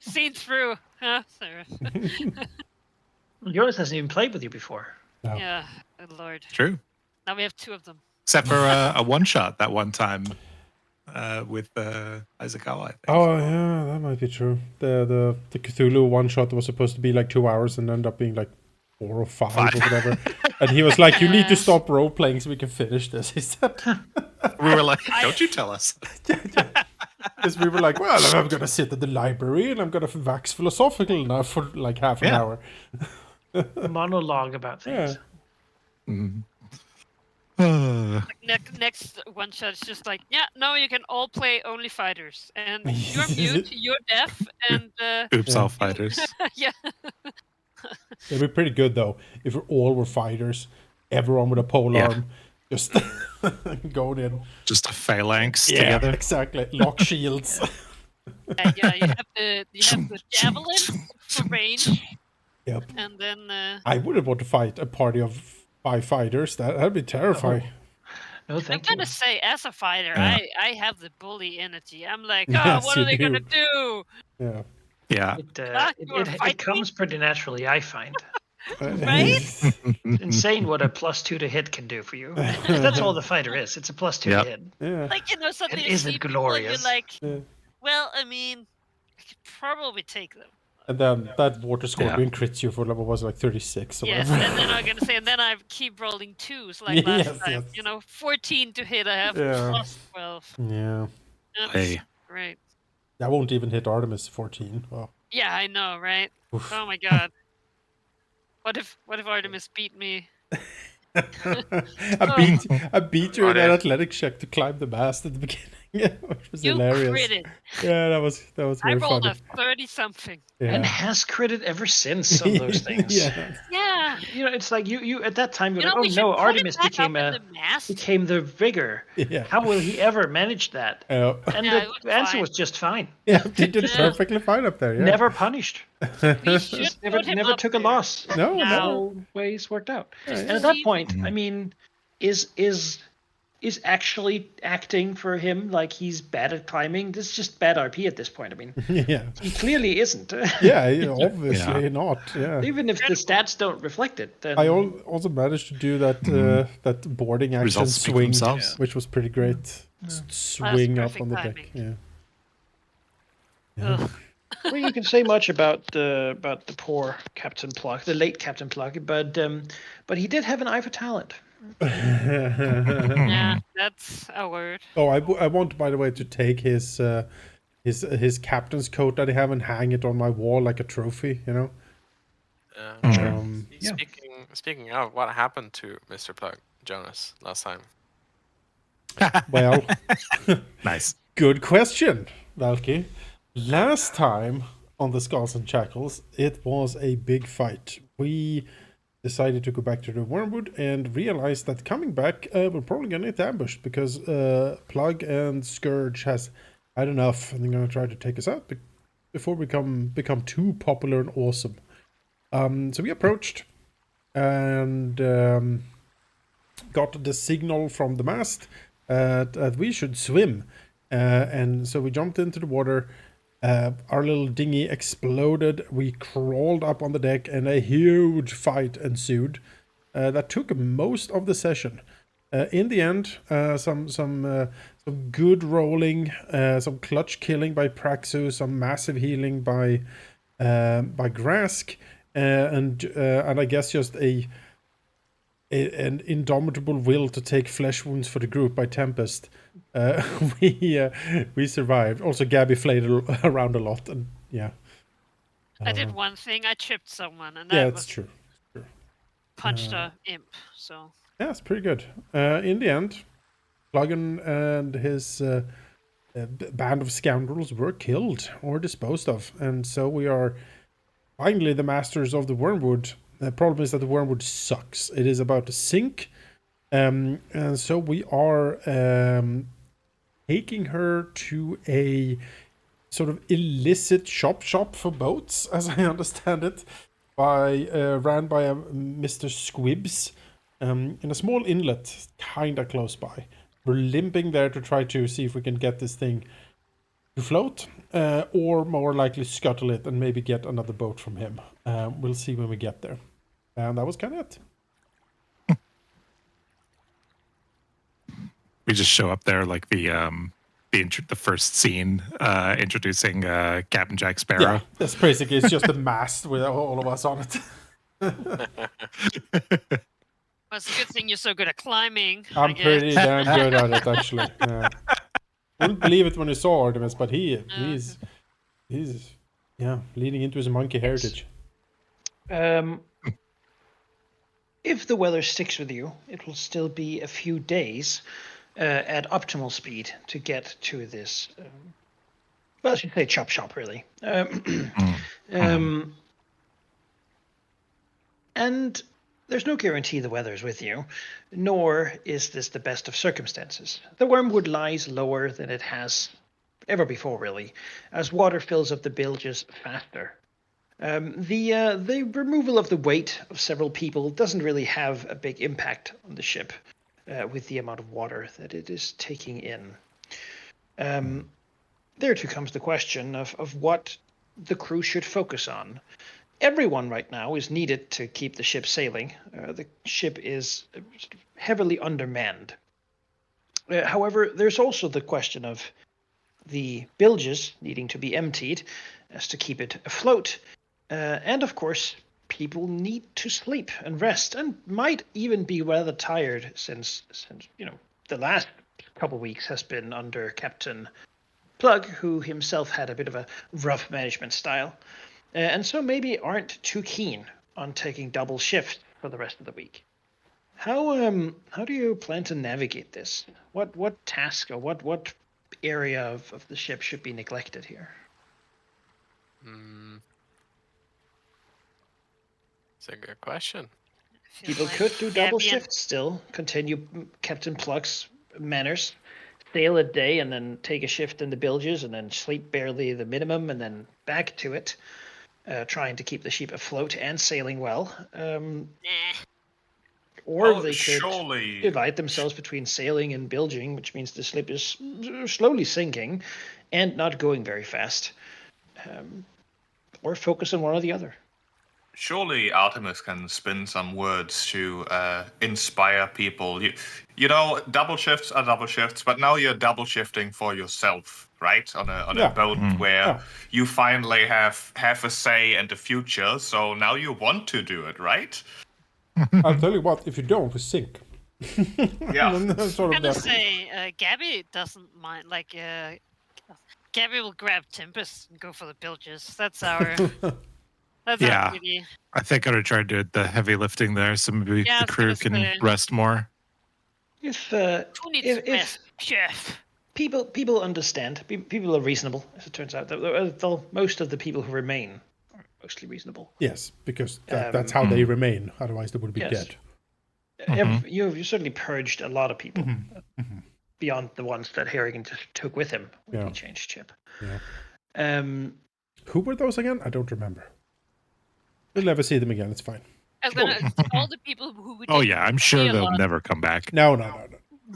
Seen through, huh? Sarah? Jonas hasn't even played with you before. No. Yeah, good lord. True. Now we have two of them. Except for a one shot that one time with Isakawa, I think. Oh yeah, that might be true. The Cthulhu one shot was supposed to be like 2 hours and ended up being like 4 or 5 or whatever. And he was like, "You need to stop role playing so we can finish this." He said. We were like, "Don't you tell us?" Because we were like, "Well, I'm gonna sit at the library and I'm gonna wax philosophical now for like half an hour." Monologue about things. Next one shot is just like, yeah, no, you can all play only fighters, and you're mute, you're deaf, and oops, all fighters. Yeah. It'd be pretty good though if we all were fighters, everyone with a pole arm, just going in. Just a phalanx together. Exactly. Lock shields. Yeah, you have the javelin for range. Yep. And then I wouldn't want to fight a party of 5 fighters. That'd be terrifying. No, thank I'm you. gonna say, as a fighter, I have the bully energy. I'm like, oh, Yes, what you are they gonna do. do? Yeah. Yeah. It comes pretty naturally, I find. Right? It's insane what a +2 to hit can do for you. That's all the fighter is. It's a +2 to hit. Yeah. Like, suddenly It you isn't see people glorious. and you're like, well, I mean, I could probably take them. And then that water scorpion crits you for what was it, like 36 or Yes, whatever. and then I'm gonna say, and then I keep rolling 2s like last time. 14 to hit. I have +12. Yeah. That's great. I won't even hit Artemis 14. Wow. Yeah, I know, right? Oof. Oh my god. What if Artemis beat me? I beat you in that athletic check to climb the mast at the beginning. Which was hilarious. Critted. Yeah, that was very funny. I rolled a 30-something. Yeah. And has critted ever since on those things. Yeah. It's like you at that time you're like, oh no, Artemis became the vigor. Yeah. How will he ever manage that? And the answer was just fine. Yeah, he did perfectly fine up there. Yeah. Never punished. never took a loss. No. Ways worked out. And at that point, I mean, is actually acting for him like he's bad at climbing. This is just bad RP at this point. I mean, he clearly isn't. Obviously not. Yeah. Even if the stats don't reflect it. Then... I also managed to do that that boarding action swing, which was pretty great. Swing up on the deck. Yeah. Well, you can say much about the poor Captain Pluck, the late Captain Pluck, but he did have an eye for talent. Yeah, that's a word. Oh, I want, by the way, to take his captain's coat that I have and hang it on my wall like a trophy. Speaking of, what happened to Mr. Plug Jonas last time? Well, nice. Good question, Valky. Last time on the Skulls and Shackles, it was a big fight. We decided to go back to the Wormwood and realized that coming back, we're probably going to get ambushed because Plug and Scourge has had enough and they're going to try to take us out before we become too popular and awesome. So we approached and got the signal from the mast that we should swim. And so we jumped into the water. Our little dinghy exploded. We crawled up on the deck and a huge fight ensued that took most of the session. In the end, some good rolling, some clutch killing by Praxu, some massive healing by Grask, and I guess just an indomitable will to take flesh wounds for the group by Tempest. We survived. Also, Gabby flayed around a lot, and I did one thing. I tripped someone, and that's true. Punched a imp. So yeah, it's pretty good. In the end, Plugin and his band of scoundrels were killed or disposed of, and so we are finally the masters of the Wormwood. The problem is that the Wormwood sucks. It is about to sink, and so we are taking her to a sort of illicit shop for boats, as I understand it, ran by a Mr. Squibs in a small inlet, kinda close by. We're limping there to try to see if we can get this thing float, or more likely scuttle it and maybe get another boat from him. We'll see when we get there. And that was kind of it. We just show up there like the first scene introducing Captain Jack Sparrow. Yeah, that's basically, it's just a mast with all of us on it. Well, it's a good thing you're so good at climbing. I'm pretty damn good at it, actually. Yeah. Wouldn't believe it when you saw Artemis, but he's leading into his monkey heritage. If the weather sticks with you, it will still be a few days at optimal speed to get to this. Well, I should say chop shop, really. And there's no guarantee the weather's with you, nor is this the best of circumstances. The wormwood lies lower than it has ever before, really, as water fills up the bilges faster. The removal of the weight of several people doesn't really have a big impact on the ship with the amount of water that it is taking in. There too comes the question of what the crew should focus on. Everyone right now is needed to keep the ship sailing. The ship is heavily undermanned. However, there's also the question of the bilges needing to be emptied as to keep it afloat. And of course, people need to sleep and rest, and might even be rather tired since the last couple of weeks has been under Captain Plug, who himself had a bit of a rough management style, and so maybe aren't too keen on taking double shift for the rest of the week. How do you plan to navigate this? What task or what area of the ship should be neglected here? It's a good question. People could do double shifts still, continue Captain Plug's manners, sail a day and then take a shift in the bilges and then sleep barely the minimum and then back to it, trying to keep the ship afloat and sailing well. Or they could divide themselves between sailing and bilging, which means the ship is slowly sinking and not going very fast. Or focus on one or the other. Surely Artemis can spin some words to inspire people. You know, double shifts are double shifts, but now you're double shifting for yourself, right? On a boat where you finally have a say in the future. So now you want to do it, right? I'll tell you what, if you don't, we sink. Yeah. I'm gonna say Gabby doesn't mind. Like, Gabby will grab Tempest and go for the bilges. That's our. That's our duty. I think I would try to do the heavy lifting there, so maybe the crew can rest more. If chef. People understand. People are reasonable, as it turns out. Most of the people who remain are mostly reasonable. Yes, because that's how they remain. Otherwise, they would be dead. You certainly purged a lot of people beyond the ones that Harrigan took with him when he changed ship. Yeah. Who were those again? I don't remember. We'll never see them again. It's fine. All the people who. I'm sure they'll never come back. No.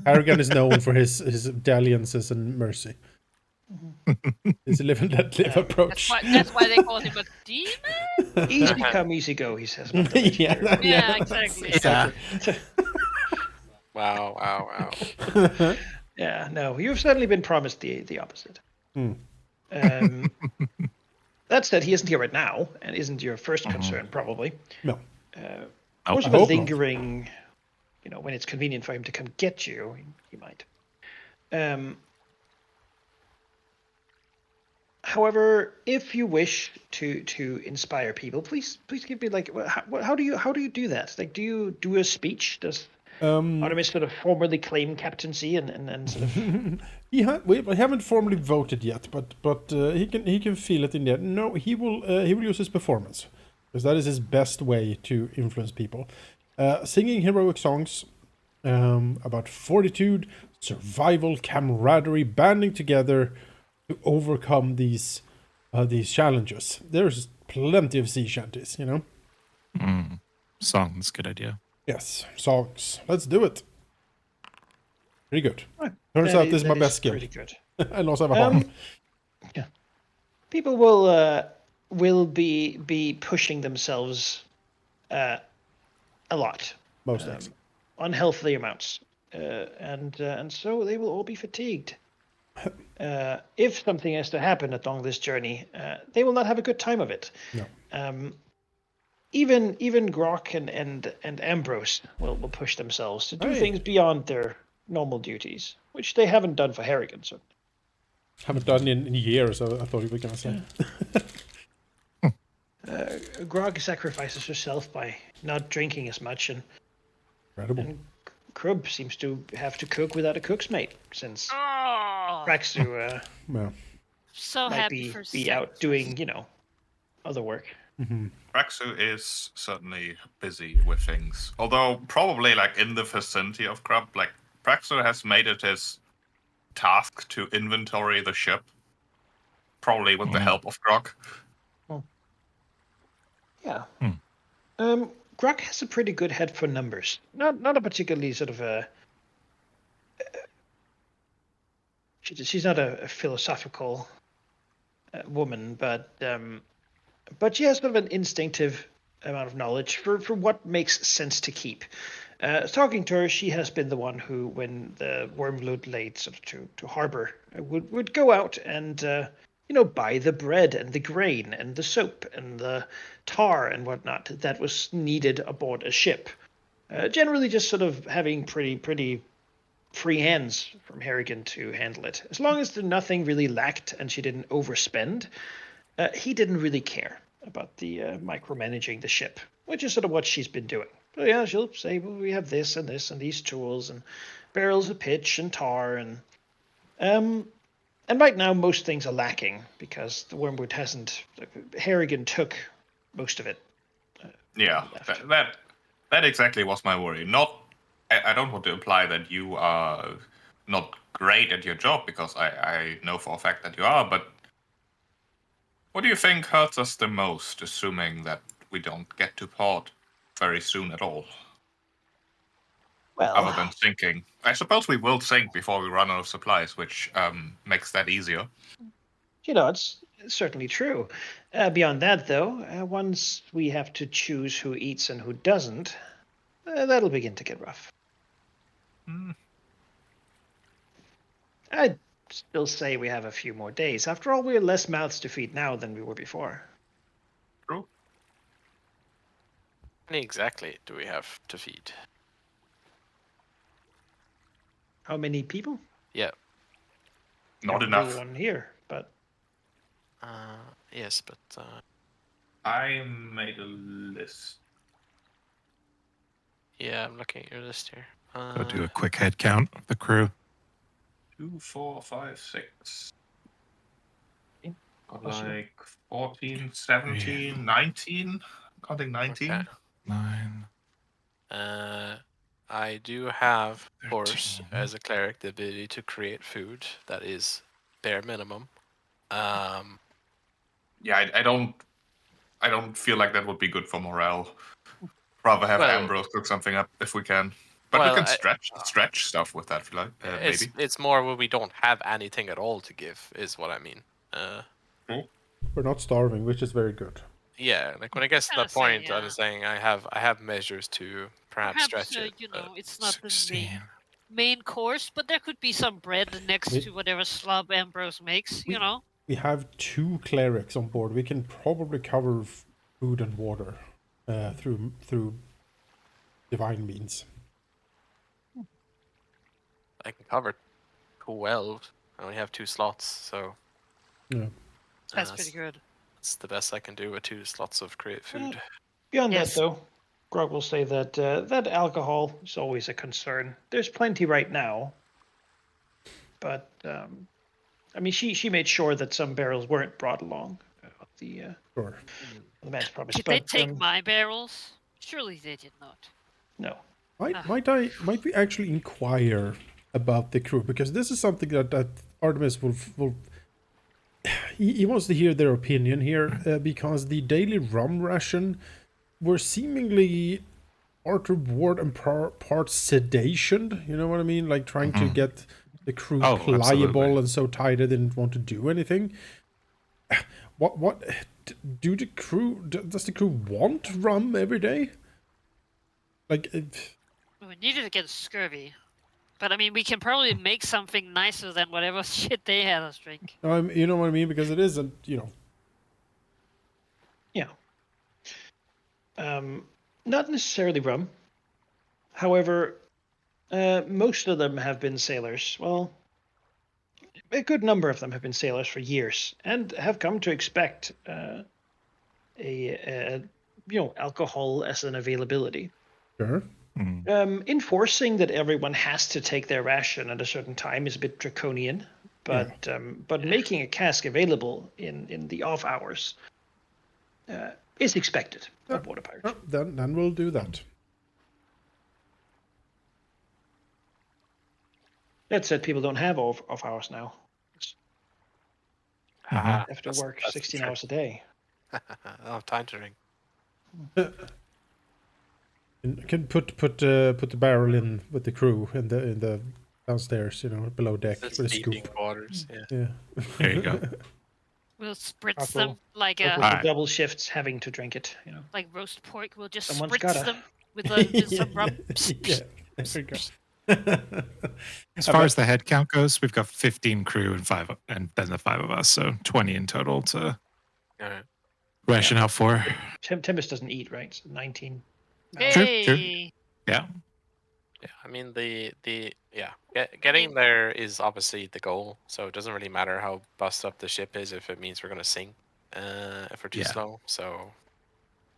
Harrigan is known for his dalliances and mercy. His live and let live approach. That's why they call him a demon. Easy come, easy go. He says. Yeah, exactly. Wow. Yeah, no, you've certainly been promised the opposite. That said, he isn't here right now, and isn't your first concern, probably. No. More of a lingering, when it's convenient for him to come get you, he might. However, if you wish to inspire people, please give me how do you do that? Like, do you do a speech? Does Artemis sort of formally claim captaincy and sort of? We haven't formally voted yet, but he can feel it in there. No, he will use his performance, because that is his best way to influence people. Singing heroic songs about fortitude, survival, camaraderie, banding together to overcome these challenges. There's plenty of sea shanties, Songs, good idea. Yes, songs. Let's do it. Pretty good. Turns out this is my best skill. Pretty good. I also have a harp. people will be pushing themselves a lot, Most excellent. unhealthy amounts, and so they will all be fatigued. If something is to happen along this journey, they will not have a good time of it. No. Even Grok and Ambrose will push themselves to do things beyond their normal duties, which they haven't done for Harrigan. So Haven't done in years, I thought you were going to say. Grog sacrifices herself by not drinking as much, Incredible. and Krub seems to have to cook without a cook's mate, since Oh, Praxu Yeah. so might happy for be out sacrifice. doing, other work. Praxu is certainly busy with things. Although probably like in the vicinity of Krub, like Praxu has made it his task to inventory the ship. Probably with the help of Grok. Yeah. Grok has a pretty good head for numbers. Not a particularly sort of a. She's not a philosophical woman, but she has sort of an instinctive amount of knowledge for what makes sense to keep. Talking to her, she has been the one who, when the Wormwood laid sort of to harbor, would go out and buy the bread and the grain and the soap and the tar and whatnot that was needed aboard a ship. Generally, just sort of having pretty free hands from Harrigan to handle it. As long as nothing really lacked and she didn't overspend, he didn't really care about the micromanaging the ship, which is sort of what she's been doing. So yeah, she'll say, well, we have this and this and these tools and barrels of pitch and tar and right now most things are lacking because the Wormwood hasn't. Harrigan took most of it. Yeah, that exactly was my worry. I don't want to imply that you are not great at your job, because I know for a fact that you are, but what do you think hurts us the most, assuming that we don't get to port very soon at all? Well, Other than sinking. I suppose we will sink before we run out of supplies, which makes that easier. it's certainly true. Beyond that, though, once we have to choose who eats and who doesn't, that'll begin to get rough. I'd still say we have a few more days. After all, we're less mouths to feed now than we were before. True. How many exactly do we have to feed? How many people? Yeah. Not enough. Everyone here, but Yes, but I made a list. yeah, I'm looking at your list here. So do a quick head count of the crew. 2, 4, 5, 6. Got Possible. like 14, 17, 19. Counting 19. Okay. 9. I do have, of course, 13. as a cleric, the ability to create food. That is bare minimum. Yeah, I don't feel like that would be good for morale. Rather have Well- Ambrose cook something up if we can. But Well, we can stretch stuff with that, like, maybe. It's more when we don't have anything at all to give, is what I mean. We're not starving, which is very good. Yeah, like when it gets to Gotta that say, point, yeah. I'm saying I have measures to perhaps stretch it. but- it's not the 16. main course, but there could be some bread next to whatever slop Ambrose makes. We have 2 clerics on board. We can probably cover food and water through divine means. I can cover 12. I only have 2 slots, so Yeah. That's pretty good. it's the best I can do with 2 slots of create food. Beyond Yes. that, though, Grog will say that that alcohol is always a concern. There's plenty right now, but she made sure that some barrels weren't brought along. Sure. The man's promise. Did they But take my barrels? Surely they did not. no. Might we actually inquire about the crew, because this is something that Artemis will he wants to hear their opinion here, because the daily rum ration were seemingly part reward and part sedation. You know what I mean? Like trying to get the crew pliable absolutely. and so tight they didn't want to do anything. What do the crew? Does the crew want rum every day? Like, We needed to get scurvy. But I mean, we can probably make something nicer than whatever shit they had us drink. you know what I mean? Because it isn't, Yeah. Not necessarily rum. However, most of them have been sailors. Well, a good number of them have been sailors for years and have come to expect alcohol as an availability. Sure. Enforcing that everyone has to take their ration at a certain time is a bit draconian, but making a cask available in the off hours is expected of water pirates. Then we'll do that. That said, people don't have off hours now. They have to work 16 hours a day. I don't have time to drink. You can put the barrel in with the crew in the downstairs, below deck with a scoop. Quarters, yeah. Yeah. There you go. We'll spritz Also- them like With a the double shifts having to drink it, like roast pork. We'll just Someone's spritz gotta. them with some rum. Yeah. There we go. As far as the head count goes, we've got 15 crew and then the 5 of us, so 20 in total to All right. ration out for. Tempest doesn't eat, right? So 19. Hey. Yeah. Yeah, I mean getting there is obviously the goal. So it doesn't really matter how bust up the ship is if it means we're gonna sink if we're too slow. So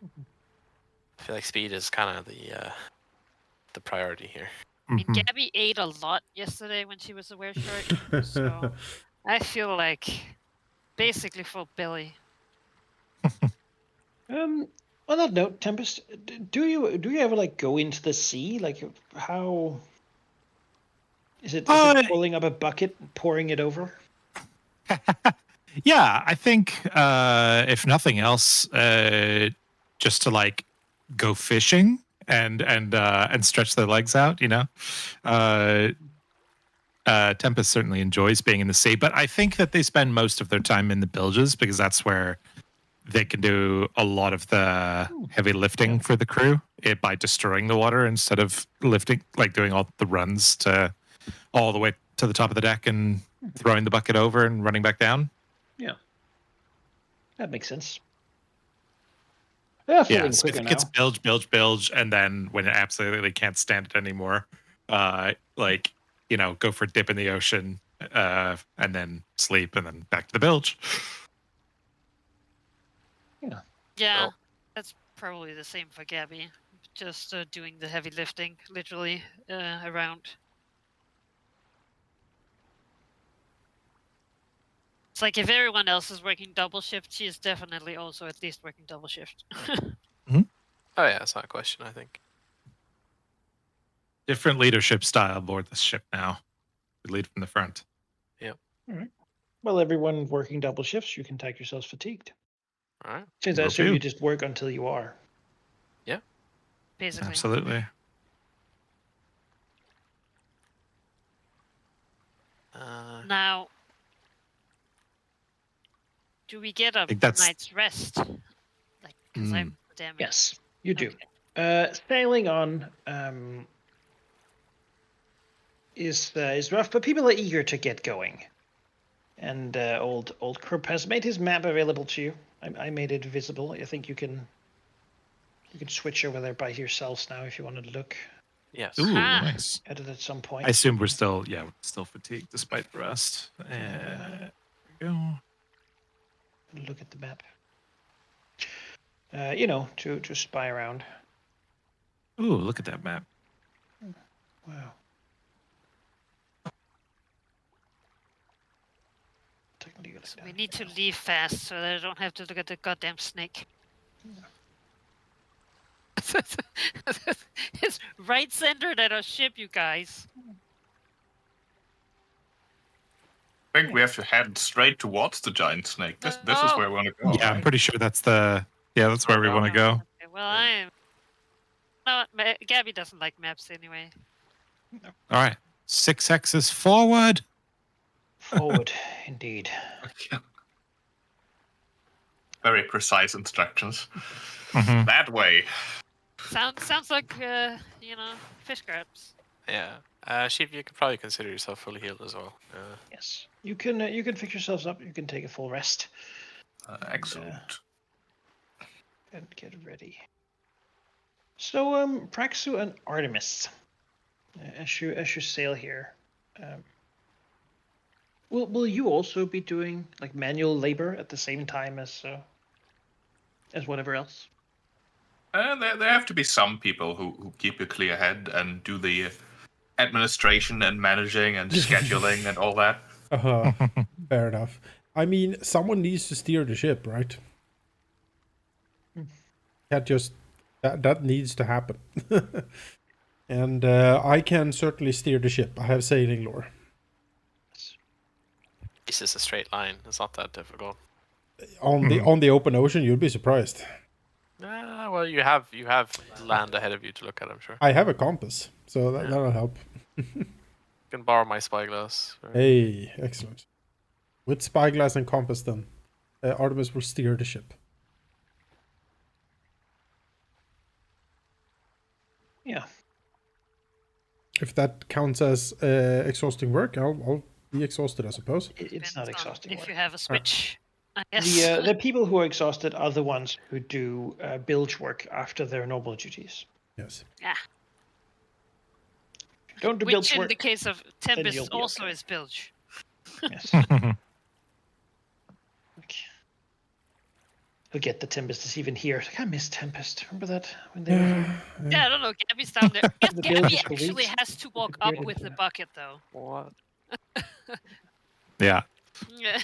I feel like speed is kind of the priority here. I mean, Gabby ate a lot yesterday when she was aware short, so I feel like basically full belly. On that note, Tempest, do you ever go into the sea? Like, how is it pulling up a bucket and pouring it over? Yeah, I think if nothing else, just to go fishing and stretch their legs out, Tempest certainly enjoys being in the sea, but I think that they spend most of their time in the bilges because that's where they can do a lot of the heavy lifting for the crew by destroying the water instead of lifting, doing all the runs to all the way to the top of the deck and throwing the bucket over and running back down. Yeah, that makes sense. Yeah, feeling so quicker if it now. gets bilge, and then when it absolutely can't stand it anymore, go for a dip in the ocean, and then sleep, and then back to the bilge. Yeah, Oh. that's probably the same for Gabby. Just doing the heavy lifting, literally around. It's like if everyone else is working double shift, she is definitely also at least working double shift. Oh yeah, that's not a question. I think. Different leadership style aboard the ship now. We lead from the front. Yep. All right. Well, everyone working double shifts, you can take yourselves fatigued. All right. Since I Will assume do. you just work until you are. Yeah. Basically. Absolutely. Now, do we get a think that's- night's rest? Because I'm damn it. Yes, you do. Okay. Sailing on is rough, but people are eager to get going. And old Krupp has made his map available to you. I made it visible. I think you can switch over there by yourselves now if you wanted to look Yes. Ooh, Ah. nice. at it at some point. I assume we're still fatigued despite the rest. There we go. Look at the map. To spy around. Ooh, look at that map. Wow. Technically, you So like we that. need to leave fast so that I don't have to look at the goddamn snake. It's right centered at our ship, you guys. I think we have to head straight towards the giant snake. This is Oh. where we want to go. Yeah, I'm right? pretty sure that's that's where we no. want to go. Okay, well, I'm. No, Gabby doesn't like maps anyway. All right. 6X's forward. Forward, indeed. Okay. very precise instructions. Mhm. That way. Sounds like fish grabs. Yeah. Sheep, you could probably consider yourself fully healed as well. Yes, you can fix yourselves up. You can take a full rest. Excellent. And get ready. So, Praxu and Artemis, as you sail here, will you also be doing like manual labor at the same time as whatever else? There have to be some people who keep a clear head and do the administration and managing and scheduling and all that. Fair enough. I mean, someone needs to steer the ship, right? That just that needs to happen. And I can certainly steer the ship. I have sailing lore. This is a straight line. It's not that difficult. On the open ocean, you'd be surprised. Well, you have land ahead of you to look at, I'm sure. I have a compass, so that'll help. You can borrow my spyglass. Hey, excellent. With spyglass and compass, then Artemis will steer the ship. Yeah. If that counts as exhausting work, I'll be exhausted, I suppose. It's Depends not on exhausting if work. you have a switch, I guess. The people who are exhausted are the ones who do bilge work after their normal duties. Yes. Yeah. Don't do Which bilge in work. the case of you'll Tempest be also okay. is bilge. Yes. Okay. Forget the Tempest is even here. Like, I miss Tempest. Remember that when they were here? Yeah, I don't know. Gabby's down there. Yes, The Gabby bilges for actually weeks. has to walk up Disappeared with the into- bucket, though. What? Yeah. Yeah.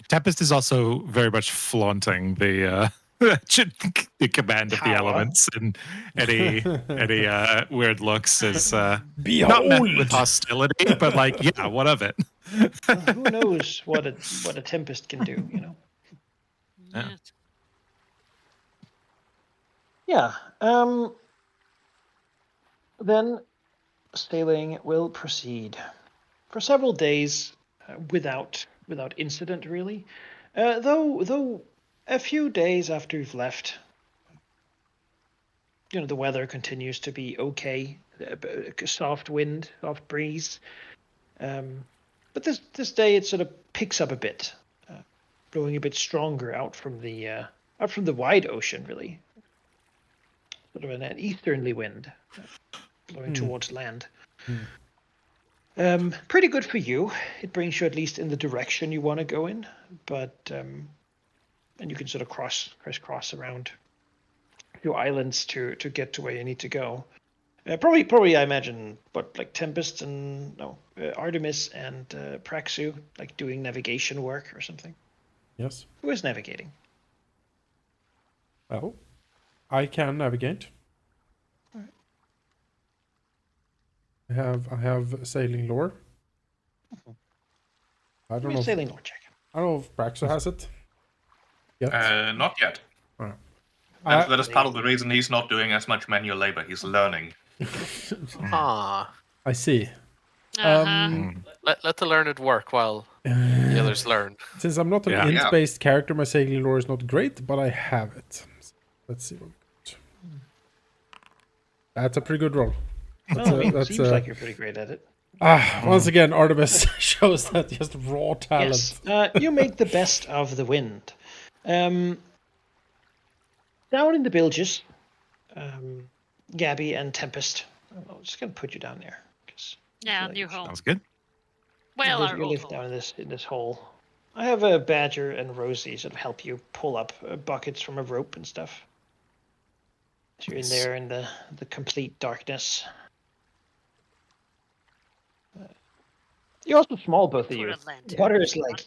Tempest is also very much flaunting the the command of the Power. elements, and any weird looks is not met Behold! with hostility, but like, yeah, what of it? Well, who knows what a Tempest can do, you know? Yeah. Yes. Yeah. Then sailing will proceed for several days without incident, really. Though a few days after you've left, the weather continues to be okay. Soft wind, soft breeze. But this day it sort of picks up a bit, blowing a bit stronger out from the wide ocean, really. Sort of an easterly wind blowing towards land. Pretty good for you. It brings you at least in the direction you want to go in, but and you can sort of crisscross around your islands to get to where you need to go. Probably, I imagine, like Tempest and Artemis and Praxu, like doing navigation work or something. Yes. Who is navigating? Well, I can navigate. I have sailing lore. I Give don't me know. a sailing lore check. I don't know if Praxo has it. Yet. Not yet. Alright. That is part of the reason he's not doing as much manual labor. He's learning. Ah. I see. Uh-huh. Let the learned work while the others learn. Since I'm not an Yeah. int-based character, my sailing lore is not great, but I have it. Let's see what we got. That's a pretty good roll. Well, it seems like you're pretty great at it. Once again, Artemis shows that just raw talent. Yes. You make the best of the wind. Down in the bilges, Gabby and Tempest. I'm just gonna put you down there. Yeah, new home. Sounds good. Well, you our old live home. down in this hole. I have a Badger and Rosie sort of help you pull up buckets from a rope and stuff. So you're in there in the complete darkness. You're also small, both of you. Put a lantern Water if is you like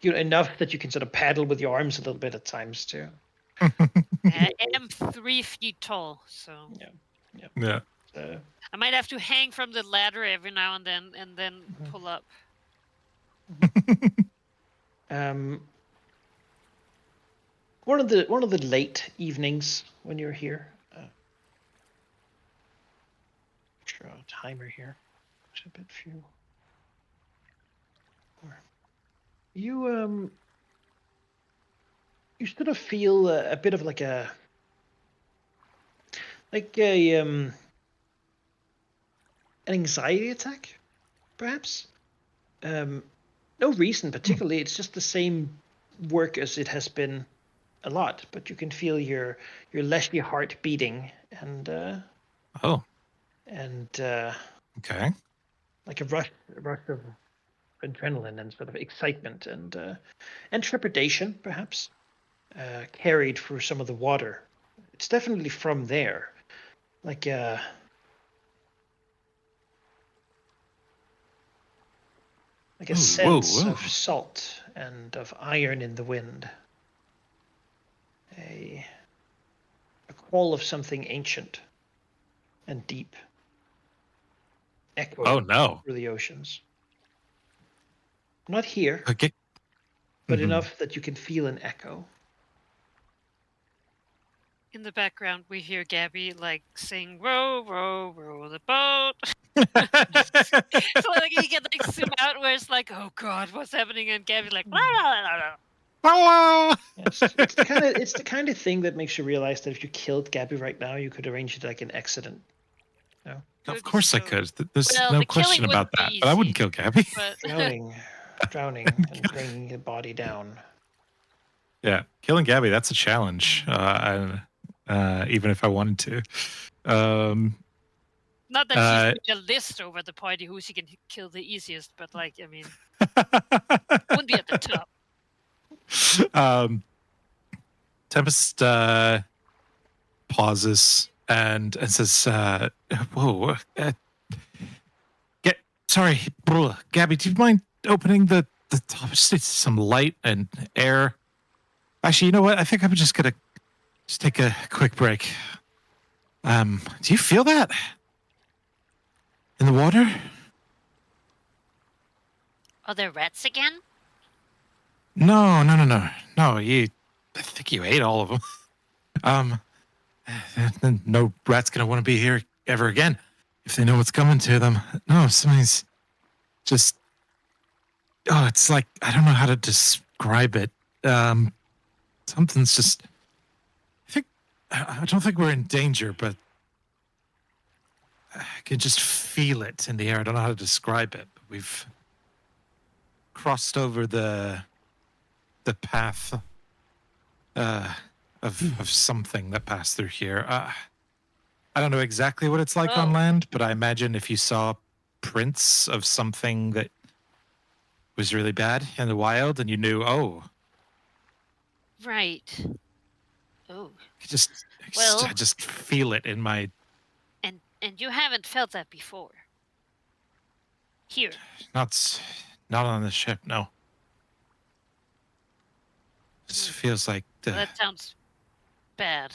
want. enough that you can sort of paddle with your arms a little bit at times too. I am 3 feet tall, so Yeah. I might have to hang from the ladder every now and then pull up. One of the late evenings when you're here. Extra timer here. It's a bit few. You you sort of feel a bit of like a an anxiety attack, perhaps. No reason particularly. It's just the same work as it has been a lot, but you can feel your fleshly heart beating and Okay. like a rush of adrenaline and sort of excitement and trepidation, perhaps, carried through some of the water. It's definitely from there, like a sense of salt and of iron in the wind. A call of something ancient and deep, echoing through the oceans. Not here, Okay. but enough that you can feel an echo. In the background, we hear Gabby like sing "Row, row, row the boat." So like you get like zoom out where it's like, oh god, what's happening? And Gabby's like, la la la la. Yes, it's the kind of thing that makes you realize that if you killed Gabby right now, you could arrange it like an accident. No? Of course I could. There's Well, no the killing question about wouldn't be that. But I wouldn't easy, kill Gabby. But drowning and bringing the body down. Yeah, killing Gabby, that's a challenge. Even if I wanted to. Not that she's a list over the party who she can kill the easiest, but like, I mean, wouldn't be at the top. Tempest pauses and says, "Whoa, sorry, Gabby, do you mind opening the top? Just need some light and air. Actually, you know what? I think I'm just gonna take a quick break. Do you feel that in the water? Are there rats again? No. I think you ate all of them. No rat's gonna want to be here ever again if they know what's coming to them. No, somebody's just. Oh, it's like I don't know how to describe it. Something's just. I don't think we're in danger, but I can just feel it in the air. I don't know how to describe it. But we've crossed over the path of something that passed through here. I don't know exactly what it's like on land, but I imagine if you saw prints of something that was really bad in the wild and you knew, right. Oh. I just feel it in my. And you haven't felt that before. Here. Not on the ship, no. This feels like Well, that sounds bad.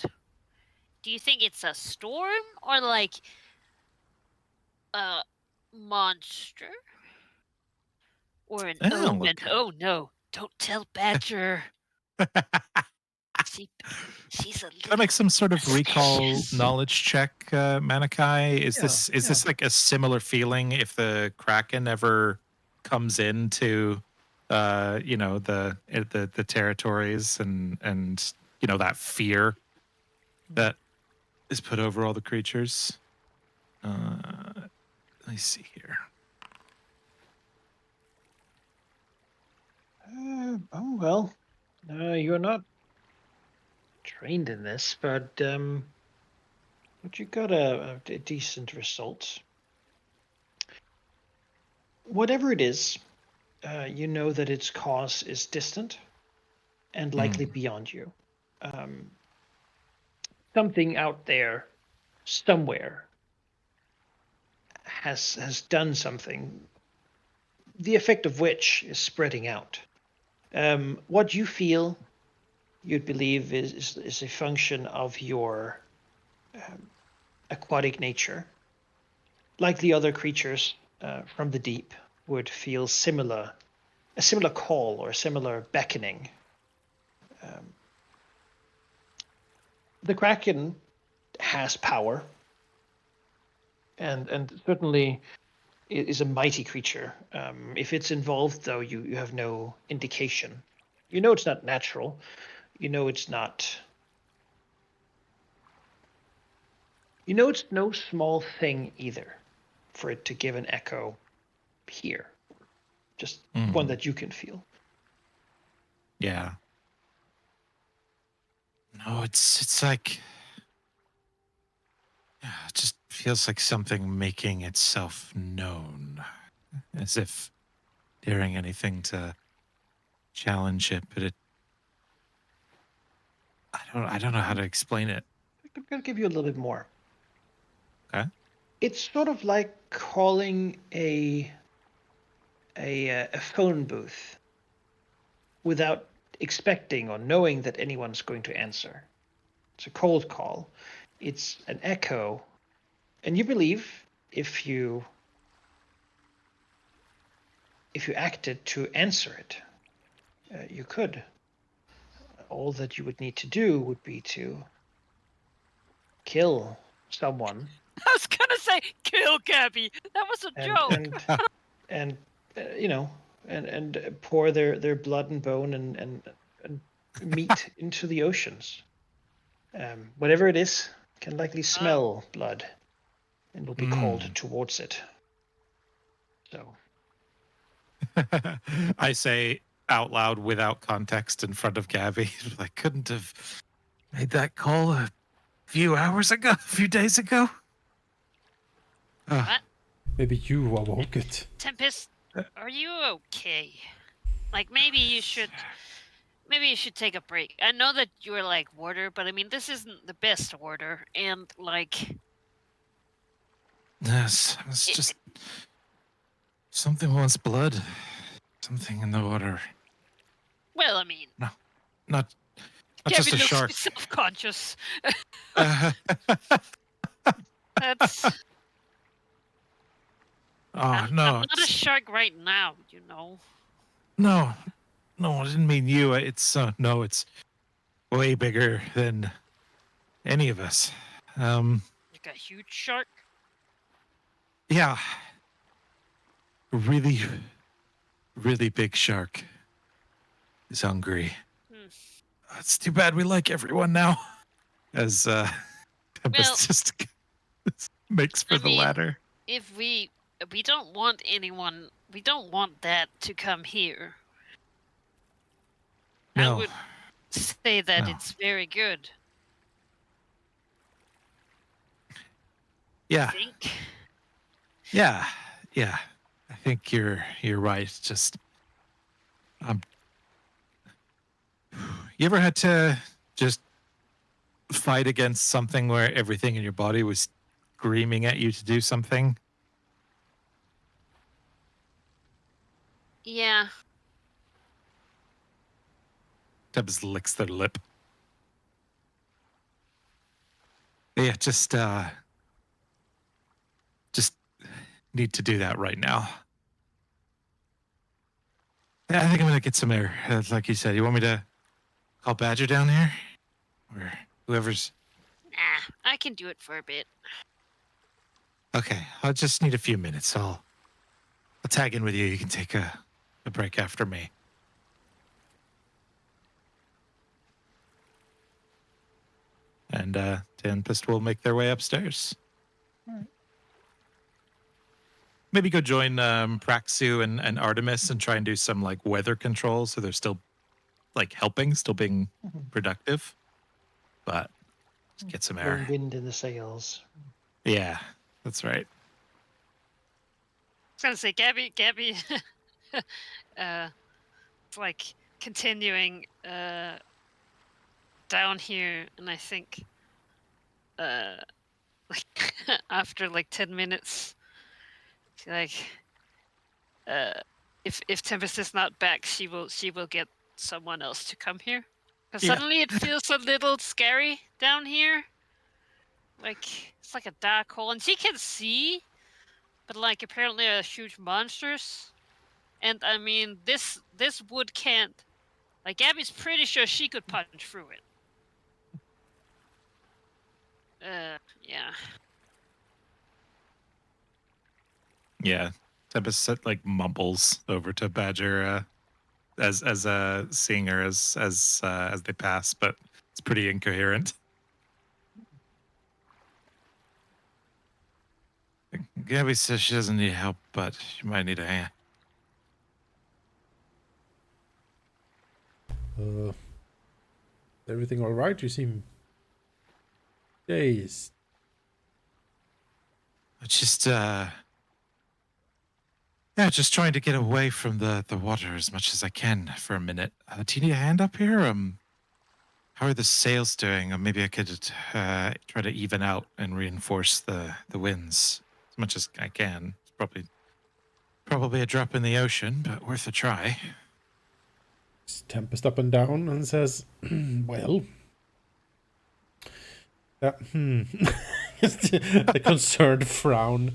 Do you think it's a storm or like a monster? Or an omen? Oh no, don't tell Badger. She's a little. Can I make some sort of recall knowledge check, Manikai? Is this like a similar feeling if the Kraken ever comes into the territories and that fear that is put over all the creatures? Let me see here. You're not trained in this, but you got a decent result. Whatever it is, you know that its cause is distant and likely beyond you. Something out there, somewhere, has done something, the effect of which is spreading out. What you feel, you'd believe, is a function of your aquatic nature. Like the other creatures from the deep would feel a similar call or a similar beckoning. The Kraken has power, and certainly is a mighty creature. If it's involved, though, you have no indication. You know it's not natural. You know it's not. You know it's no small thing either for it to give an echo here. Just one that you can feel. Yeah. No, it's like, yeah, it just feels like something making itself known, as if daring anything to challenge it. But I don't know how to explain it. I'm gonna give you a little bit more. Okay. It's sort of like calling a phone booth without expecting or knowing that anyone's going to answer. It's a cold call. It's an echo, and you believe if you acted to answer it, you could. All that you would need to do would be to kill someone I was gonna say, kill Gabby. That was a and joke. and you know and pour their blood and bone and meat into the oceans. Whatever it is can likely smell blood and will be called towards it. So I say out loud without context in front of Gabby. I couldn't have made that call a few hours ago, a few days ago. What? Maybe you awoke it. Tempest, are you okay? Like maybe you should take a break. I know that you were like water, but I mean this isn't the best water, and like Yes, it's just something wants blood. Something in the water. well, I mean, No, not Gabby just a looks shark. self-conscious. Oh That's I'm no, not a shark right now, you know. no, I didn't mean you. It's no, it's way bigger than any of us. Like a huge shark. Yeah, really, really big shark is hungry. It's too bad we like everyone now, as Well, Tempest just makes for I the mean, ladder. if we don't want anyone, we don't want that to come here. I No, would say that No. it's very good. I yeah, think. yeah, yeah. I think you're right. Just you ever had to just fight against something where everything in your body was screaming at you to do something? Yeah. Debs licks their lip. Yeah, just need to do that right now. Yeah, I think I'm gonna get some air. Like you said, you want me to call Badger down here, or whoever's? Nah, I can do it for a bit. Okay, I'll just need a few minutes. I'll tag in with you. You can take a break after me. And Tempest will make their way upstairs. Maybe go join Praxu and Artemis and try and do some like weather control, so they're still like helping, still being productive, but just get some blowing air. wind in the sails. Yeah, that's right. I was gonna say, Gabby, it's like continuing down here, and I think, like after like 10 minutes, like, if Tempest is not back, she will get someone else to come here. Because Yeah. suddenly it feels a little scary down here. Like it's like a dark hole, and she can see, but like apparently there are huge monsters. And I mean, this wood can't. Like Gabby's pretty sure she could punch through it. Yeah. Yeah. Tempest like mumbles over to Badger. as seeing her as they pass, but it's pretty incoherent. Gabby says she doesn't need help, but she might need a hand. Everything all right? You seem dazed. Just just trying to get away from the water as much as I can for a minute. Do you need a hand up here? How are the sails doing? Or maybe I could try to even out and reinforce the winds as much as I can. It's probably a drop in the ocean, but worth a try. Tempest up and down and says, well, a concerned frown,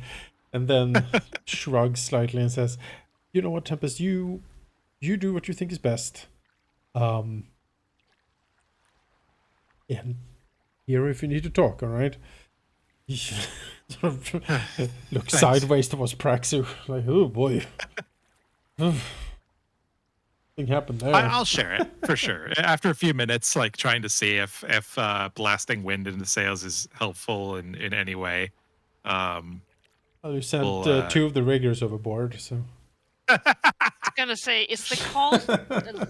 and then shrugs slightly and says, you know what, Tempest, you do what you think is best. And here if you need to talk, all right? He sort of look sideways towards Praxu, like, oh boy. Thing happened there. I'll share it for sure. After a few minutes, like trying to see if blasting wind into the sails is helpful in any way. Well, you sent 2 of the riggers overboard, so. I was gonna say, is the call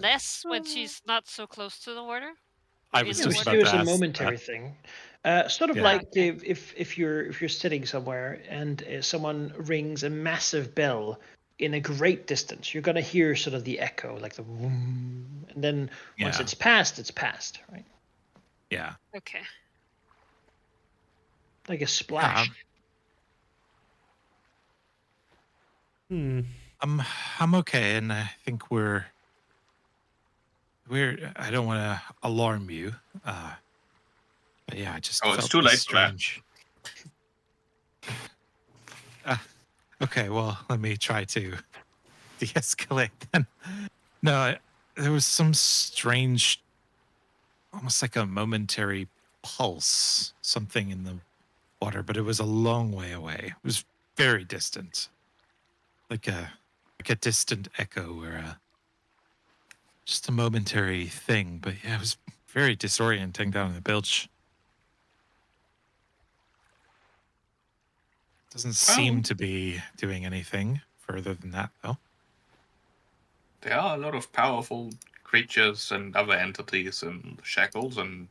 less when she's not so close to the water? I was just about Here's to a ask momentary thing. Sort of Yeah. like if you're sitting somewhere and someone rings a massive bell in a great distance, you're gonna hear sort of the echo, like the vroom, and then once it's past, right? Yeah. Okay. Like a splash. I'm okay, and I think we're. I don't want to alarm you, but yeah, I just Oh, felt it's too late for that. strange. Okay, well, let me try to de-escalate then. No, there was some strange, almost like a momentary pulse, something in the water, but it was a long way away. It was very distant, like a distant echo or just a momentary thing. But yeah, it was very disorienting down in the bilge. Doesn't seem to be doing anything further than that, though. There are a lot of powerful creatures and other entities in the Shackles and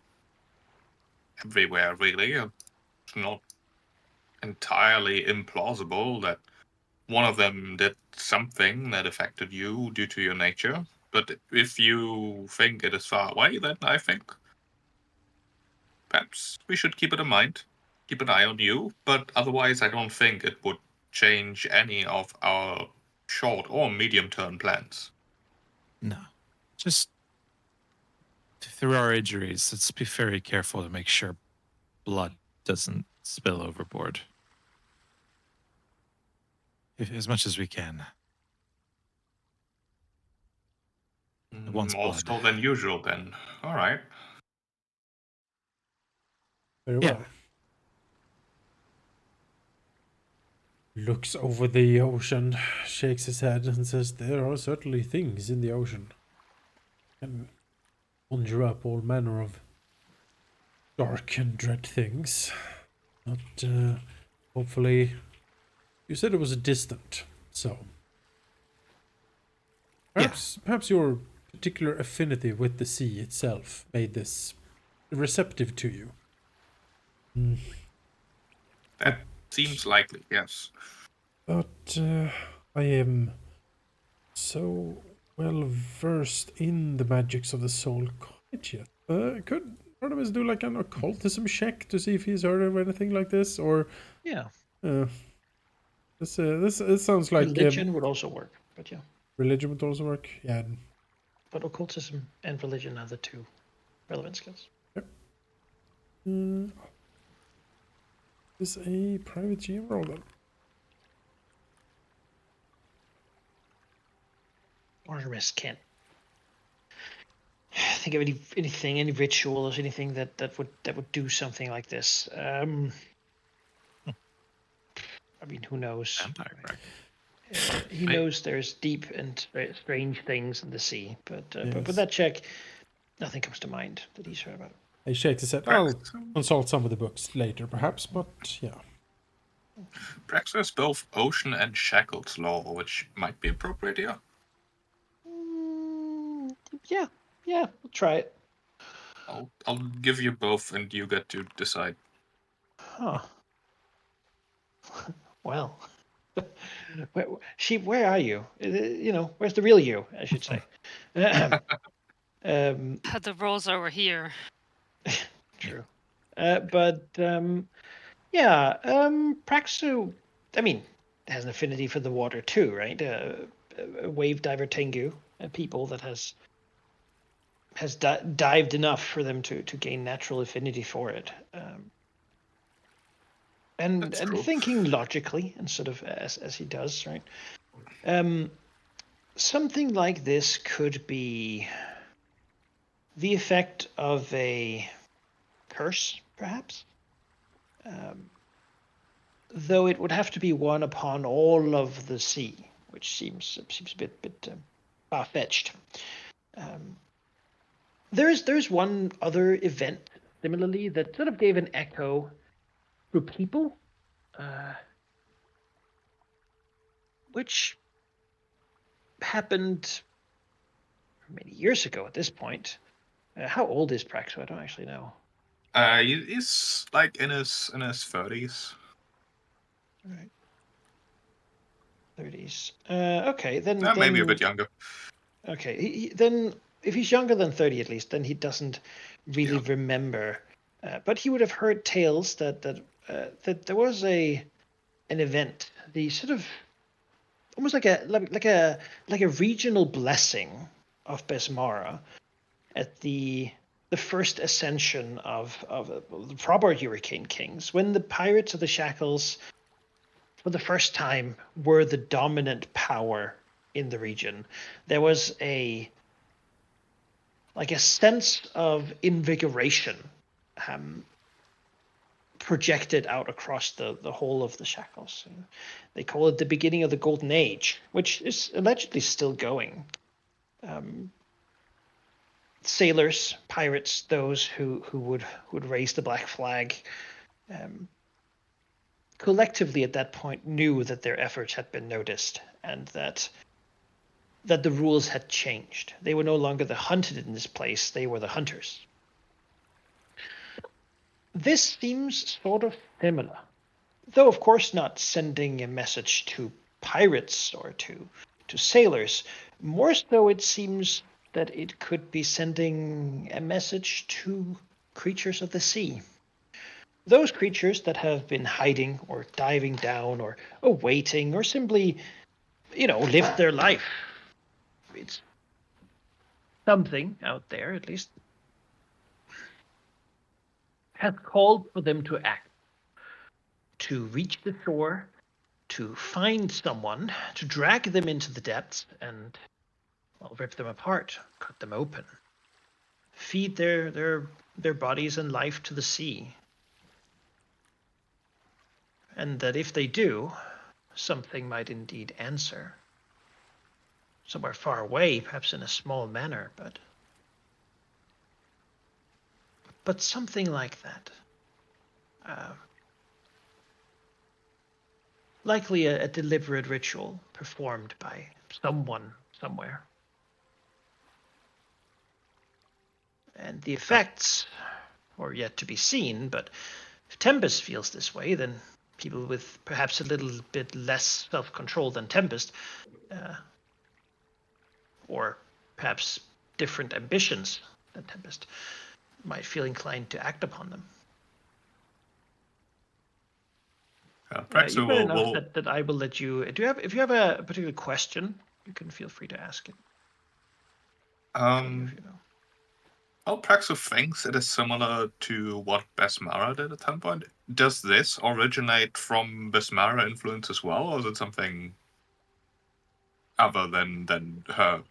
everywhere, really. It's not entirely implausible that one of them did something that affected you due to your nature. But if you think it is far away, then I think perhaps we should keep it in mind, keep an eye on you. But otherwise, I don't think it would change any of our short or medium-term plans. No, just through our injuries, let's be very careful to make sure blood doesn't spill overboard. As much as we can. Once More blood. so than usual, then. All right. Very well. Looks over the ocean, shakes his head, and says, there are certainly things in the ocean. Can conjure up all manner of dark and dread things. But hopefully, you said it was a distant, so perhaps your particular affinity with the sea itself made this receptive to you. That seems likely, yes. But I am so well versed in the magics of the soul quite yet. Could part of us do like an occultism check to see if he's heard of anything like this, or this it sounds like religion would also work, but yeah. Religion would also work, yeah. But occultism and religion are the 2 relevant skills. Yep. Is a private GM roll then? Artemis can't think of anything, any ritual or anything that would do something like this. I mean, who knows? He knows there's deep and strange things in the sea, but with Yes. that check, nothing comes to mind that he's heard about. He shakes his head. I'll consult some of the books later, perhaps, but yeah. Praxis has both ocean and Shackles law, which might be appropriate here. Yeah, we'll try it. I'll give you both, and you get to decide. Huh. Well, Sheep, where are you? Where's the real you? I should say. The rolls over here. True. Praxu, I mean, has an affinity for the water too, right? A wave diver Tengu, people that has dived enough for them to gain natural affinity for it. And thinking logically and sort of as he does, right? Something like this could be the effect of a curse, perhaps. Though it would have to be one upon all of the sea, which seems a bit far-fetched. There's one other event similarly that sort of gave an echo to people, which happened many years ago at this point. How old is Praxo? I don't actually know. He's like in his 30s. All right. 30s. Okay, then Maybe a bit younger. Okay, then if he's younger than 30 at least, then he doesn't really remember. But he would have heard tales that there was an event, the sort of almost like a regional blessing of Besmara at the first ascension of the proper Hurricane Kings, when the pirates of the Shackles for the first time were the dominant power in the region. There was a sense of invigoration projected out across the whole of the Shackles. They call it the beginning of the Golden Age, which is allegedly still going. Sailors, pirates, those who would raise the black flag, collectively at that point knew that their efforts had been noticed and that the rules had changed. They were no longer the hunted in this place, they were the hunters. This seems sort of similar, though of course not sending a message to pirates or to sailors. More so it seems that it could be sending a message to creatures of the sea. Those creatures that have been hiding or diving down or awaiting or simply, lived their life. It's something out there, at least, has called for them to act, to reach the shore, to find someone, to drag them into the depths and, rip them apart, cut them open, feed their bodies and life to the sea. And that if they do, something might indeed answer. Somewhere far away, perhaps in a small manner, but something like that. Likely a deliberate ritual performed by someone somewhere. And the effects are yet to be seen, but if Tempest feels this way, then people with perhaps a little bit less self-control than Tempest, or perhaps different ambitions than Tempest, might feel inclined to act upon them. You've read enough that I will let you. If you have a particular question, you can feel free to ask it. Praxo thinks it is similar to what Besmara did at some point. Does this originate from Besmara influence as well, or is it something other than her?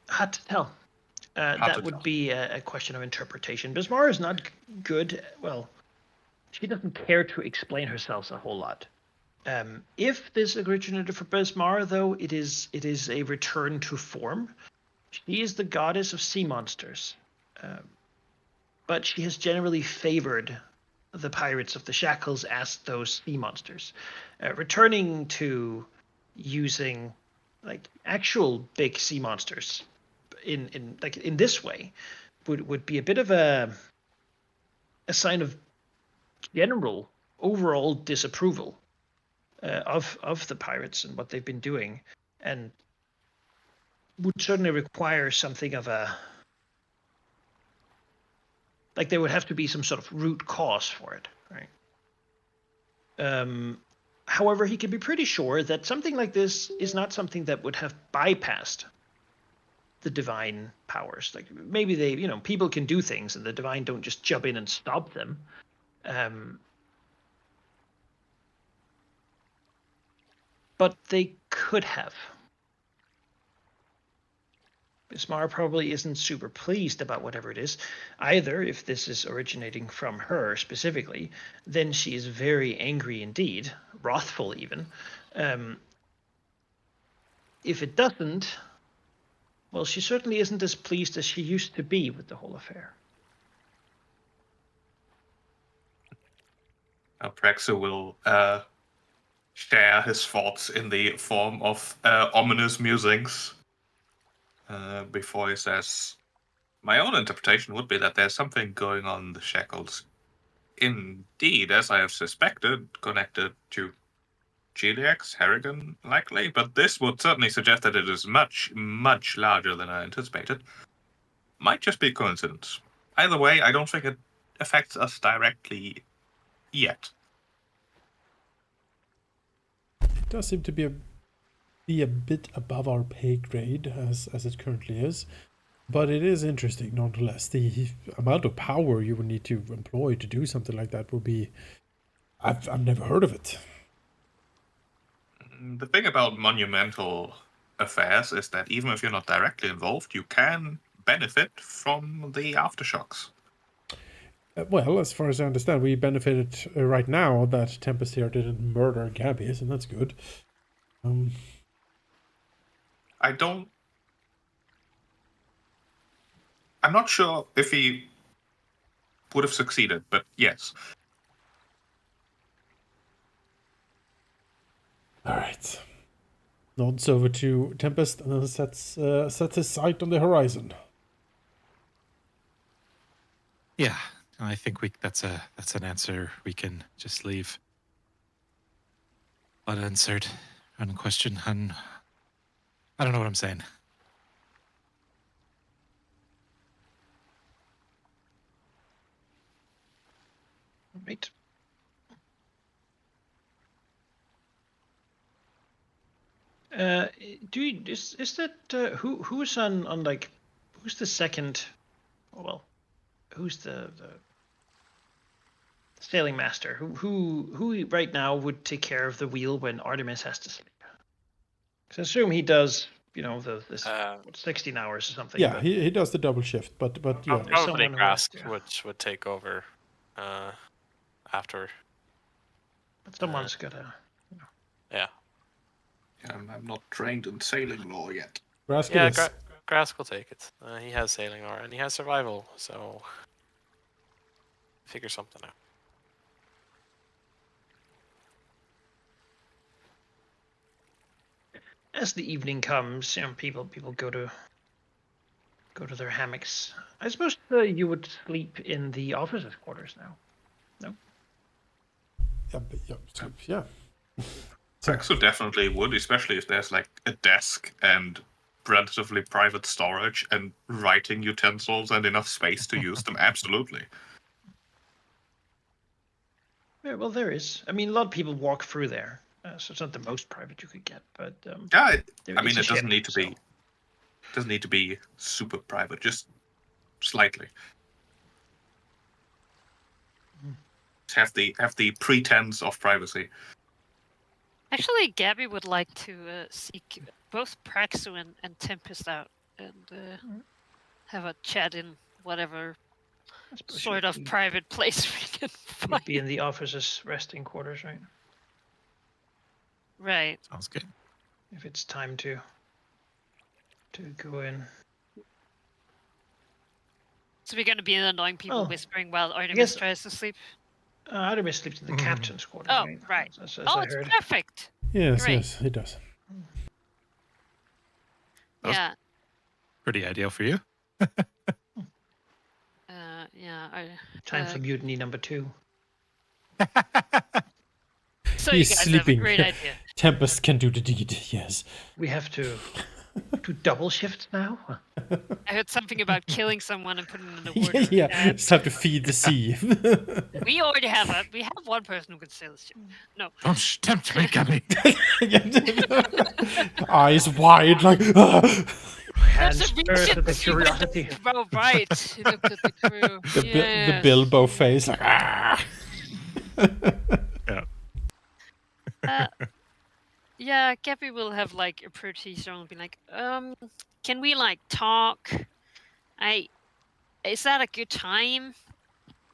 Hard to tell. That would be a question of interpretation. Besmara is not good. Well, she doesn't care to explain herself a whole lot. If this originated from Besmar, though, it is a return to form. She is the goddess of sea monsters, but she has generally favored the pirates of the Shackles as those sea monsters, returning to using like actual big sea monsters in this way would be a bit of a sign of general overall disapproval of the pirates and what they've been doing, and would certainly require something of a like there would have to be some sort of root cause for it, right? However, he can be pretty sure that something like this is not something that would have bypassed the divine powers. Like maybe they, people can do things and the divine don't just jump in and stop them. But they could have. Bismar probably isn't super pleased about whatever it is. Either, if this is originating from her specifically, then she is very angry indeed, wrathful even. If it doesn't, well, she certainly isn't as pleased as she used to be with the whole affair. Praxo will share his thoughts in the form of ominous musings before he says, my own interpretation would be that there's something going on in the Shackles. Indeed, as I have suspected, connected to Geliax, Harrigan, likely, but this would certainly suggest that it is much, much larger than I anticipated. Might just be coincidence. Either way, I don't think it affects us directly yet. It does seem to be a bit above our pay grade as it currently is, but it is interesting nonetheless. The amount of power you would need to employ to do something like that would be, I've never heard of it. The thing about monumental affairs is that even if you're not directly involved, you can benefit from the aftershocks. Well, as far as I understand, we benefited right now that Tempest here didn't murder Gabby, and that's good. I'm not sure if he would have succeeded, but yes. All right. Nods over to Tempest and then sets his sight on the horizon. Yeah, I think that's an answer we can just leave unanswered, unquestioned, I don't know what I'm saying. Right. Is that who's on like who's the second? Well, who's the sailing master? Who right now would take care of the wheel when Artemis has to sleep? Because I assume he does. This 16 hours or something. Yeah, he does the double shift, but yeah. Probably Grask would take over after. But someone's gotta. Yeah. I'm not trained in sailing law yet. Grask will take it. He has sailing law and he has survival, so figure something out. As the evening comes, people go to their hammocks. I suppose you would sleep in the officers' quarters now. No. Yeah. So definitely would, especially if there's like a desk and relatively private storage and writing utensils and enough space to use them. Absolutely. Yeah, well, there is. I mean, a lot of people walk through there, so it's not the most private you could get, but yeah, it doesn't ship, need to be. Doesn't need to be super private, just slightly. Have the pretense of privacy. Actually, Gabby would like to seek both Praxu and Tempest out and have a chat in whatever sort of private place we can Would find. be in the officers' resting quarters, right? Right. Sounds good. If it's time to go in. So we're going to be annoying people Oh, whispering while guess- Artemis tries to sleep. Artemis sleeps in the captain's quarters, Oh, right? right. As Oh, I it's heard. perfect. Yes, Great. yes, it does. That's- Yeah. Pretty ideal for you. Yeah. Time for mutiny number 2. So He's you guys sleeping. have a great idea. Tempest can do the deed, yes. We have to do double shifts now. I heard something about killing someone and putting them in the water. Yeah, and it's time to feed the sea. we already have one person who can sail the ship. No. Don't tempt me, Gabby. Eyes wide, like. Hands There's a stirred reason with the she went to- curiosity. Oh, right. He looked at the crew. The Yes. Bilbo face, like. Ah. Yeah. Yeah, Gabby will have like a pretty strong and be like, can we like talk? Is that a good time?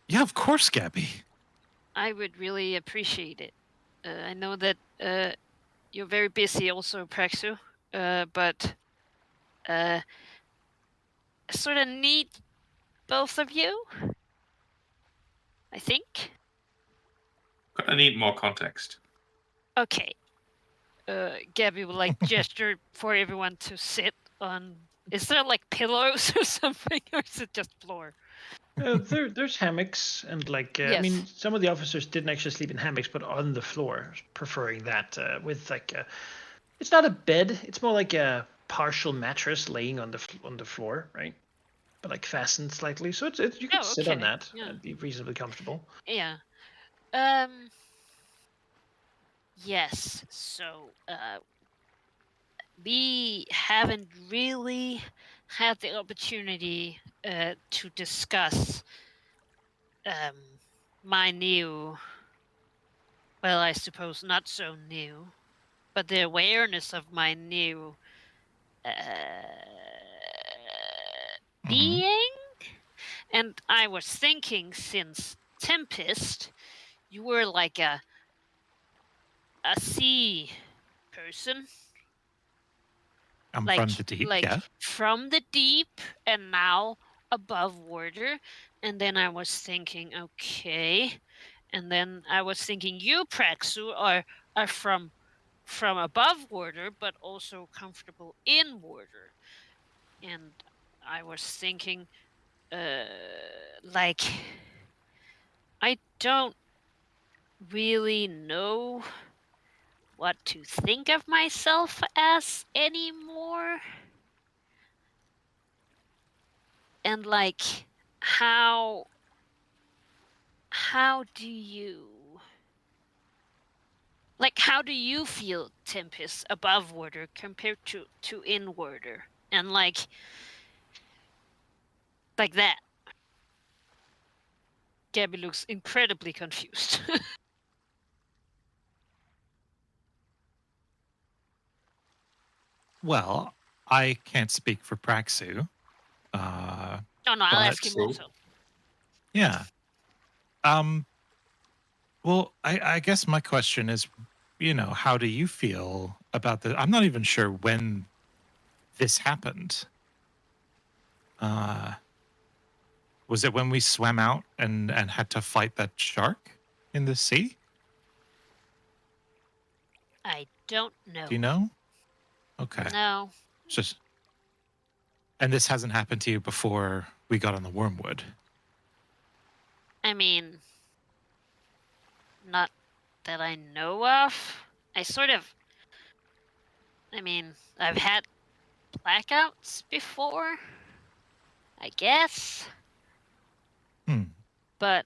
Yeah, of course, Gabby. I would really appreciate it. I know that you're very busy also, Praxu, but I sort of need both of you, I think. I need more context. Okay. Gabby will like gesture for everyone to sit on. Is there like pillows or something, or is it just floor? There's hammocks and like I mean, Yes. some of the officers didn't actually sleep in hammocks, but on the floor, preferring that with like it's not a bed, it's more like a partial mattress laying on the floor, right? But like fastened slightly, so it's you can sit on okay. that Yeah. and be reasonably comfortable. Yeah. Yes. So, we haven't really had the opportunity to discuss my new, well, I suppose not so new, but the awareness of my new being. And I was thinking, since Tempest, you were like a sea person. I'm Like, from the deep, yeah. from the deep and now above water. And then I was thinking, okay. And then I was thinking you, Praxu, are from above water, but also comfortable in water. And I was thinking, like, I don't really know what to think of myself as anymore. And like, how do you feel, Tempest, above water compared to in water? And like that. Gabby looks incredibly confused. Well, I can't speak for Praxu. Oh no, I'll But- ask him also. Yeah. Well, I guess my question is, how do you feel about the? I'm not even sure when this happened. Was it when we swam out and had to fight that shark in the sea? I don't know. Do you know? Okay. No. Just, and this hasn't happened to you before we got on the wormwood. I mean, not that I know of. I've had blackouts before, I guess. But,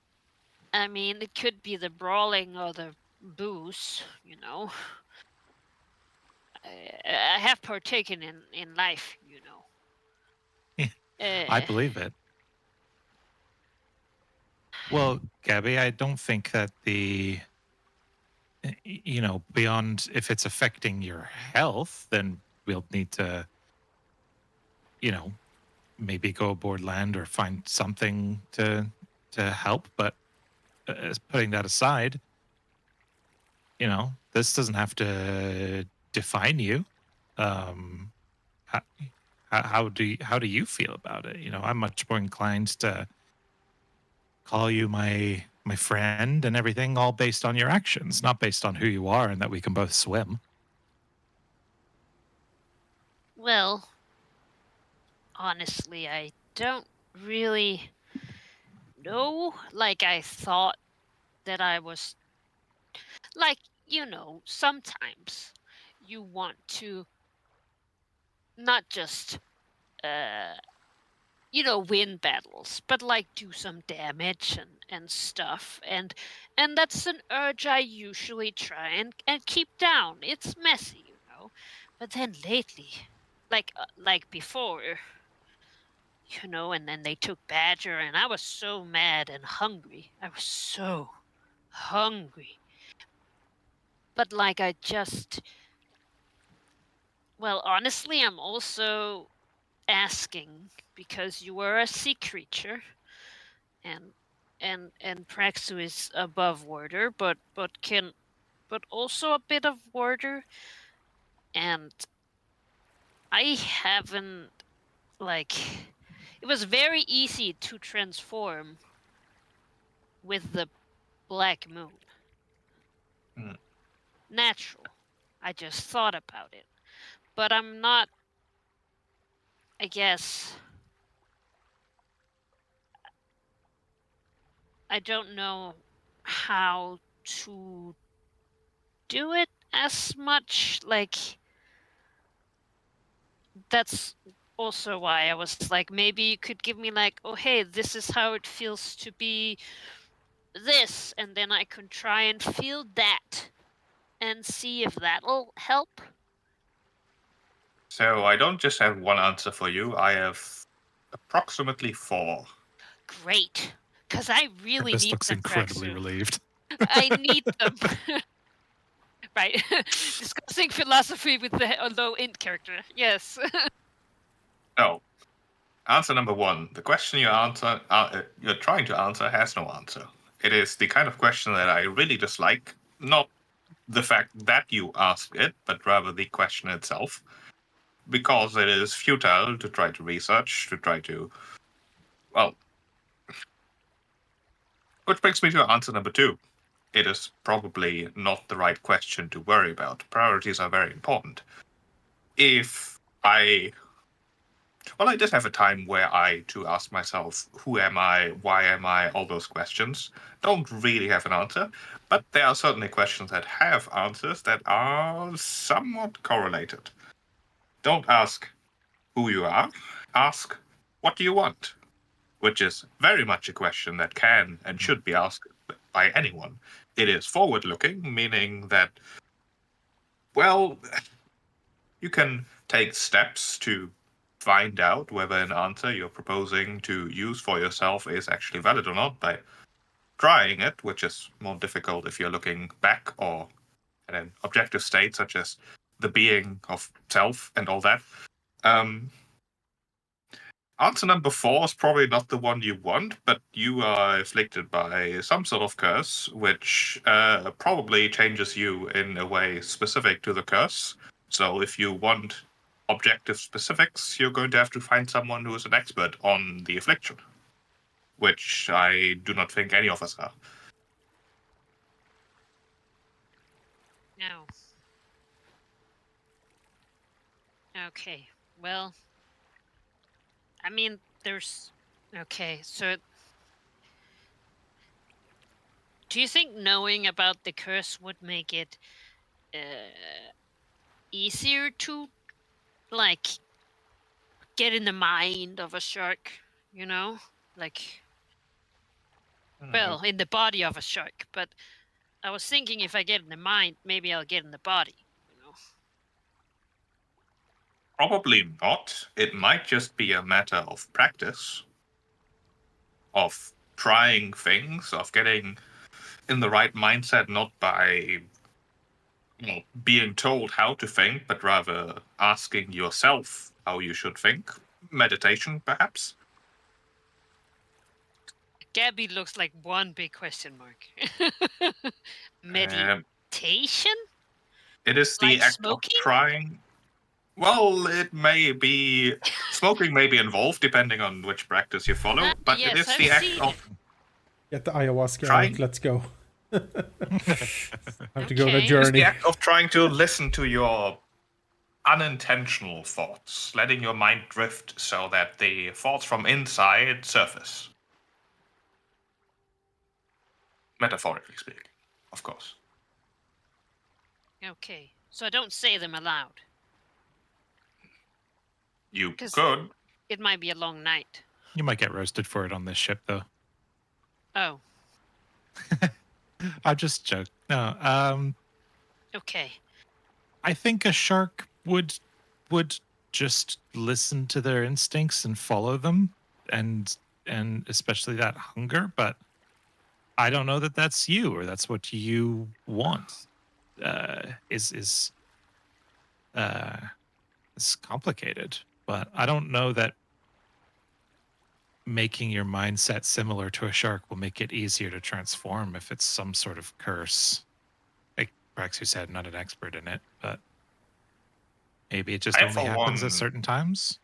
I mean, it could be the brawling or the booze, you know. I have partaken in life, you know. I believe it. Well, Gabby, I don't think that beyond if it's affecting your health, then we'll need to, maybe go aboard land or find something to help. But putting that aside, this doesn't have to define you. How, how do you feel about it? I'm much more inclined to call you my friend and everything, all based on your actions, not based on who you are and that we can both swim. Well, honestly, I don't really know. Like, I thought that I was like, sometimes you want to not just uh win battles, but like do some damage and stuff. And that's an urge I usually try and keep down. It's messy. But then lately, like before, and then they took Badger, and I was so mad and hungry. I was so hungry. But like I just well, honestly, I'm also asking because you were a sea creature, and Praxu is above water, but also a bit of water, and I haven't like it was very easy to transform with the black moon. Hmm. Natural. I just thought about it. But I'm not, I guess, I don't know how to do it as much. Like, that's also why I was like, maybe you could give me, like, oh, hey, this is how it feels to be this. And then I could try and feel that and see if that'll help. So I don't just have one answer for you. I have approximately 4. Great. Because I really This need looks them, incredibly Praxu. relieved. I need them. Right. Discussing philosophy with the low int character. Yes. So, answer number 1: the question you're trying to answer has no answer. It is the kind of question that I really dislike. Not the fact that you asked it, but rather the question itself, because it is futile to try to research, to try to, well, which brings me to answer number 2. It is probably not the right question to worry about. Priorities are very important. I did have a time where I, to ask myself, who am I, why am I, all those questions, don't really have an answer, but there are certainly questions that have answers that are somewhat correlated. Don't ask who you are, ask what do you want, which is very much a question that can and should be asked by anyone. It is forward-looking, meaning that, well, you can take steps to find out whether an answer you're proposing to use for yourself is actually valid or not by trying it, which is more difficult if you're looking back or at an objective state such as the being of self and all that. Answer number 4 is probably not the one you want, but you are afflicted by some sort of curse, which probably changes you in a way specific to the curse. So if you want objective specifics, you're going to have to find someone who is an expert on the affliction, which I do not think any of us are. No. Okay. Well, I mean, there's. Okay, so. Do you think knowing about the curse would make it easier to, like, get in the mind of a shark? Like, well, in the body of a shark. But I was thinking if I get in the mind, maybe I'll get in the body. Probably not. It might just be a matter of practice, of trying things, of getting in the right mindset, not by being told how to think, but rather asking yourself how you should think. meditation, perhaps. Gabby looks like one big question mark. Um, Meditation? it is the Like act of smoking? trying. Well, it may be. Smoking may be involved depending on which practice you follow, but it Yes, is I've the act seen of Get the ayahuasca trying. out. Let's go. Have to go on a Okay. It is journey. the act of trying to listen to your unintentional thoughts, letting your mind drift so that the thoughts from inside surface. Metaphorically speaking, of course. Okay. So I don't say them aloud. You 'Cause- could. It might be a long night. You might get roasted for it on this ship, though. Oh, I just joke. No, okay. I think a shark would just listen to their instincts and follow them, and especially that hunger. But I don't know that that's you or that's what you want. Is it's complicated, but I don't know that making your mindset similar to a shark will make it easier to transform if it's some sort of curse. Like Praxu said, not an expert in it, but maybe it just I, only for happens at one- certain times.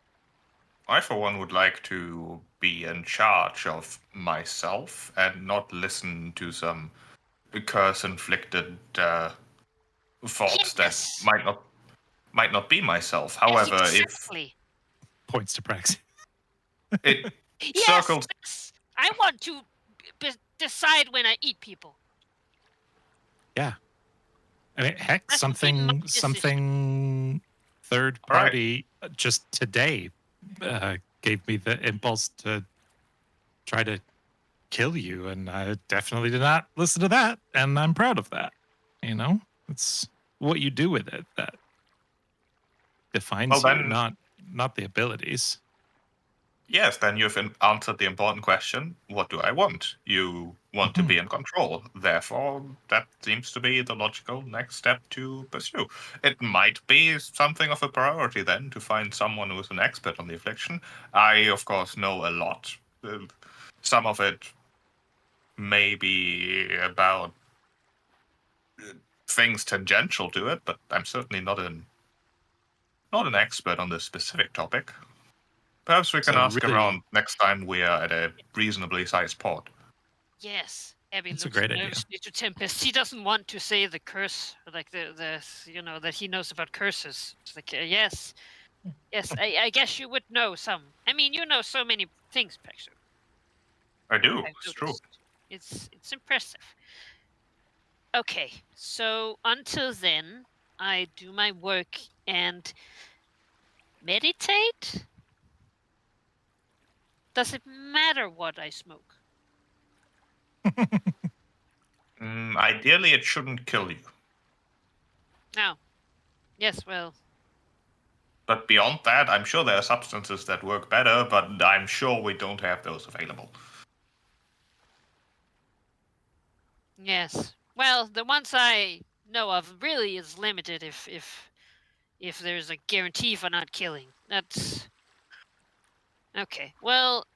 I, for one, would like to be in charge of myself and not listen to some curse-inflicted thoughts Yes. that might not be myself. However, yes, if exactly. Points to Praxu. it Yes, circles, I want to decide when I eat people. Yeah. I mean, heck, That would be my something third All right. party just today gave me the impulse to try to kill you, and I definitely did not listen to that, and I'm proud of that. You know, it's what you do with it that defines Well, you, then- not the abilities. yes, then you've answered the important question: what do I want? You want to be in control. Therefore, that seems to be the logical next step to pursue. It might be something of a priority then to find someone who's an expert on the affliction. I, of course, know a lot. Some of it may be about things tangential to it, but I'm certainly not an expert on this specific topic. Perhaps we can So ask really- around next time we are at a reasonably sized port. Yes. Abby That's a looks great idea. nervously to Tempest. He doesn't want to say the curse, like the that he knows about curses. It's like yes, I guess you would know some. I mean, you know so many things, Pexu. I do, I've it's true. noticed. It's impressive. Okay, so until then, I do my work and meditate. Does it matter what I smoke? Ideally, it shouldn't kill you. No. Yes, well, But beyond that, I'm sure there are substances that work better, but I'm sure we don't have those available. yes. Well, the ones I know of really is limited if there's a guarantee for not killing. That's okay. Well,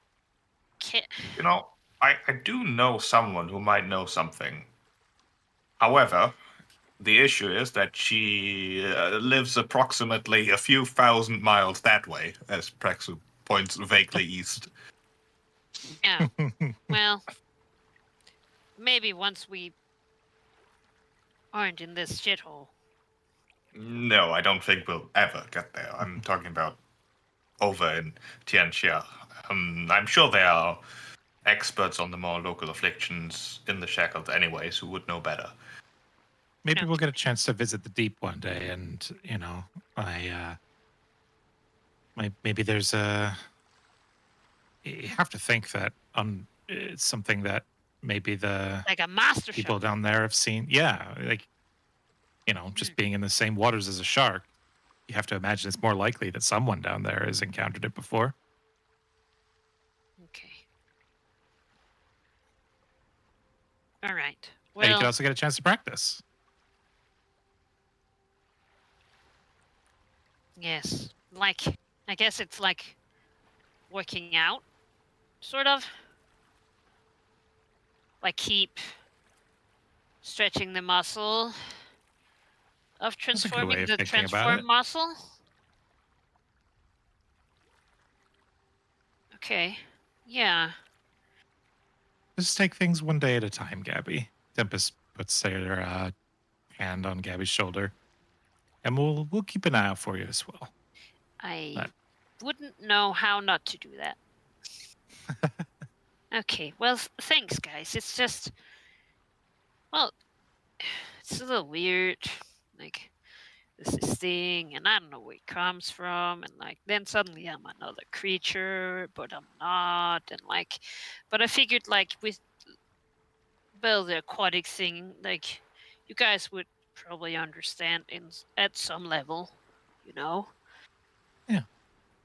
You know, I do know someone who might know something. However, the issue is that she lives approximately a few thousand miles that way, as Praxu points vaguely east. yeah. Well, maybe once we aren't in this shithole. No, I don't think we'll ever get there. I'm talking about over in Tianxia. I'm sure there are experts on the more local afflictions in the Shackles anyways who would know better. Maybe we'll get a chance to visit the deep one day, and maybe there's a. You have to think that it's something that maybe the Like a master people shot. down there have seen. Yeah, like just being in the same waters as a shark, you have to imagine it's more likely that someone down there has encountered it before. Okay. All right. And you Well, could also get a chance to practice. yes. Like, I guess it's like working out, sort of. Like keep stretching the muscle of That's a good way transforming of the thinking about transform it. muscle. Okay. Yeah. Just take things one day at a time, Gabby. Tempest puts her hand on Gabby's shoulder, and we'll keep an eye out for you as well. I wouldn't know how not to do that. Okay. Well, thanks, guys. It's just, well, it's a little weird. Like, this thing, and I don't know where it comes from, and like then suddenly I'm another creature, but I'm not, and like, but I figured like with the aquatic thing, like you guys would probably understand at some level, you know. Yeah.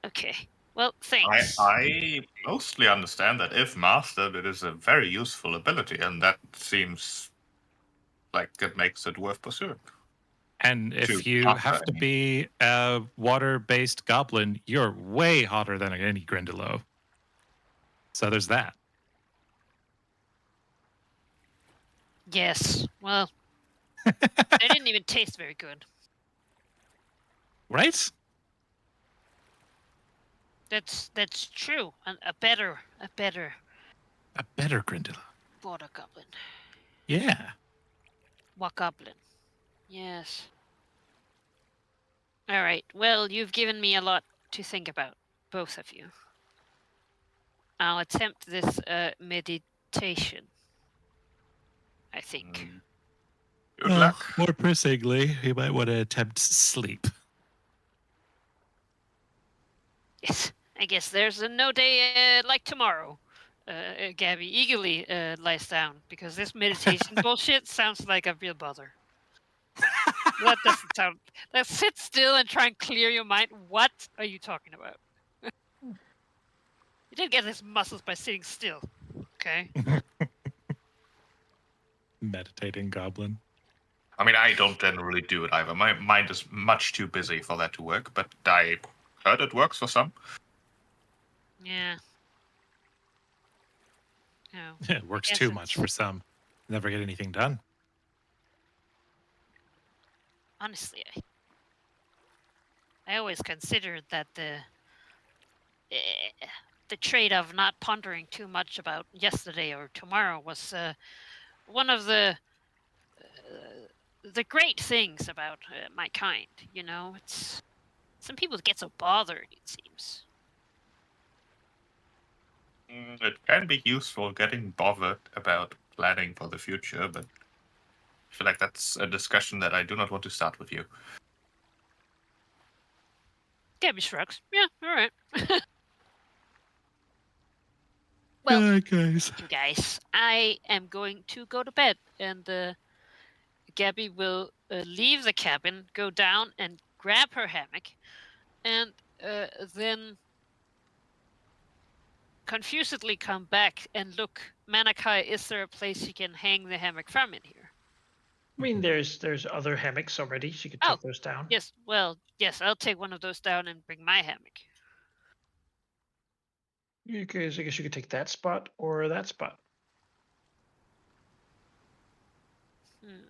Okay. Well, I, thanks. I mostly understand that if mastered, it is a very useful ability, and that seems like it makes it worth pursuing. And if To you master, have I to mean. be a water-based goblin, you're way hotter than any Grindylow. So there's that. Yes. Well, they didn't even taste very good. Right? That's true. A better A better Grindylow. water goblin. Yeah. What goblin? Yes. All right. Well, you've given me a lot to think about, both of you. I'll attempt this meditation, I think. Good luck. More pressingly, you might want to attempt sleep. Yes. I guess there's no day like tomorrow. Gabby eagerly lies down because this meditation bullshit sounds like a real bother. That doesn't sound. That sit still and try and clear your mind. What are you talking about? You didn't get his muscles by sitting still. Okay. Meditating goblin. I mean, I don't generally do it either. My mind is much too busy for that to work, but I heard it works for some. Yeah. Oh, It works too much for some. Never get anything done. honestly, I always considered that the trait of not pondering too much about yesterday or tomorrow was one of the great things about my kind. You know, it's some people get so bothered. It seems. It can be useful getting bothered about planning for the future, but I feel like that's a discussion that I do not want to start with you. Gabby shrugs. Yeah, all right. Well, guys. you guys, I am going to go to bed, and Gabby will leave the cabin, go down and grab her hammock, and then confusedly come back and look. Manakai, is there a place you can hang the hammock from in here? I mean, there's other hammocks already. So you could Oh, take those down. yes. Well, yes, I'll take one of those down and bring my hammock. I guess you could take that spot or that spot. Hmm.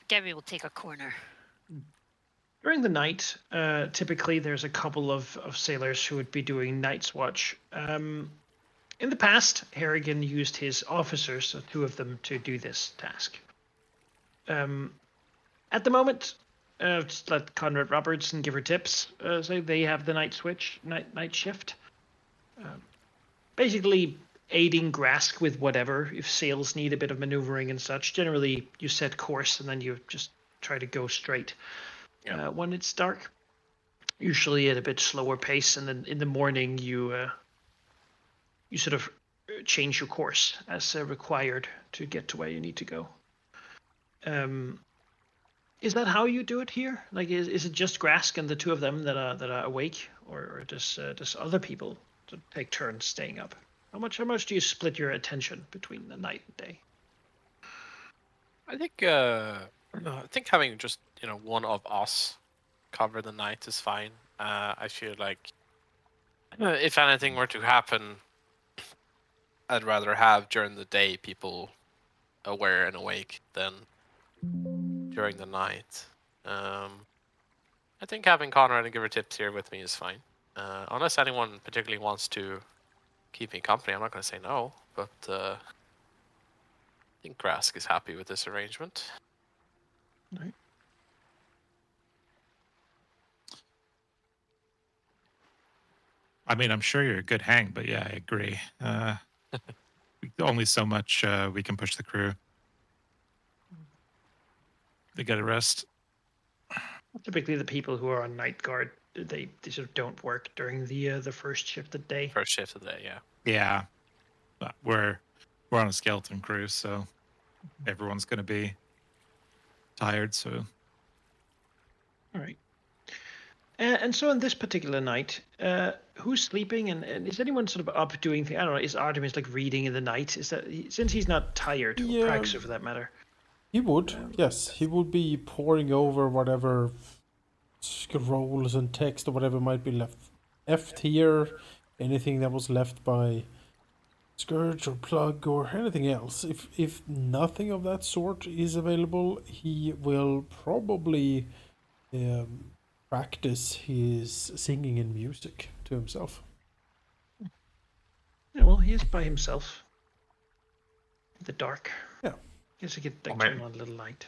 Gabby will take a corner. During the night, typically there's a couple of sailors who would be doing night's watch. In the past, Harrigan used his officers, so 2 of them, to do this task. At the moment, just let Conrad Robertson give her tips. So they have the night shift. Basically, aiding Grask with whatever, if sails need a bit of maneuvering and such. Generally, you set course and then you just try to go straight when it's dark. Usually at a bit slower pace, and then in the morning you sort of change your course as required to get to where you need to go. Is that how you do it here? Like, is it just Grask and the 2 of them that are awake, or does other people take turns staying up? How much do you split your attention between the night and day? I think having just one of us cover the night is fine. I feel like if anything were to happen, I'd rather have during the day people aware and awake than during the night. I think having Conrad and Giver Tips here with me is fine. Unless anyone particularly wants to keep me company, I'm not going to say no. But I think Grask is happy with this arrangement. Right. I mean, I'm sure you're a good hang, but yeah, I agree. Only so much we can push the crew. They got to rest. Typically, the people who are on night guard, they sort of don't work during the first shift of the day. First shift of the day, yeah. Yeah, but we're on a skeleton crew, so everyone's going to be tired. So, All right. And so on this particular night, who's sleeping, and is anyone sort of up doing things? I don't know. Is Artemis like reading in the night? Is that since he's not tired, or Yeah. Praxu for that matter? He would, yes. He would be poring over whatever scrolls and text or whatever might be left here. Anything that was left by Scourge or Plug or anything else. If nothing of that sort is available, he will probably practice his singing and music to himself. Yeah, well, he is by himself. In the dark. Yeah. Guess he could like, Or turn on a little light.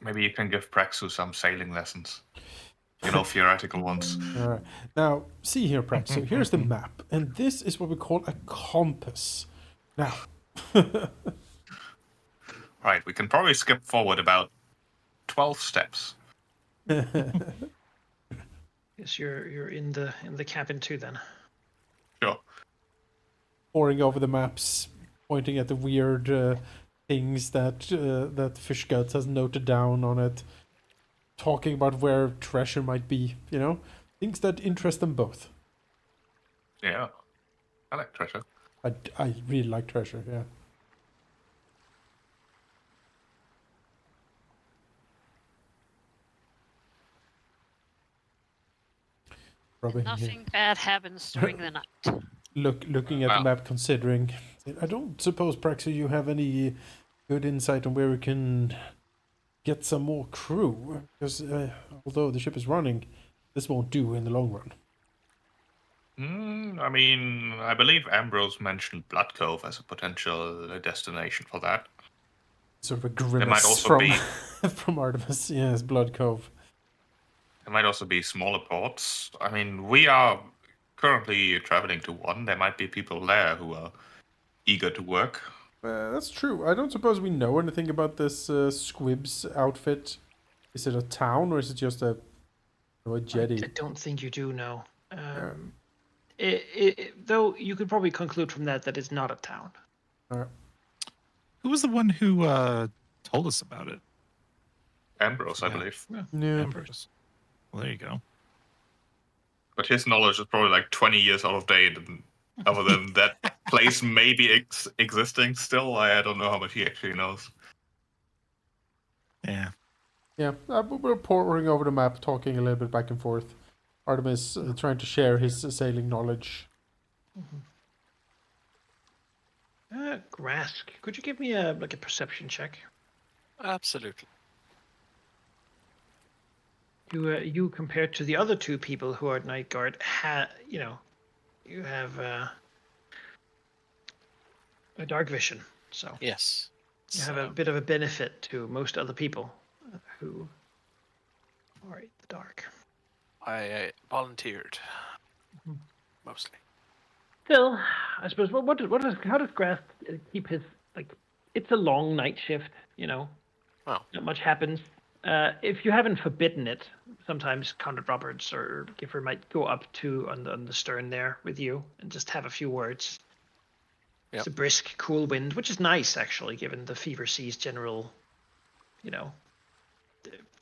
Maybe you can give Praxu some sailing lessons. You know, theoretical ones. All right. Now, see here, Prax. So here's the map, and this is what we call a compass. Now, Right, we can probably skip forward about 12 steps. Guess you're in the cabin too then. Sure. poring over the maps, pointing at the weird things that Fish Guts has noted down on it, talking about where treasure might be. You know, things that interest them both. Yeah. I like treasure. I really like treasure. Yeah. Rubbing, Nothing bad happens during the night. looking at the Wow. map, considering. I don't suppose, Praxu, you have any good insight on where we can get some more crew, because although the ship is running, this won't do in the long run. I mean, I believe Ambrose mentioned Blood Cove as a potential destination for that. Sort of a There grimace might also from be from Artemis. Yes, Blood Cove. there might also be smaller ports. I mean, we are currently traveling to one. There might be people there who are eager to work. That's true. I don't suppose we know anything about this Squibs outfit. Is it a town or is it just a jetty? I don't think you do know. Though you could probably conclude from that it's not a town. who was the one who told us about it? Ambrose, I Yeah. believe. Yeah. Ambrose. Well, there you go. But his knowledge is probably like 20 years out of date. And other than that place maybe existing still, I don't know how much he actually knows. Yeah. Yeah, we're poring over the map, talking a little bit back and forth. Artemis trying to share his sailing knowledge. Grask, could you give me a perception check? Absolutely. You compared to the other two people who are at night guard, you have a dark vision, so Yes. you have a bit of a benefit to most other people who are in the dark. I volunteered. Mostly. Still, I suppose. How does Grask keep his It's a long night shift, Oh. Not much happens. If you haven't forbidden it, sometimes Conrad Roberts or Gifford might go up to on the stern there with you and just have a few words. It's a brisk, cool wind, which is nice actually, given the Fever Sea's general,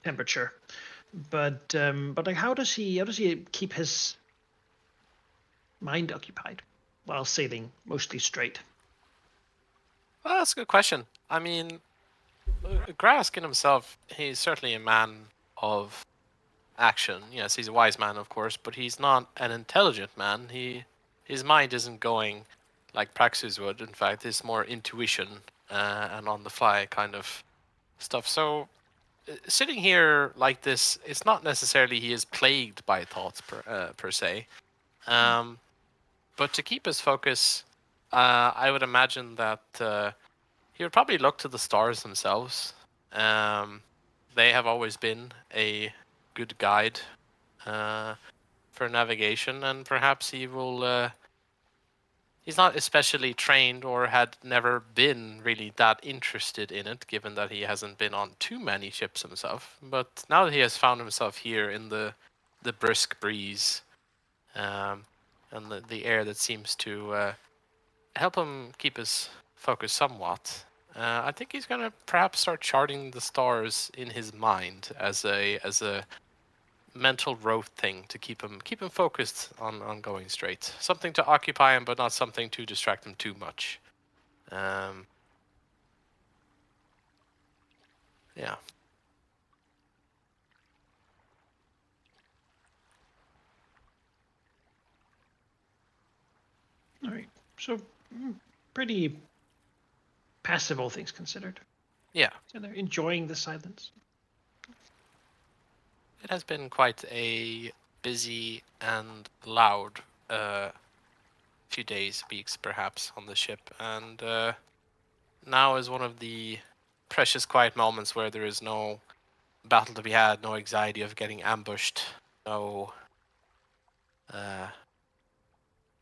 temperature. But like, how does he keep his mind occupied while sailing mostly straight? Well, that's a good question. I mean, Grask in himself, he's certainly a man of action. Yes, he's a wise man, of course, but he's not an intelligent man. His mind isn't going like Praxis would. In fact, it's more intuition and on the fly kind of stuff. So sitting here like this, it's not necessarily he is plagued by thoughts per se, but to keep his focus, I would imagine that he would probably look to the stars themselves. They have always been a good guide for navigation, and perhaps he will. He's not especially trained or had never been really that interested in it, given that he hasn't been on too many ships himself. But now that he has found himself here in the brisk breeze, and the air that seems to help him keep his focus somewhat, I think he's gonna perhaps start charting the stars in his mind as a mental road thing to keep him focused on going straight. Something to occupy him, but not something to distract him too much. Yeah. All right. So pretty passive, all things considered. Yeah. So they're enjoying the silence. It has been quite a busy and loud few days, weeks perhaps, on the ship, and now is one of the precious quiet moments where there is no battle to be had, no anxiety of getting ambushed, no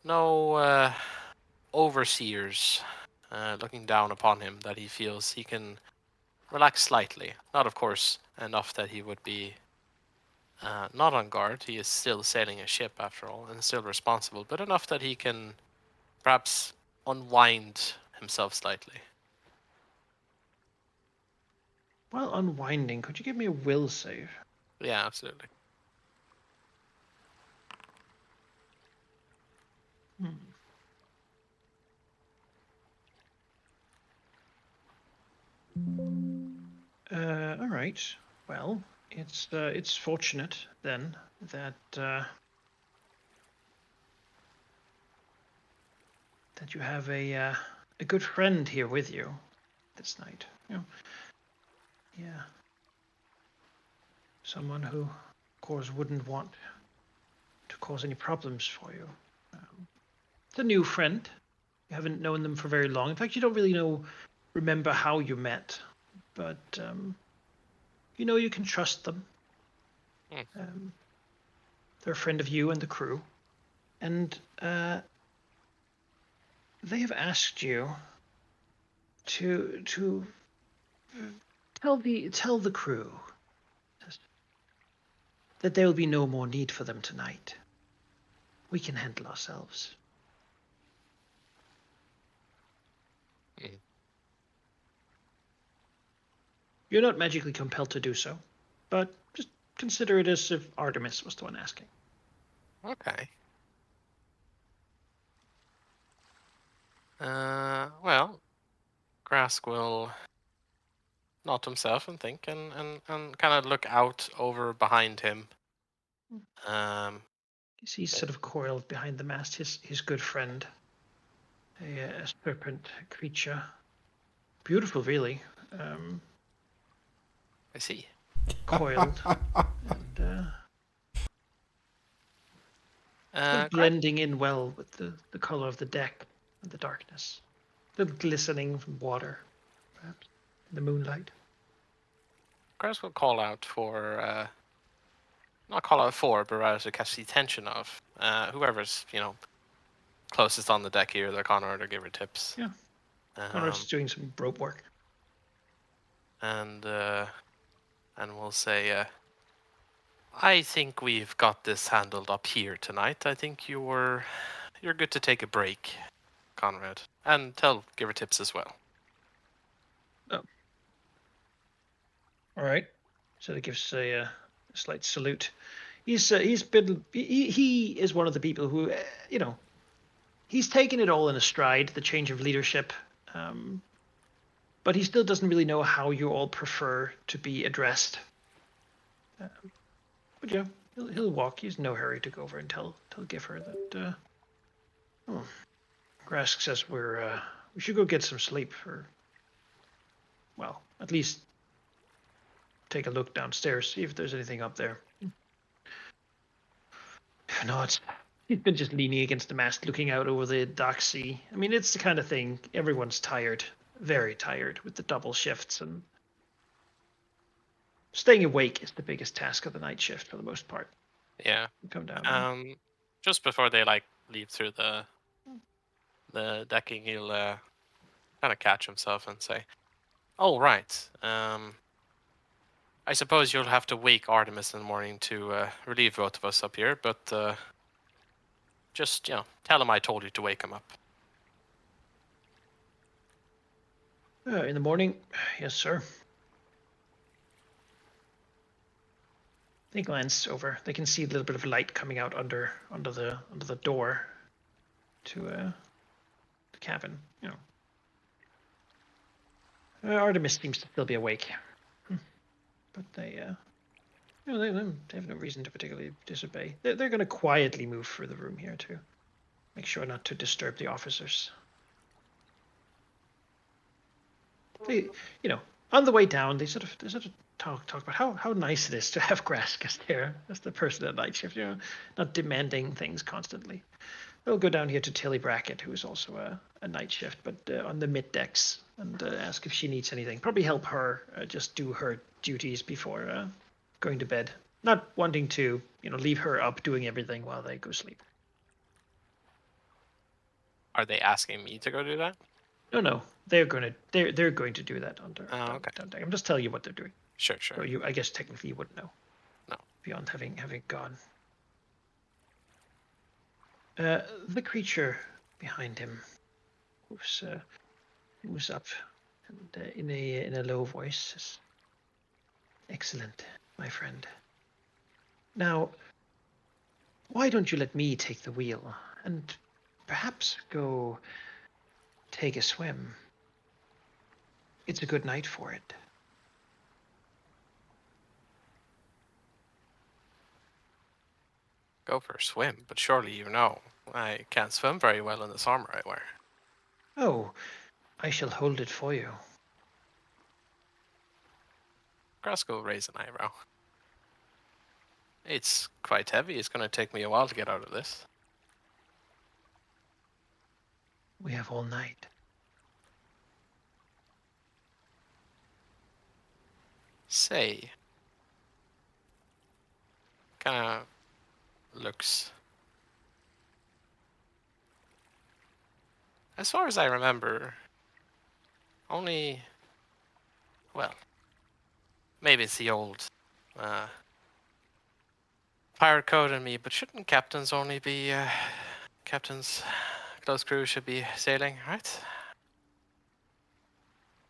no overseers looking down upon him, that he feels he can relax slightly. Not, of course, enough that he would be not on guard. He is still sailing a ship, after all, and still responsible, but enough that he can perhaps unwind himself slightly. While unwinding, could you give me a will save? Yeah, absolutely. All right. Well, it's fortunate then that that you have a good friend here with you this night. You know, yeah. Someone who, of course, wouldn't want to cause any problems for you. It's a new friend. You haven't known them for very long. In fact, you don't really remember how you met, but you know you can trust them. They're a friend of you and the crew, and they have asked you to tell the crew that there will be no more need for them tonight. We can handle ourselves. You're not magically compelled to do so, but just consider it as if Artemis was the one asking. Okay. Well, Grask will nod himself and think, and kind of look out over behind him. He's sort of coiled behind the mast, his good friend, a serpent creature. Beautiful, really. I see. Coiled and blending in well with the color of the deck and the darkness. The glistening from water, perhaps, in the moonlight. Grask will call out for, not call out for, but rather to catch the attention of whoever's, closest on the deck here, the Connor, to give her tips. Yeah. Connor's doing some rope work. And we'll say, I think we've got this handled up here tonight. I think you're good to take a break, Conrad, and tell give her tips as well. Oh. All right. So he gives a slight salute. He is one of the people who he's taken it all in a stride, the change of leadership, but he still doesn't really know how you all prefer to be addressed. But yeah, he'll walk. He's in no hurry to go over and tell Giffer that. Grask says we should go get some sleep, or well, at least take a look downstairs, see if there's anything up there. No, he's been just leaning against the mast, looking out over the dark sea. I mean, it's the kind of thing. Everyone's tired, very tired, with the double shifts, and staying awake is the biggest task of the night shift for the most part. Yeah. You come down. Just before they leave through the decking, he'll kind of catch himself and say, "Oh right. I suppose you'll have to wake Artemis in the morning to relieve both of us up here, but just tell him I told you to wake him up." In the morning, yes, sir. They glance over. They can see a little bit of light coming out under the door to the cabin. Artemis seems to still be awake, but they have no reason to particularly disobey. They're going to quietly move through the room here to make sure not to disturb the officers. They, on the way down, they sort of talk about how nice it is to have Grask there as the person at night shift. Not demanding things constantly. They'll go down here to Tilly Brackett, who is also a night shift, but on the mid decks, and ask if she needs anything. Probably help her just do her duties before going to bed. Not wanting to, leave her up doing everything while they go sleep. Are they asking me to go do that? No, they're going to do that under. Okay. Down deck. I'm just telling you what they're doing. Sure. So I guess technically you wouldn't know. No. Beyond having gone. The creature behind him moves up, and in a low voice says, "Excellent, my friend. Now, why don't you let me take the wheel and perhaps go take a swim? It's a good night for it." Go for a swim, but surely I can't swim very well in this armor I wear. Oh, I shall hold it for you. Grask will raise an eyebrow. It's quite heavy. It's going to take me a while to get out of this. We have all night. Say. Kind of looks. As far as I remember, only. Well, maybe it's the old pirate code in me, but shouldn't captains only be captains? Close crew should be sailing, right?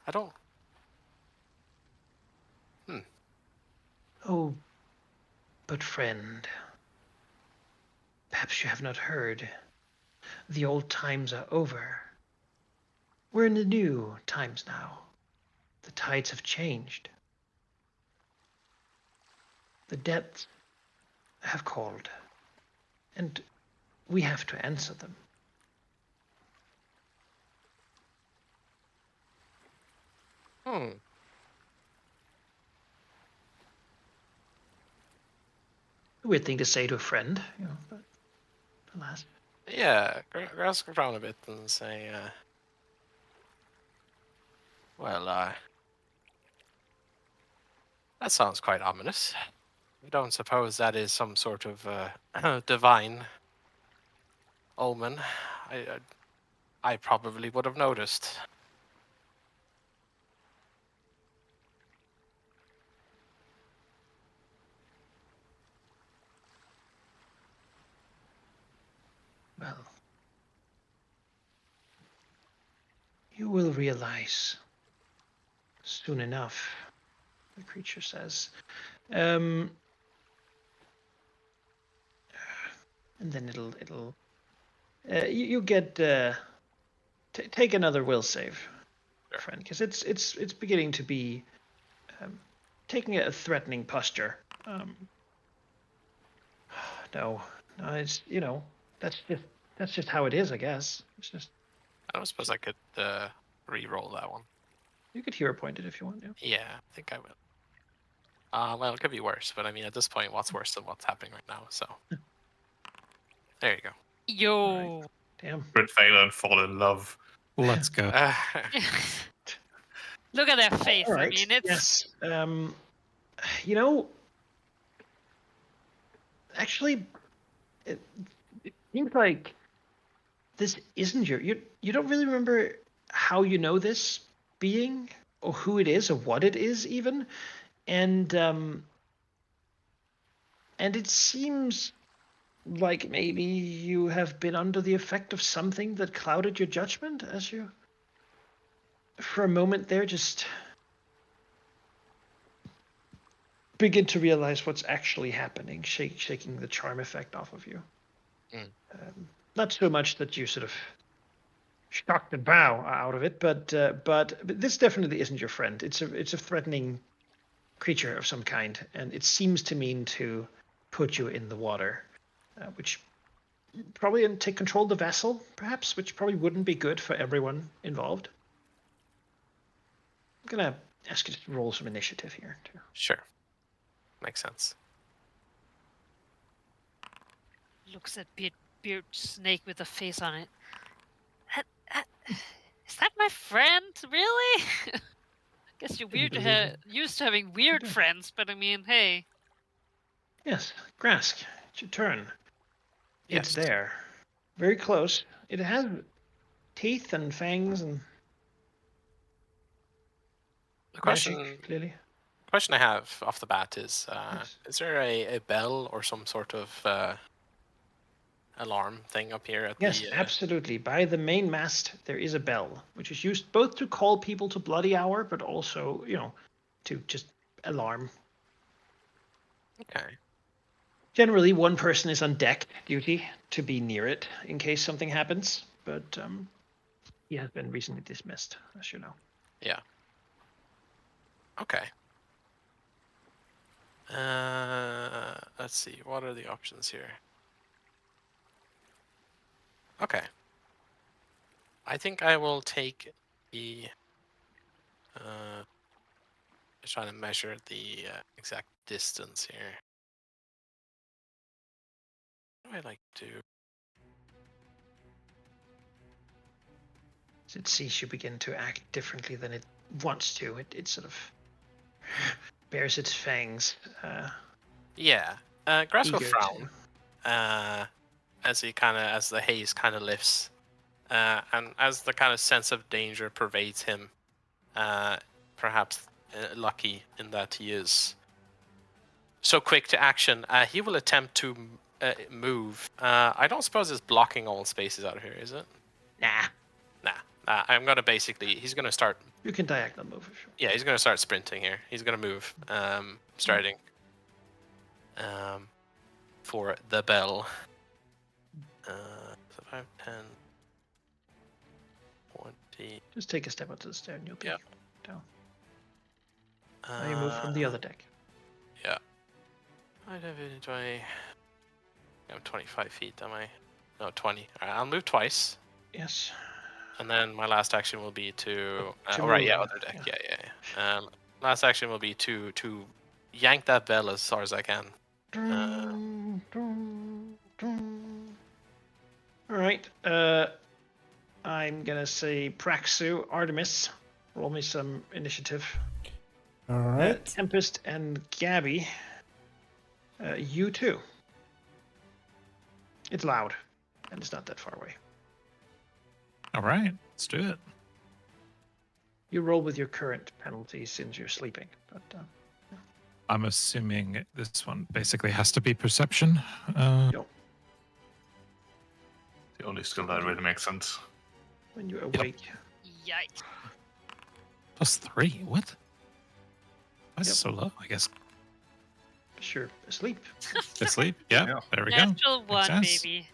I don't. Oh, but friend, perhaps you have not heard. The old times are over. We're in the new times now. The tides have changed. The depths have called, and we have to answer them. A weird thing to say to a friend, but alas. Yeah, Grask around a bit and say, well, that sounds quite ominous. You don't suppose that is some sort of divine omen? I probably would have noticed. Well, you will realize soon enough, the creature says. And then it'll you get take another will save, Sure. friend, because it's beginning to be taking a threatening posture. No, it's that's just how it is, I guess. It's just I don't suppose I could re-roll that one. you could hero point it if you want. Yeah. Yeah, I think I will. Well, it could be worse, but I mean, at this point, what's worse than what's happening right now? So, there you go. Yo. Damn. Crit fail and fall in love. Let's go. Look at their face. All right. I mean, it's Yes. Actually, it seems like this isn't you don't really remember how you know this being or who it is or what it is even, and it seems like maybe you have been under the effect of something that clouded your judgment as you for a moment there just begin to realize what's actually happening, shaking the charm effect off of you. Not so much that you sort of shocked and bow out of it, but this definitely isn't your friend. It's a threatening creature of some kind, and it seems to mean to put you in the water, which probably and take control of the vessel, perhaps, which probably wouldn't be good for everyone involved. I'm gonna ask you to roll some initiative here too. Sure. Makes sense. looks at beard snake with a face on it. Is that my friend? Really? Guess you're weird used to having weird friends, but I mean, hey. Yes, Grask, it's your turn. Yes. It's there. Very close. It has teeth and fangs and The question, magic, clearly. question I have off the bat is: Yes. is there a bell or some sort of alarm thing up here at Yes, the? absolutely. By the main mast, there is a bell, which is used both to call people to bloody hour, but also, to just alarm. Okay. Generally, one person is on deck duty to be near it in case something happens, but he has been recently dismissed, as you know. Yeah. Okay. Let's see. What are the options here? Okay. I think I will take the. Just trying to measure the exact distance here. What do I like to do? As it sees you begin to act differently than it wants to, it sort of bares its fangs. Yeah. Grass will Eager frown. As the haze kind of lifts, and as the kind of sense of danger pervades him, perhaps lucky in that he is so quick to action, he will attempt to move. I don't suppose it's blocking all spaces out here, is it? Nah. I'm gonna he's gonna start. You can diagonal move for sure. Yeah, he's gonna start sprinting here. He's gonna move, starting for the bell. So 5, 10, 20. Just take a step up to the stair and you'll be Yeah. down. Now you move from the other deck. Yeah. I have it 20. I'm 25 feet, am I? No, 20. Alright, I'll move twice. Yes. And then my last action will be to. To Right, move. yeah, other deck. Yeah. Last action will be to yank that bell as far as I can. Alright. I'm gonna say Praxu, Artemis. Roll me some initiative. All right. Tempest and Gabby. You too. It's loud, and it's not that far away. All right, let's do it. You roll with your current penalty since you're sleeping, but I'm assuming this one basically has to be perception. Yep. The only skill that really makes sense. When you awake. Yikes. +3. What? Why is it so low? I guess Sure, asleep. asleep. Yeah, Yeah. there we go. Natural Makes one, sense. baby.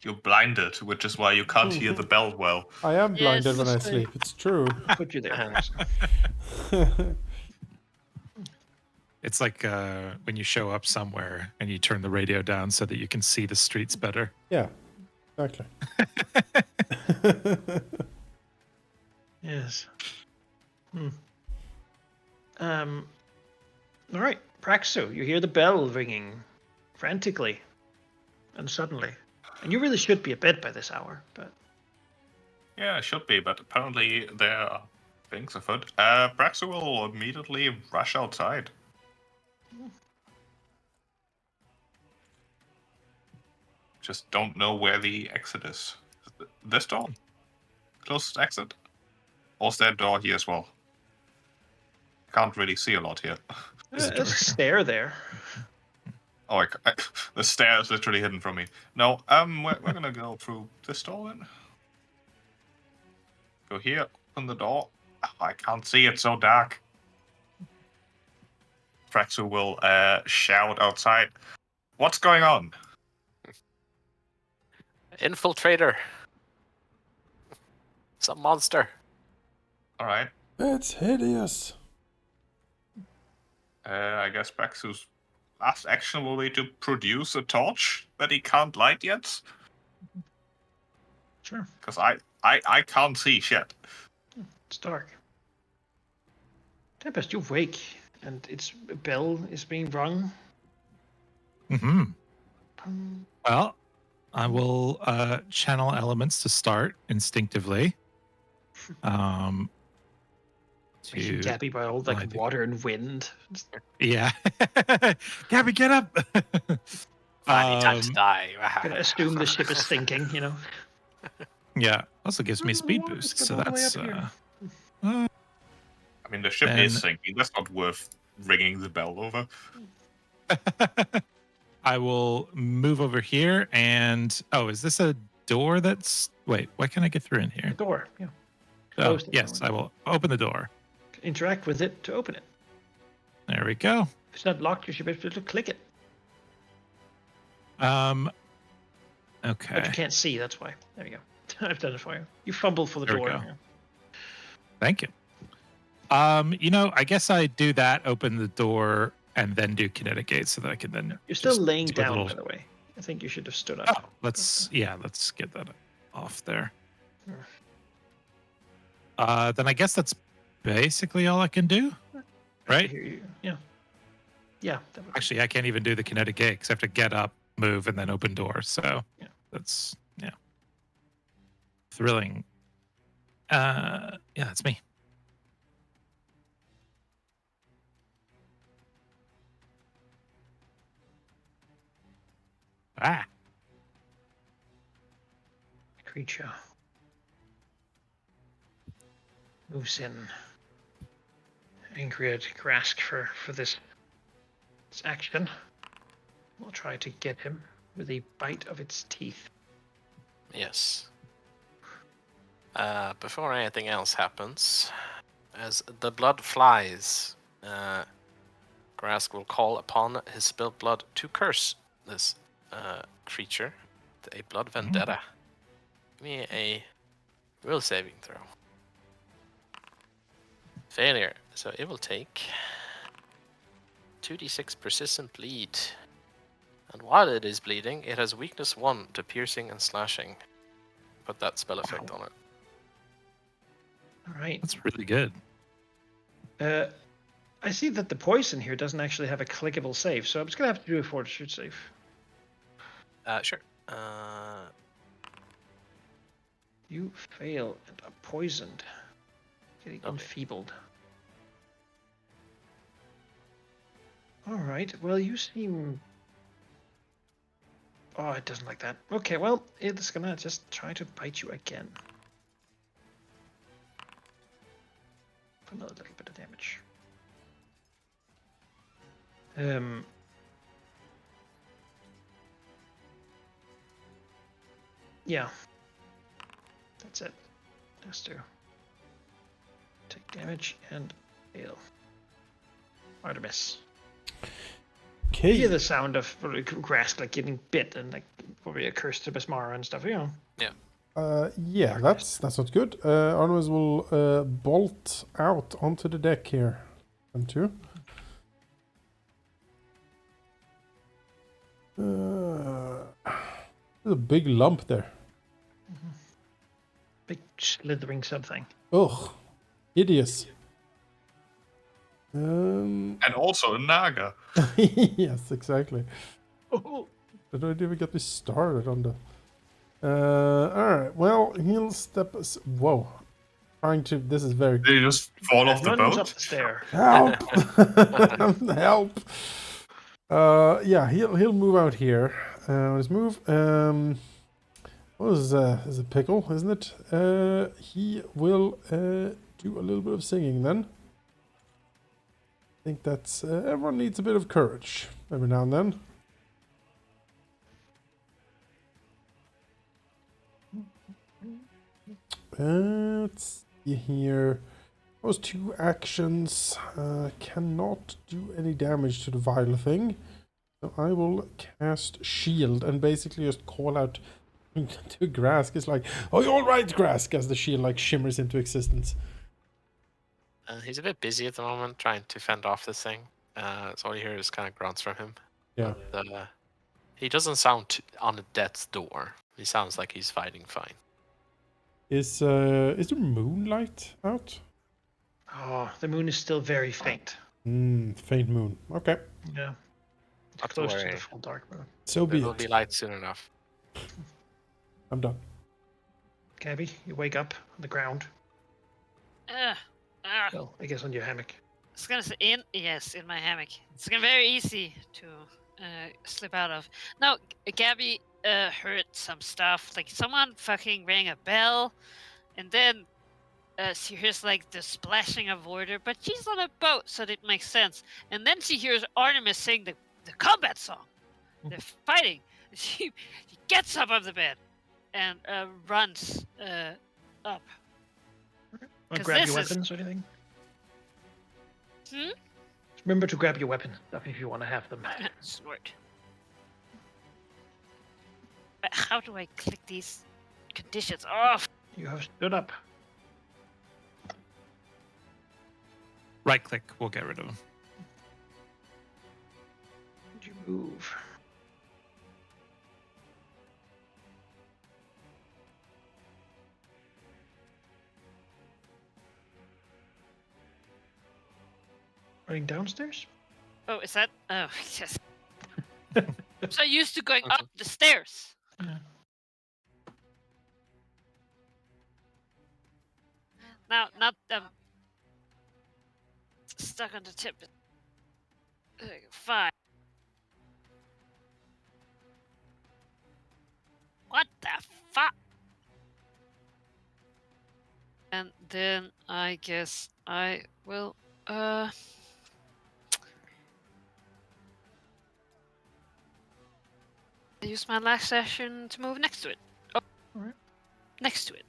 You're blinded, which is why you can't hear the bell well. I am blinded when I Yes. sleep. It's true. Put you there. Praxu. It's like when you show up somewhere and you turn the radio down so that you can see the streets better. Yeah, exactly. Yes. All right, Praxo, you hear the bell ringing frantically and suddenly. And you really should be at bed by this hour, but... Yeah, it should be, but apparently there are things afoot. Praxo will immediately rush outside. Just don't know where the exit is. Is it this door? Closest exit? Or is there a door here as well? Can't really see a lot here. There's a stair there. Oh, the stair is literally hidden from me. No, we're gonna go through this door then. Go here, open the door. Oh, I can't see, it's so dark. Praxu will shout outside. What's going on? Infiltrator. Some monster. Alright. It's hideous. I guess Praxu's last action will be to produce a torch that he can't light yet. Sure. Because I can't see shit. It's dark. Tempest, you wake, and its bell is being rung. Mm-hmm. Well, I will channel elements to start instinctively. Making Gabby by all like water and wind. Yeah. Gabby, get up! Funny time to die. Gonna assume the ship is sinking, you know. Yeah. Also gives me speed water's boost, got so all the way that's up here. I mean, the ship Then- is sinking. That's not worth ringing the bell over. I will move over here and is this a door that's wait, why can't I get through in The here? door, yeah. Oh, Close the yes, door. I will open the door. Interact with it to open it. There we go. If it's not locked, you should be able to click it. Okay. But you can't see, that's why. There you go. I've done it for you. You fumble for the There we door. go. Yeah. Thank you. I guess I do that, open the door, and then do kinetic gate so that I can then. You're still just laying do a down, little- by the way. I think you should have stood Oh, up. let's get that off there. Sure. Then I guess that's basically all I can do, right? Yeah. Yeah. That would Actually, I can't even do the kinetic gate because I have to get up, move, and then open door. So Yeah. that's thrilling. Yeah, that's me. Ah, creature moves in. Angry at Grask for this action. We'll try to get him with a bite of its teeth. Yes. Before anything else happens, as the blood flies, Grask will call upon his spilled blood to curse this creature with a blood vendetta. Give me a will saving throw. Failure. So it will take 2d6 persistent bleed. And while it is bleeding, it has weakness 1 to piercing and slashing. Put that spell effect on it. All right. that's really good. I see that the poison here doesn't actually have a clickable save, so I'm just gonna have to do a fortitude save. Sure. You fail and are poisoned. Getting Okay. enfeebled. Alright, well you seem... Oh, it doesn't like that. Okay, well, it's gonna just try to bite you again. For another little bit of damage. Yeah. That's it. Has to take damage and fail. Artemis. You hear Okay. the sound of grass like getting bit and like probably a curse to Bismara and stuff, you know. Yeah, that's not good. Artemis will bolt out onto the deck here. Them two. There's a big lump there. Big slithering something. Ugh. Hideous. And also a Naga. Yes, exactly. Oh, I don't even get me started on the... Alright, well, he'll step us... Whoa. Trying to... This is very... Did you just fall off the runs up boat? the stair. Help! Help! Yeah, he'll move out here. Let's move. What is a pickle, isn't it? He will do a little bit of singing then. I think that's everyone needs a bit of courage every now and then. Let's see here. Those 2 actions cannot do any damage to the vile thing. So I will cast shield and basically just call out to Grask. It's like, oh, you're all right, Grask, as the shield like shimmers into existence. He's a bit busy at the moment trying to fend off this thing. So all you hear is kind of grunts from him. Yeah. But, he doesn't sound on death's door. He sounds like he's fighting fine. Is the moonlight out? Oh, the moon is still very faint. Faint moon. Okay. Yeah. Not to Close to worry. the full dark moon. So be It will it. be light soon enough. I'm done. Gabby, you wake up on the ground. Well, I guess on your hammock. It's gonna say in my hammock. It's gonna be very easy to slip out of. No, Gabby heard some stuff. Like someone fucking rang a bell, and then she hears like the splashing of water. But she's on a boat, so it makes sense. And then she hears Artemis sing the combat song. They're fighting. She gets up of the bed and runs up. Want to 'Cause grab this your is- weapons or anything? Hmm? Remember to grab your weapon stuff if you want to have them. Snort. How do I click these conditions off? You have stood up. Right click, we'll get rid of them. Did you move? Running downstairs? Oh, is that? Oh, yes. I'm so used to going up the stairs. Yeah. Now, not stuck on the tip. Fine. What the fuck? And then I guess I will use my last session to move next to it. Oh, Alright. next to it.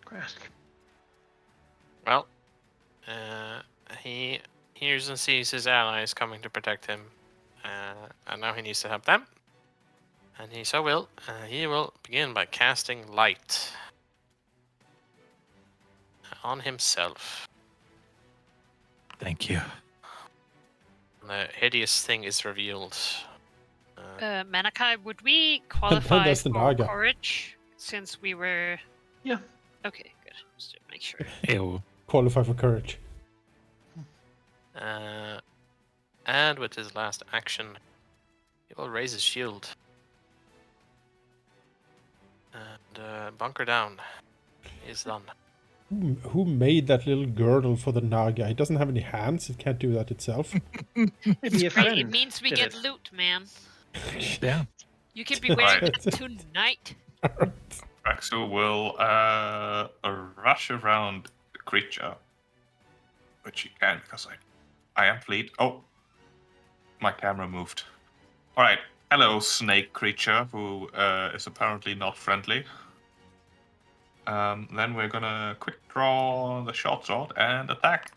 Grask. Well, he hears and sees his allies coming to protect him, and now he needs to help them. And he so will. He will begin by casting light on himself. Thank you. The hideous thing is revealed. Manakai, would we qualify That's the for Naga. courage since we were? Yeah. Okay, good. Just to make sure. Ew. Qualify for courage. And with his last action, he will raise his shield and bunker down. He's done. Who made that little girdle for the Naga? It doesn't have any hands. It can't do that itself. Maybe a friend. Right, it means we did get it. loot, man. Yeah. You can be wearing Right. that tonight. Raxu will rush around the creature, which he can because I am fleet. Oh, my camera moved. All right, hello, snake creature who is apparently not friendly. Then we're gonna quick draw the short sword and attack.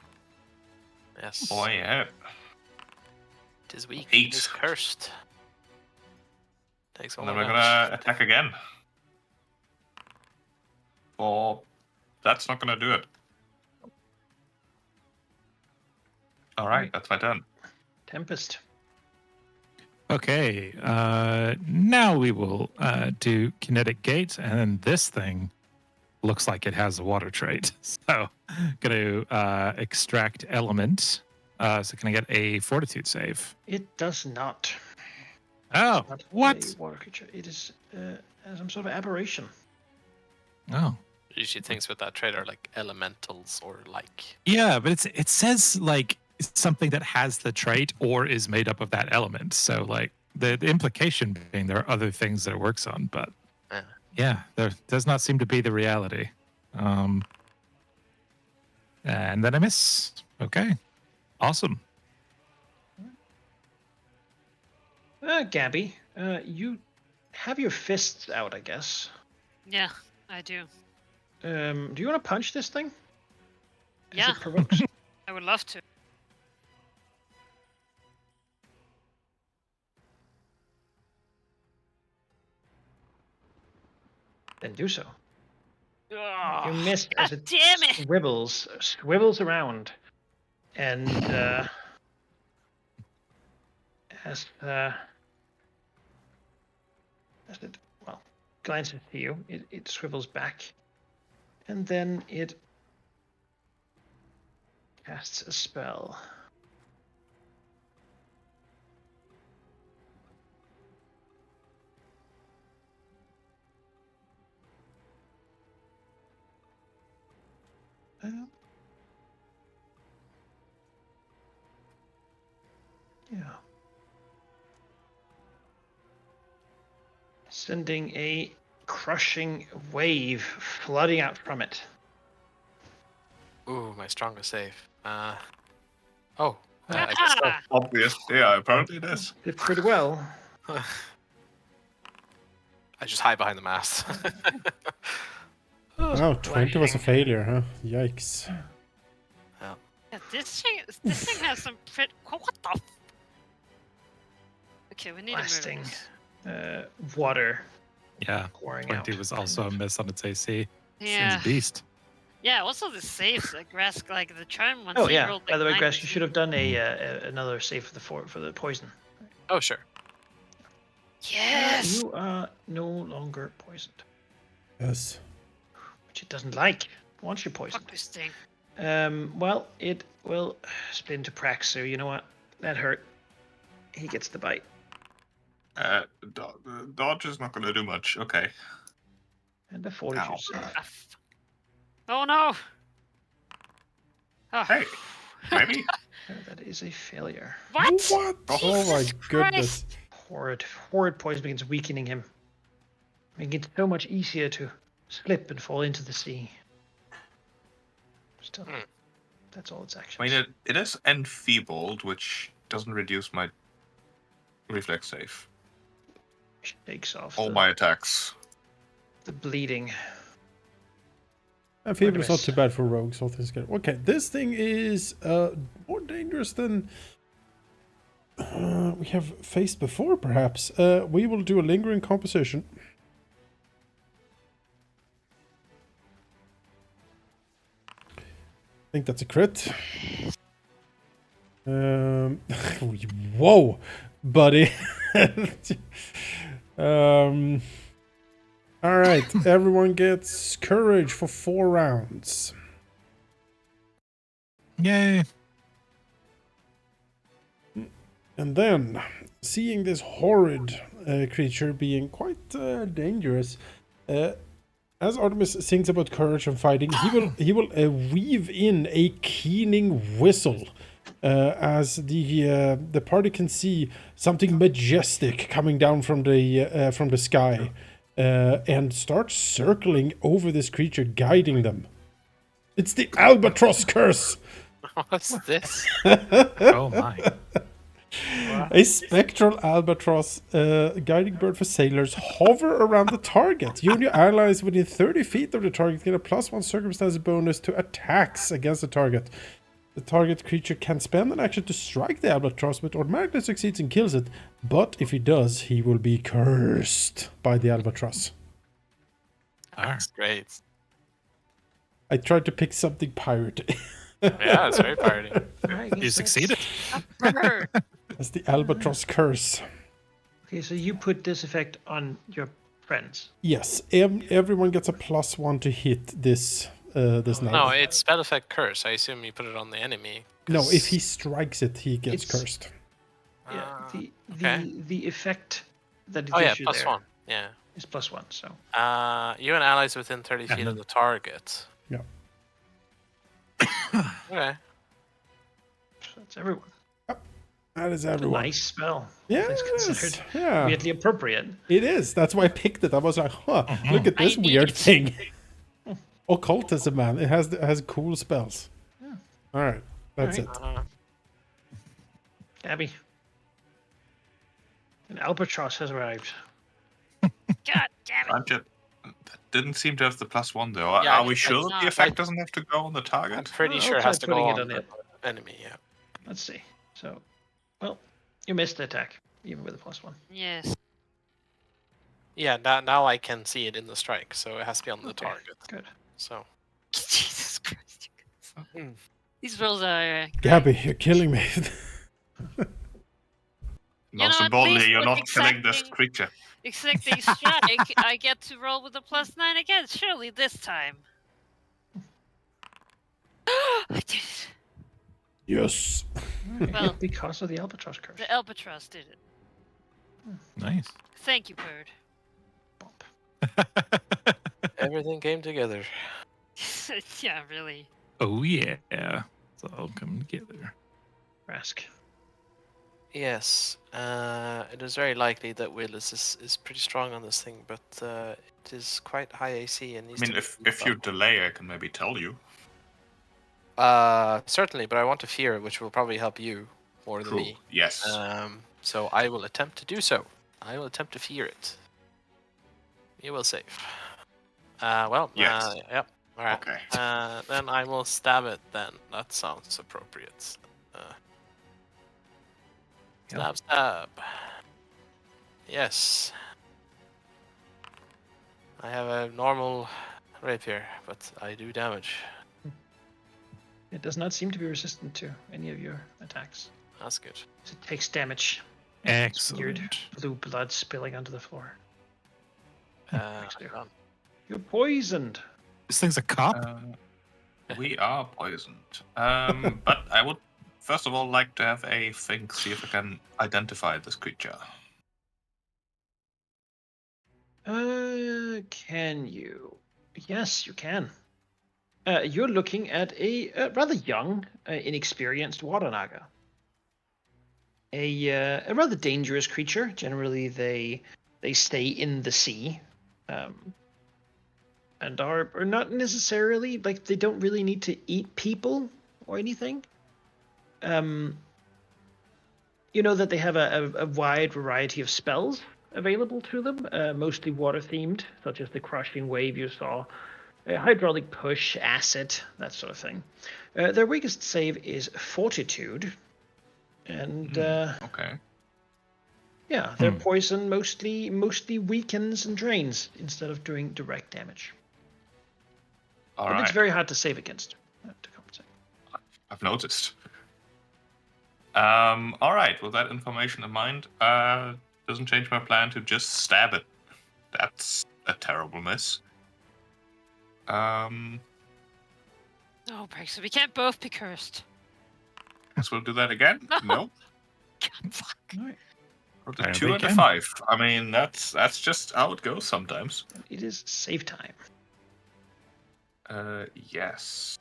Yes. Oh yeah. It is weak. Eight. It is cursed. Takes all And then we're damage. gonna attack again. Oh, that's not gonna do it. All right, that's my turn. Tempest. Okay, now we will do kinetic gate, and this thing looks like it has a water trait. So, going to extract element. So, can I get a fortitude save? It does not. Oh, It's not what? a water creature. It is some sort of aberration. Oh, Usually things with that trait are like elementals or like. yeah, but it says like something that has the trait or is made up of that element. So, like the implication being there are other things that it works on, but yeah, there does not seem to be the reality. And then I miss. Okay, awesome. Gabby, you have your fists out, I guess. Yeah, I do. Do you want to punch this thing? As Yeah, it provokes? I would love to. Then do so. Oh, You missed as God it damn it! swivels around, and as it glances to you, it swivels back, and then it casts a spell. Yeah. Sending a crushing wave flooding out from it. Ooh, my strongest save. I guess Ah! Obvious. Yeah, apparently it is. Did pretty well. I just hide behind the mast. Oh, 20 was a failure, huh? Yikes. Yeah, this thing has some what the? Okay, we need Blasting to move this. water Yeah, pouring 20 out. was also a miss on its AC. Yeah. Thing's a beast. Yeah, also the saves, like Grask, like the charm ones. Oh he yeah. rolled, By like, the way, 9 Grass, you should have done Mm. another save for the poison. Oh, sure. Yes! You are no longer poisoned, Yes. which it doesn't like. Once you're poisoned. Fuck this thing. Well, it will spin to Prax, so you know what? That hurt. He gets the bite. Dodge is not going to do much. Okay. And the fortitude Ow. save. Oh no! Oh. Hey, maybe. That is a failure. What? What? Oh my Jesus goodness. Horrid poison begins weakening him, making it so much easier to slip and fall into the sea. Still, that's all its actions. I mean, it is enfeebled, which doesn't reduce my reflex save. Shakes off All my attacks. the bleeding. Fever is not miss. too bad for rogues. All things good. Okay, this thing is more dangerous than we have faced before, perhaps. We will do a lingering composition. I think that's a crit. Whoa, buddy. All right, everyone gets courage for 4 rounds. Yay. And then, seeing this horrid creature being quite dangerous, as Artemis thinks about courage and fighting, he will weave in a keening whistle as the party can see something majestic coming down from the sky and start circling over this creature, guiding them. It's the albatross curse. What's this? Oh my. A spectral albatross guiding bird for sailors hover around the target. You and your allies within 30 feet of the target get a +1 circumstance bonus to attacks against the target. The target creature can spend an action to strike the albatross, but automatically succeeds and kills it. But if he does, he will be cursed by the albatross. That's great. I tried to pick something pirate. Yeah, it's very party. I guess You succeeded. Bird. That's the albatross curse. Okay, so you put this effect on your friends. Yes, everyone gets a +1 to hit this this Oh, number. No, it's spell effect curse. I assume you put it on the enemy. No, if 'cause- he strikes it, he gets It's- cursed. Yeah, okay. the effect that it Oh yeah, gives you there +1. Yeah. is +1. So You and allies within 30 feet of the target. Yeah. Okay. that's everyone. That is What a everyone. nice spell. Yeah, All things it considered. is. Yeah, Weirdly appropriate. it is. That's why I picked it. I was like, huh, look at I this need weird it. thing. Occultism, man. It has cool spells. Yeah. All right, that's All it. Gabby. An albatross has arrived. God damn it. That didn't seem to have the +1 though. Yeah, Are we it's sure that the not. effect doesn't have to go on the I'm target? pretty I'll sure it try has to putting go it on on the it. enemy, yeah. Let's see. So, well, you missed the attack, even with a +1. Yes. Yeah, now I can see it in the strike, so it has to be on the Okay, target. good. So Jesus Christ. Hmm. These rolls are. Great. Gabby, you're killing me. You Most know, at importantly, least you're with not killing this exacting- creature. Exacting strike, I get to roll with a +9 again. Surely this time. I did it. Yes. Well- Because of the albatross curse. The albatross did it. Nice. Thank you, bird. Bump. everything came together. Yeah, really. Oh yeah. It's all coming together. Rask. Yes, it is very likely that Willis is pretty strong on this thing, but it is quite high AC and I needs mean, to if you delay, I can maybe tell you. certainly, but I want to fear it, which will probably help you more than True. me. Yes. So I will attempt to do so. I will attempt to fear it. You will save. Yes. Yep. All right. Okay. Then I will stab it. Then that sounds appropriate. Stab, stab. Yes. I have a normal rapier, but I do damage. It does not seem to be resistant to any of your attacks. That's good. It takes damage. Excellent. Blue blood spilling onto the floor. Actually, Done. you're poisoned. This thing's a cop. We are poisoned. But I would first of all like to have a think, see if I can identify this creature. Can you? Yes, you can. You're looking at a rather young, inexperienced water naga. A rather dangerous creature. Generally, they stay in the sea, and are not necessarily like they don't really need to eat people or anything. You know that they have a wide variety of spells available to them, mostly water themed, such as the crushing wave you saw, hydraulic push, acid, that sort of thing. Their weakest save is fortitude, and Okay. yeah, their poison mostly weakens and drains instead of doing direct damage. All But right. it's very hard to save against. To compensate. I've noticed. All right. With that information in mind, doesn't change my plan to just stab it. That's a terrible miss. Oh, Brexit, we can't both be cursed. Guess we'll do that again. No. God, fuck. All right. Rolled a There 2 we and a go. 5. I mean, that's just how it goes sometimes. It is save time. Yes.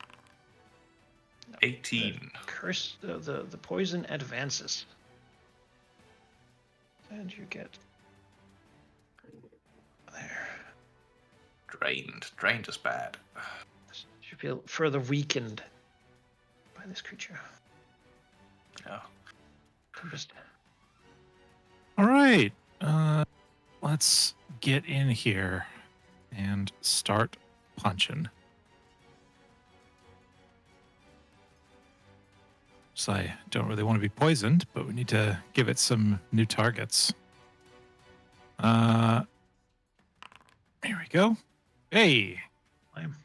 18. Curse the poison advances, and you get there. Drained is bad. You feel further weakened by this creature. Yeah. Tempest. All right. Let's get in here and start punching. So I don't really want to be poisoned, but we need to give it some new targets. Here we go. Hey, Lame.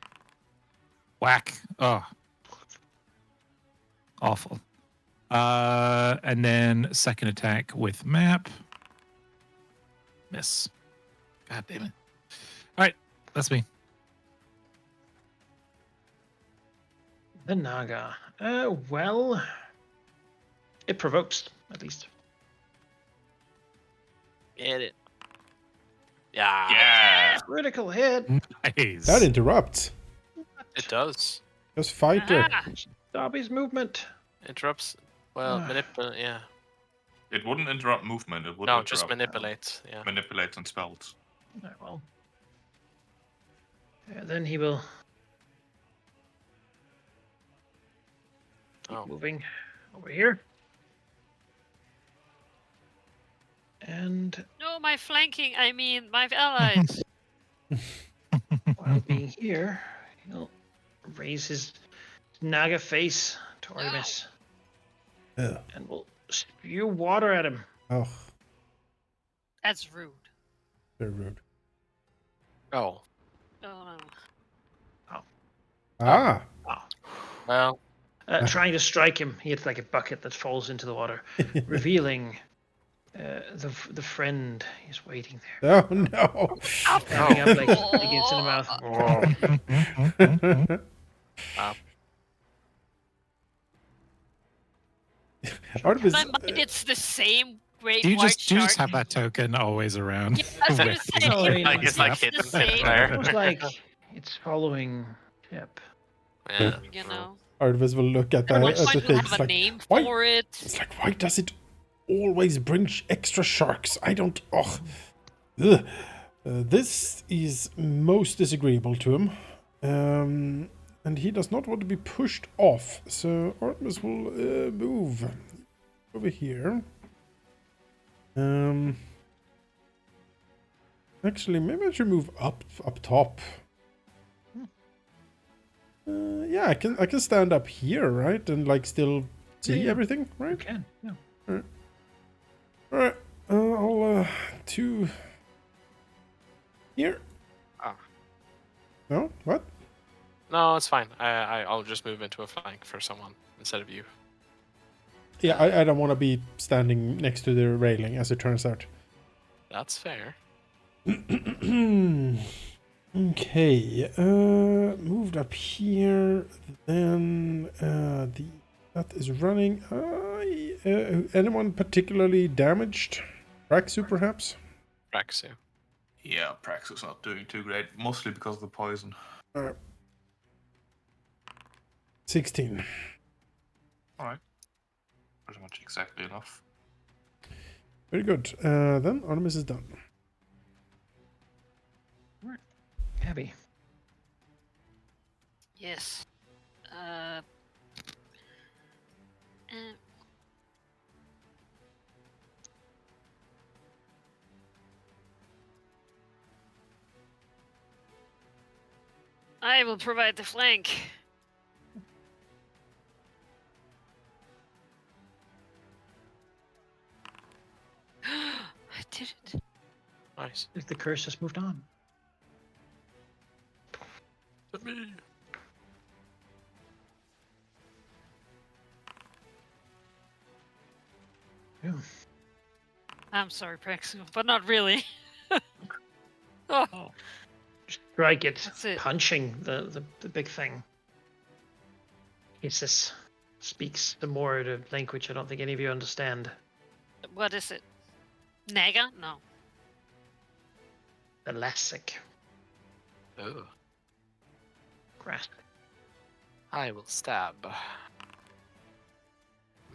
whack. Oh, awful. And then second attack with map. Miss. God damn it. All right, that's me. The Naga. Well, it provokes, at least. Get it. Yeah. Yeah. Critical hit. Nice. That interrupts. It does. Just fighter. Aha! Stop his movement. Interrupts. Well, manipulate. Yeah. It wouldn't interrupt movement. It would No, interrupt just manipulate. Yeah. manipulate and spells. Very well. Then he will keep Oh. moving over here. And No, my flanking. I mean, my allies. while being here, he'll raise his Naga face to Artemis Ugh. and will spew water at him. Oh, That's rude. very rude. Oh. Oh no. Ah. Well. Trying to strike him, he had like a bucket that falls into the water, revealing the friend is waiting there. Oh no. Standing up like against in the mouth. Artemis, In my mind, it's the same great Do you white just shark. have that token always around? Yeah, I was gonna with say, you? No, I mean, Like it's like it's hidden the same. there. It's like it's following ship. Yeah. You know. Artemis will look at At that one as a point, thing. we'll It's have a like, name why? for it. It's like, why does it always bring extra sharks? I don't. Oh, ugh. This is most disagreeable to him, and he does not want to be pushed off. So Artemis will move over here. Actually, maybe I should move up top. Yeah, I can stand up here, right, and like still see Yeah. everything, You right? can. Yeah. All right. I'll two here. Ah. No, what? No, it's fine. I'll just move into a flank for someone instead of you. Yeah, I don't want to be standing next to the railing, as it turns out. That's fair. Okay, moved up here. Then that is running. Anyone particularly damaged? Raxu, perhaps. Raxu. Yeah, Praxis not doing too great, mostly because of the poison. 16. Alright. Pretty much exactly enough. Very good. Then Artemis is done. Heavy. Yes. I will provide the flank. I did it. Nice. If the curse has moved on. To me. Yeah. I'm sorry, Praxu, but not really. Oh, Strike it, That's it. punching the big thing. Hisses speaks the more the language I don't think any of you understand. what is it? Naga? No. The Lassic. Oh. Grasp. I will stab.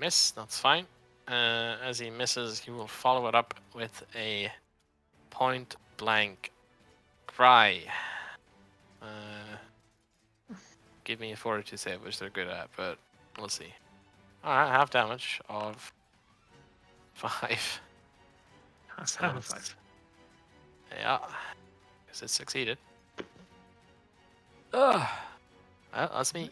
Miss, that's fine. As he misses, he will follow it up with a point blank cry. Give me a fortitude save, which they're good at, but we'll see. Alright, half damage of 5. That's So it's- Yeah, because it succeeded. Well, that's me.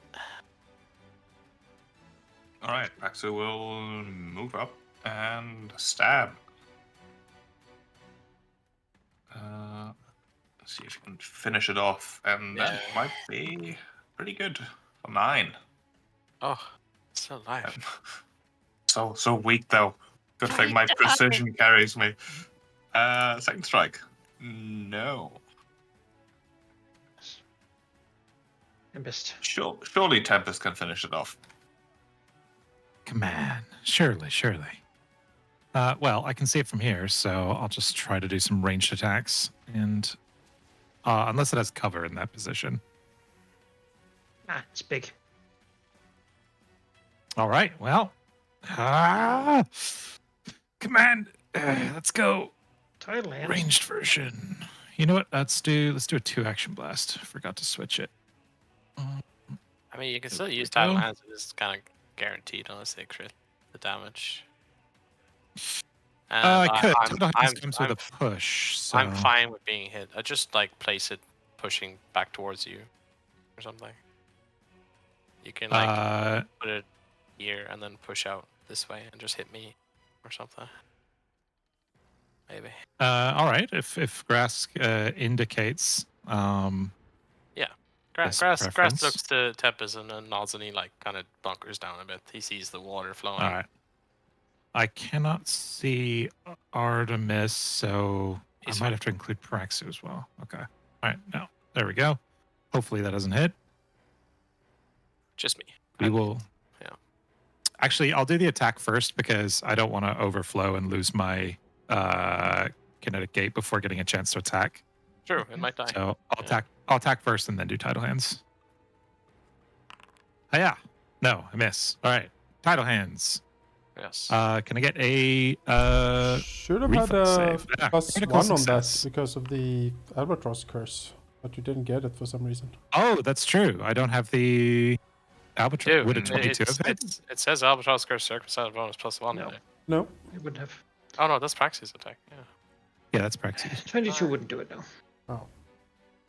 Alright, Praxis will move up and stab. Let's see if you can finish it off, and that might be pretty good. For 9. Oh, still alive. So weak though. Good thing my precision carries me. Second strike. No. Tempest. Surely Tempest can finish it off. Come on. Surely. Well, I can see it from here, so I'll just try to do some ranged attacks. And unless it has cover in that position. Ah, it's big. All right. Well. Come on. Let's go. Tidal hands. Ranged version. You know what? Let's do a 2-action blast. Forgot to switch it. I mean, you can still There use we go. Tidal Hands. It is kind of guaranteed unless they crit the damage. I And could. I'm, Tidal Hands I'm, comes I'm, with a push. So I'm fine with being hit. I just like place it pushing back towards you or something. You can like put it here and then push out this way and just hit me or something. Maybe. all right. If grass indicates this Grass preference. looks to Tempest and then nods and he like kind of bunkers down a bit. He sees the water flowing. All right. I cannot see Artemis, so He's I might fine. have to include Praxu as well. Okay. All right. No. There we go. Hopefully that doesn't hit. Just me. We will. Yeah. Actually, I'll do the attack first because I don't want to overflow and lose my kinetic gate before getting a chance to attack. True, it might die. So I'll attack first and then do tidal hands. Hiya. No, I miss. All right. Tidal hands. Yes. Can I get a Should have had reflex a save? Yeah, +1 critical on that success. because of the Albatross curse, but you didn't get it for some reason. Oh, that's true. I don't have the albatross. Dude, Would a 22 have hit? it says Albatross Curse Circumcised bonus +1. No. in it. No. It wouldn't have. Oh no, that's Praxis attack. Yeah. Yeah, that's Praxis. 22 wouldn't do it, no. Oh.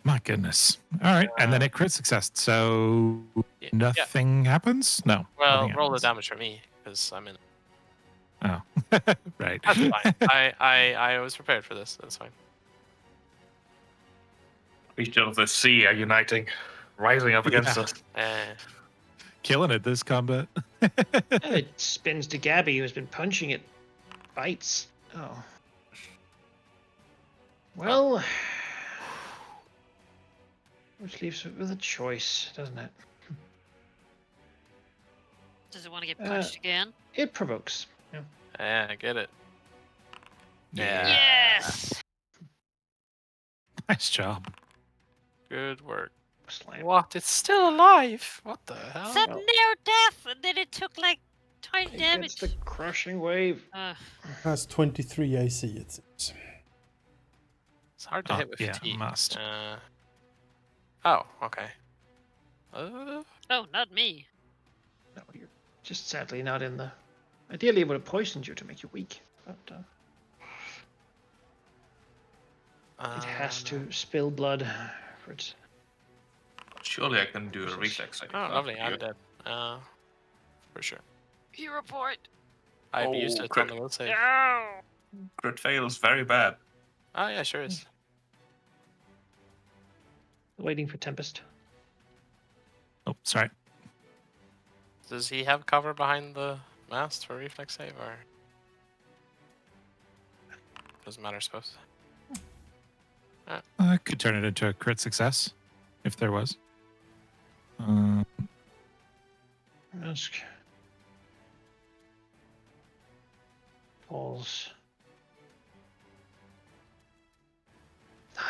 My goodness. All right, and then it crit success. So Yeah. nothing happens? No. Well, nothing roll the happens. damage for me because I'm in. Oh, right. That's fine. I was prepared for this. That's fine. Creatures of the sea are uniting, rising up against us. Killing it this combat. It spins to Gabby, who's been punching it. Bites. Oh. Well, which leaves it with a choice, doesn't it? Does it want to get punched again? It provokes. Yeah. Yeah, I get it. Yeah. Yes! Nice job. Good work. Slime. What? It's still alive. What the hell? It's that near death, and then it took like tiny It damage. gets the crushing wave. Has 23 AC, it seems. It's hard to hit with yeah, fatigue. must. Oh, okay. Oh, not me. No, you're just sadly not in the. Ideally, it would have poisoned you to make you weak. But it has to spill blood for its. Surely I can do a reflex save. Oh, lovely. I'm dead. For sure. You report. I've Oh, used it on crit. the will save. No! Crit fails very bad. Oh, yeah, sure is. Waiting for Tempest. Oh, sorry. Does he have cover behind the mast for reflex save, or doesn't matter, I suppose? I could turn it into a crit success if there was. Ask. Falls. 9.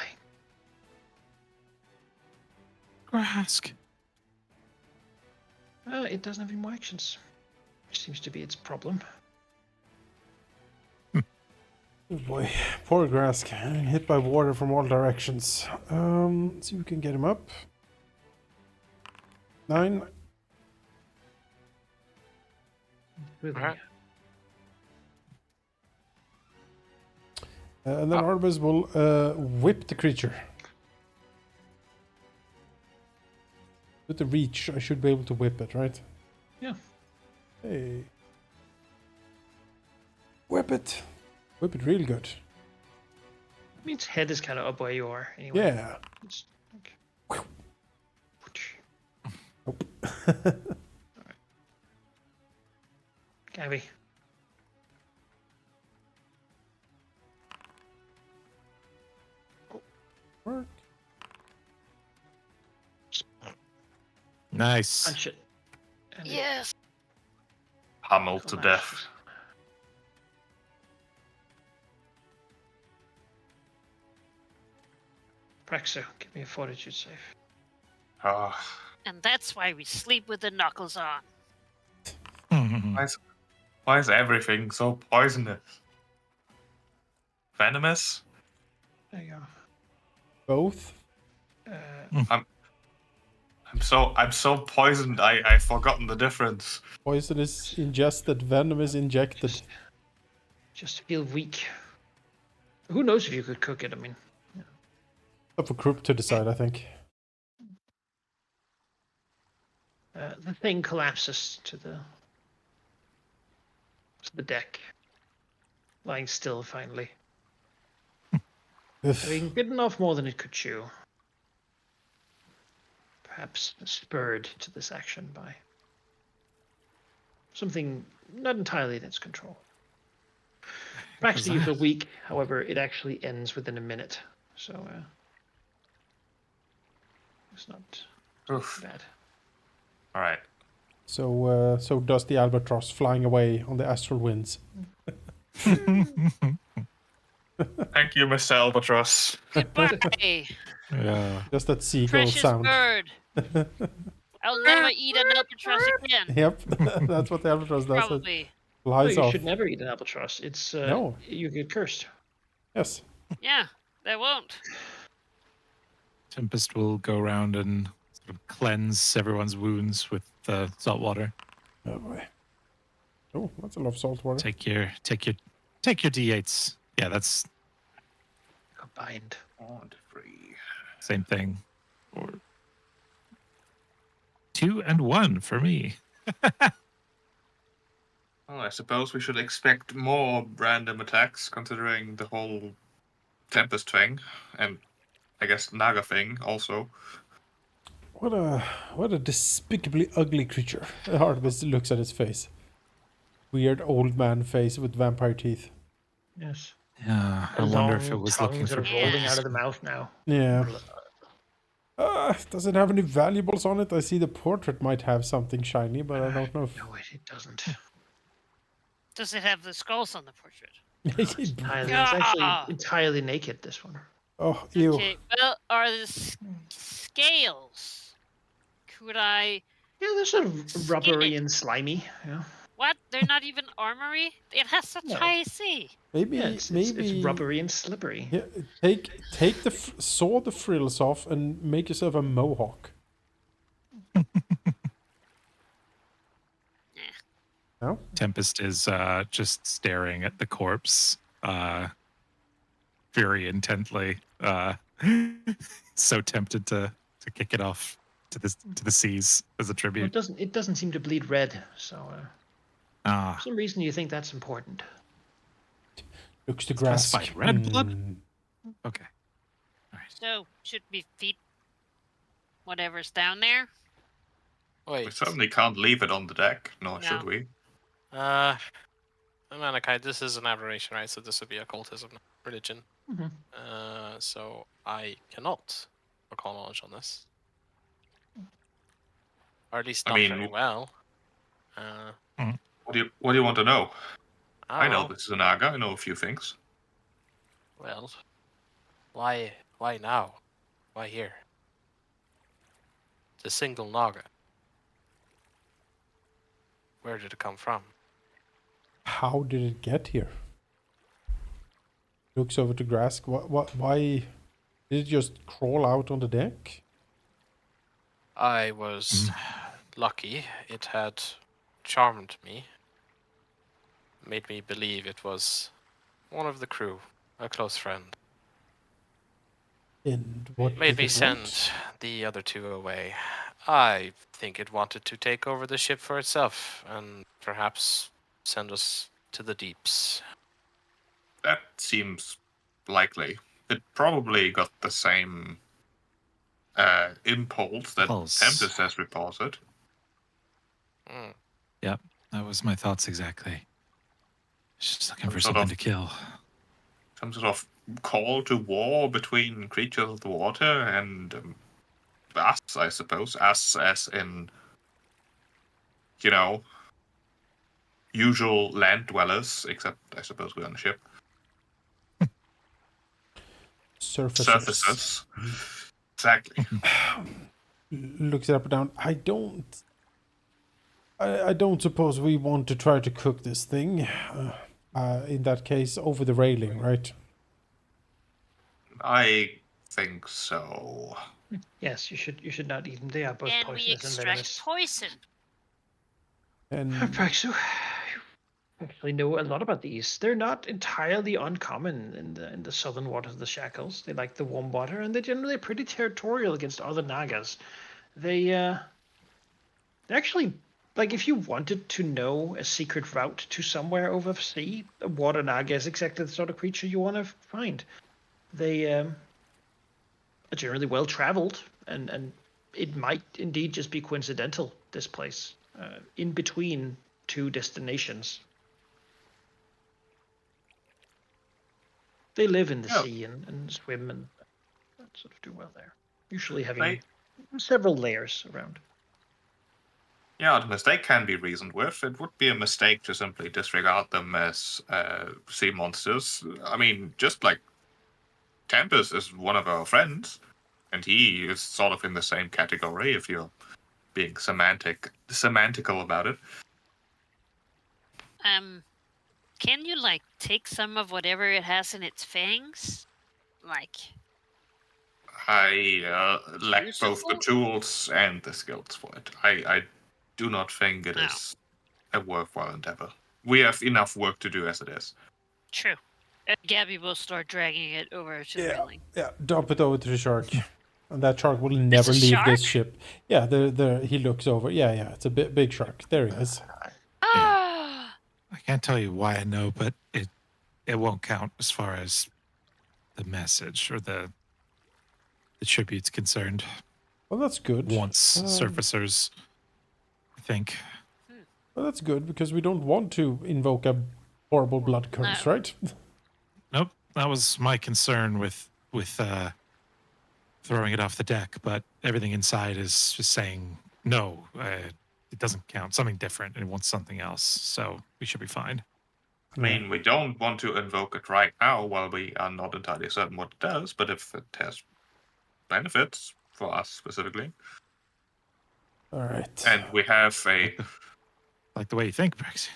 Grask. It doesn't have any more actions, which seems to be its problem. Oh boy, poor Grask, hit by water from all directions. Let's see if we can get him up. 9. Really. Alright. And then Arbus will whip the creature. With the reach, I should be able to whip it, right? Yeah. Hey. Whip it. Whip it real good. I mean, its head is kind of up where you are, anyway. Yeah. It's like... Nope. Gabby. Work. Nice. Punch it. And it Yes. Pummeled to death. collapses. Praxo, give me a fortitude save. Ah, And that's why we sleep with the knuckles on. why is everything so poisonous? Venomous? There you go. Both. I'm so poisoned. I've forgotten the difference. Poison is ingested, venom is injected. Just feel weak. Who knows if you could cook it? I mean, Up for Krupp to decide, I think. the thing collapses to the deck, lying still finally, having bitten off more than it could chew. Perhaps spurred to this action by something not entirely in its control. Perhaps you feel weak, however, it actually ends within a minute, so it's not Oof. bad. All right. So, so does the albatross flying away on the astral winds. Thank you, Mr. Albatross. Goodbye, Yeah. Just that seagull precious sound. bird. I'll never eat an albatross again. Yep, that's what the albatross does. It Probably. flies you off. should never eat an albatross. It's No. You get cursed. Yes. Yeah, they won't. Tempest will go around and sort of cleanse everyone's wounds with salt water. Oh boy. Oh, that's a lot of salt water. Take your d8s. Yeah, that's Combined. And 3. same thing. Or 2 and 1 for me. Well, I suppose we should expect more random attacks, considering the whole Tempest thing, and I guess Naga thing also. What a despicably ugly creature. Artemis looks at his face. Weird old man face with vampire teeth. Yes. Yeah, I A wonder if it long was tongue looking sort for of rolling out Yeah. of the mouth now. Yeah. Does it have any valuables on it? I see the portrait might have something shiny, but I don't know if... No, it doesn't. Does it have the skulls on the portrait? It's actually Ah. entirely naked, this one. Oh, ew. Okay, well, are the scales? Could I... Yeah, they're sort of rubbery and slimy. Yeah, What? They're not even armory? It has such No. high AC. Maybe, it's rubbery and slippery. Yeah, take the saw the frills off and make yourself a mohawk. No? Tempest is just staring at the corpse very intently. So tempted to kick it off to the seas as a Well, tribute. it doesn't seem to bleed red, so Ah, for some reason you think that's important. Looks to grass. Specified red blood? okay. All right. So, should we feed whatever's down there? Wait. We certainly can't leave it on the deck, nor No. should we. Malachi, this is an aberration, right? So this would be occultism, not religion. Mhm. So I cannot recall knowledge on this. Or at least I not mean, very well. What do you want to know? I know know. this is a Naga. I know a few things. Well, why now? Why here? It's a single Naga. Where did it come from? How did it get here? Looks over to Grask. Why did it just crawl out on the deck? I was lucky. It had charmed me. Made me believe it was one of the crew, a close friend. And what Made did me it send want? the other two away. I think it wanted to take over the ship for itself and perhaps send us to the deeps. That seems likely. It probably got the same impulse that Pulse. Tempest has reported. Yep, that was my thoughts exactly. Just looking for Some sort something of- to kill. Some sort of call to war between creatures of the water and us, I suppose. Us as in, usual land dwellers, except I suppose we're on a ship. Surfacers. Exactly. Looks it up and down. I don't suppose we want to try to cook this thing. In that case, over the railing, right? I think so. Yes, you should not eat them. They are both And we poisonous and extract venomous. poison. And Praxu, you actually know a lot about these. They're not entirely uncommon in the southern waters of the Shackles. They like the warm water, and they're generally pretty territorial against other Nagas. They're actually, like, if you wanted to know a secret route to somewhere overseas, a water Naga is exactly the sort of creature you want to find. They are generally well traveled, and it might indeed just be coincidental, this place, in between two destinations. They live in the sea and swim and sort of do well there, usually having several layers around. Yeah, the mistake can be reasoned with. It would be a mistake to simply disregard them as sea monsters. I mean, just like Tempest is one of our friends, and he is sort of in the same category if you're being semantical about it. Can you like take some of whatever it has in its fangs? Like, I lack both the usable? tools and the skills for it. I do not think it No. is a worthwhile endeavor. We have enough work to do as it is. True. Gabby will start dragging it over to the railing. yeah, dump it over to the shark. And that shark will There's never a leave this shark? ship. Yeah, he looks over. Yeah, it's a big shark. There he is. Ah! I can't tell you why I know, but it won't count as far as the message or the tribute's concerned. Well, that's good. Once surfacers, I think. Well, that's good because we don't want to invoke a horrible blood curse, right? Nope, that was my concern with throwing it off the deck. But everything inside is just saying no. It doesn't count. Something different. It wants something else. So we should be fine. I mean, we don't want to invoke it right now while we are not entirely certain what it does, but if it has benefits for us specifically. All right. And we have a... Like the way you think, Brexit.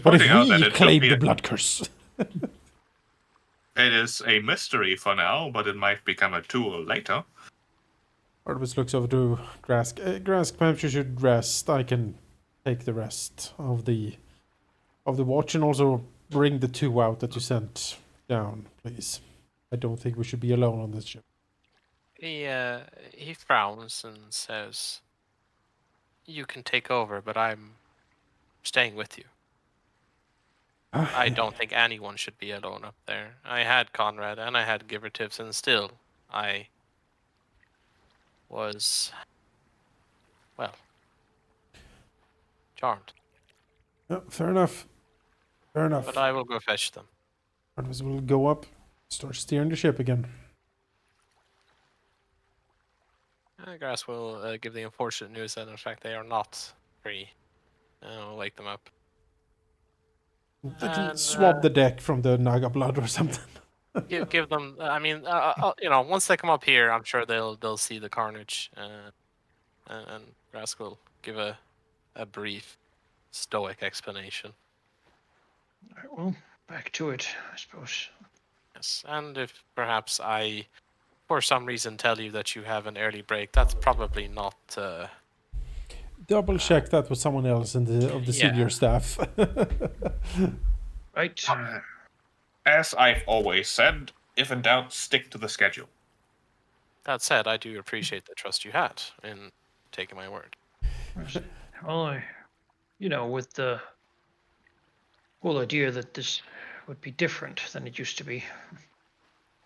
What if we claim the blood curse? It is a mystery for now, but it might become a tool later. Artemis looks over to Grask. Grask, perhaps you should rest. I can take the rest of the watch and also bring the two out that you sent down, please. I don't think we should be alone on this ship. He frowns and says, "You can take over, but I'm staying with you. I don't think anyone should be alone up there. I had Conrad and I had Givertips, and still, I was, well, charmed. Yeah, fair enough. Fair enough. But I will go fetch them." Artemis will go up, start steering the ship again. Grass will give the unfortunate news that in fact they are not free. I'll wake them up. They can swab the deck from the Naga blood or something. Give them. I mean, once they come up here, I'm sure they'll see the carnage, and Grass will give a brief, stoic explanation. All right, well, back to it, I suppose. Yes, and if perhaps I, for some reason, tell you that you have an early break, that's probably not. Double check that with someone else of the senior staff. Right. As I've always said, if in doubt, stick to the schedule. That said, I do appreciate the trust you had in taking my word. Well, with the whole idea that this would be different than it used to be.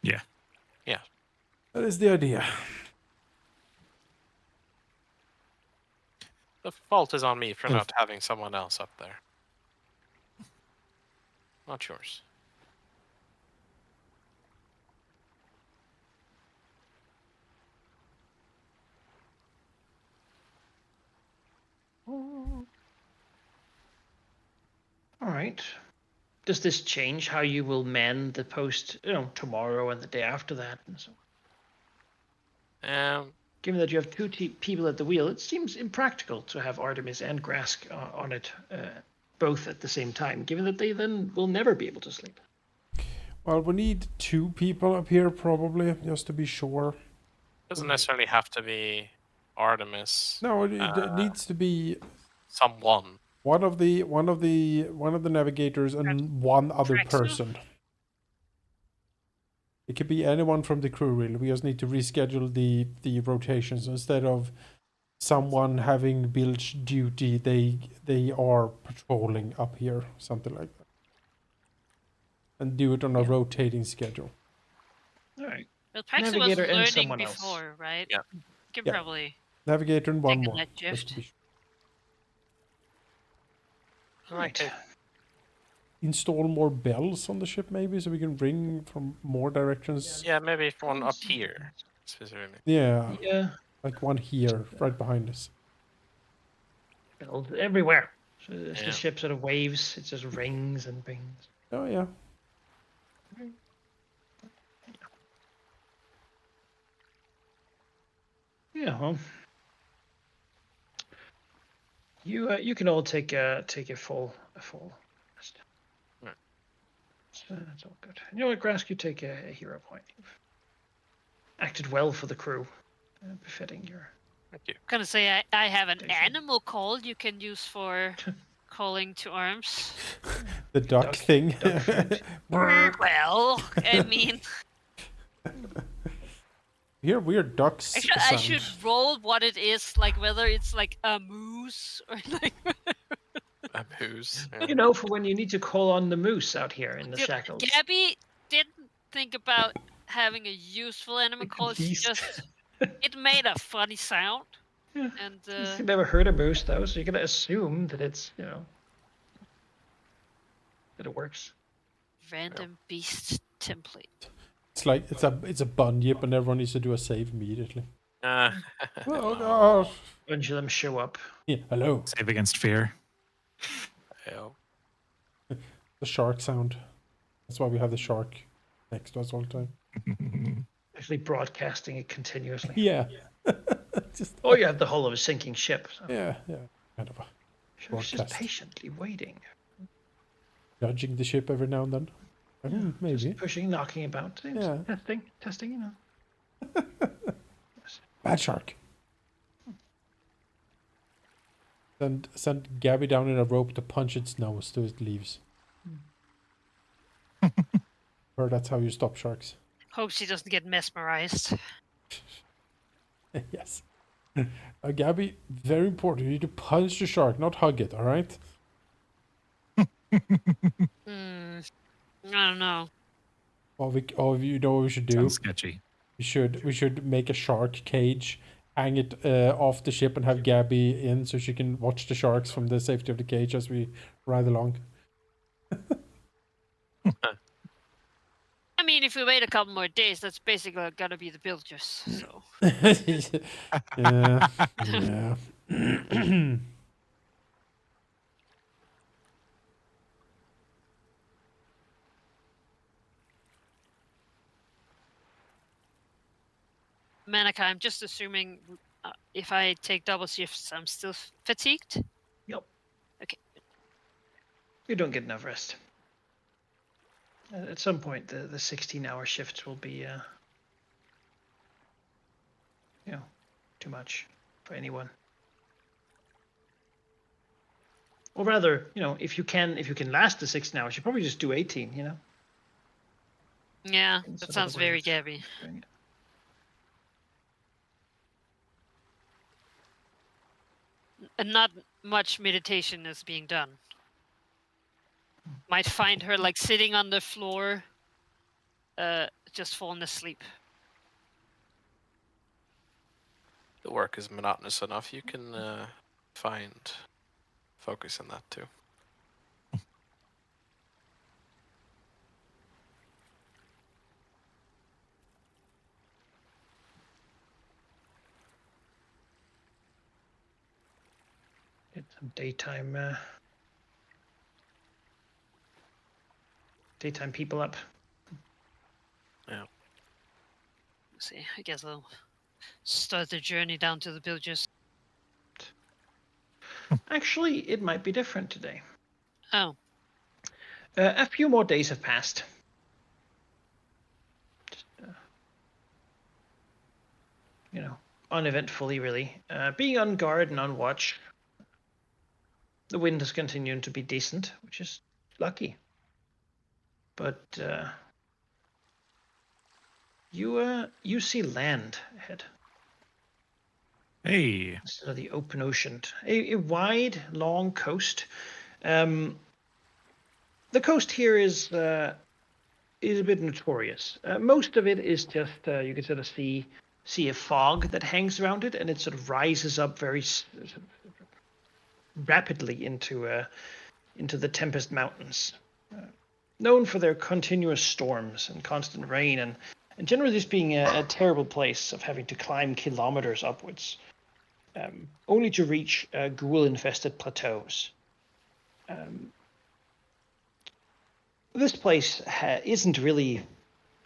Yeah. Yeah. That is the idea. The fault is on me for not having someone else up there. Not yours. All right. Does this change how you will man the post, tomorrow and the day after that, and so on? Given that you have two people at the wheel, it seems impractical to have Artemis and Grask on it both at the same time, given that they then will never be able to sleep. Well, we need 2 people up here probably, just to be sure. Doesn't necessarily have to be Artemis. No, it needs to be someone. one of the navigators and one other person. It could be anyone from the crew, really. We just need to reschedule the rotations. Instead of someone having bilge duty, they are patrolling up here, something like that. And do it on a rotating schedule. All right. Well, Praxis was Navigator and learning someone else. before, right? Yeah. You can Yeah. probably Navigator and one take a more. night Just shift. to be sure. Right. Install more bells on the ship, maybe, so we can ring from more directions. Yeah, maybe one up here specifically. Yeah, Yeah. like one here, right behind us. Bells everywhere. So as Yeah. the ship sort of waves, it just rings and rings. Oh yeah. Yeah, well, you can all take a full rest. Right. So that's all good. You know what, Grask, you take a hero point. You've acted well for the crew, befitting your. Thank you. I'm gonna say I have an Station. animal call you can use for calling to arms. The duck thing. Duck friend. Well, I mean, Hear weird ducks actually, sound. I should roll what it is, like whether it's like a moose or like. A moose. You know, for when you need to call on the moose out here in the Dude, shackles. Gabby didn't think about having a useful animal call. She Beast. just it made a funny sound, Yeah. and You've never heard a moose though, so you're gonna assume that it's that it works. random beast template. It's like it's a bunyip, and everyone needs to do a save immediately. Uh, Oh gosh. A bunch of them show up. Yeah, hello. Save against fear. yeah. The shark sound. That's why we have the shark next to us all the time. Actually broadcasting it continuously. Yeah. Just Or you have the hull of a sinking ship. So. yeah. Kind of She's just broadcast. patiently waiting. Judging the ship every now and then. Maybe. Just pushing, knocking about. Yeah. Testing, Bad shark. Send Gabby down in a rope to punch its nose till it leaves. Or that's how you stop sharks. Hope she doesn't get mesmerized. Yes. Gabby, very important. You need to punch the shark, not hug it, alright? I don't know. You know what we should do? Sounds sketchy. We should make a shark cage, hang it off the ship, and have Gabby in so she can watch the sharks from the safety of the cage as we ride along. I mean, if we wait a couple more days, that's basically gonna be the bilges. So Yeah. Yeah. Manica, I'm just assuming if I take double shifts, I'm still fatigued. Yep. Okay. You don't get enough rest. At some point, the 16-hour shifts will be, too much for anyone. Or rather, if you can last the 16 hours, you probably just do 18. Yeah, In that some sounds other very ways. Gabby. Doing it. And not much meditation is being done. Might find her like sitting on the floor, just falling asleep. The work is monotonous enough. You can find focus in that too. Get some daytime people up. Yeah. Let's see, I guess I'll start the journey down to the villages. Actually, it might be different today. Oh, A few more days have passed. Just, uneventfully, really. Being on guard and on watch. The wind is continuing to be decent, which is lucky. But you see land ahead. Hey. Instead of the open ocean, a wide, long coast. The coast here is a bit notorious. Most of it is just you can sort of see a fog that hangs around it, and it sort of rises up very rapidly into the Tempest Mountains. Known for their continuous storms and constant rain, and generally just being a terrible place of having to climb kilometers upwards, only to reach ghoul-infested plateaus. This place isn't really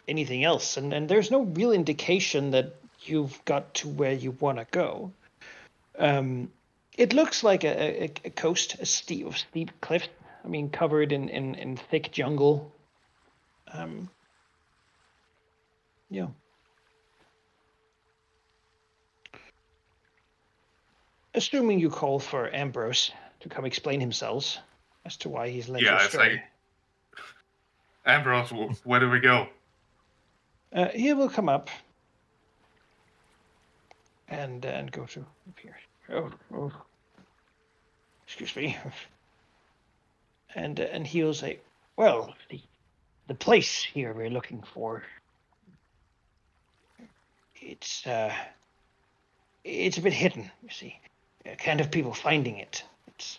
anything else, and there's no real indication that you've got to where you want to go. It looks like a coast, a steep cliff. I mean, covered in thick jungle. Yeah. Assuming you call for Ambrose to come explain himself as to why he's led you Yeah, it's astray. like Ambrose. Where do we go? He will come up and go to up here. Oh, excuse me. And he'll say, "Well, the place here we're looking for. It's a bit hidden, you see. Kind of people finding it. It's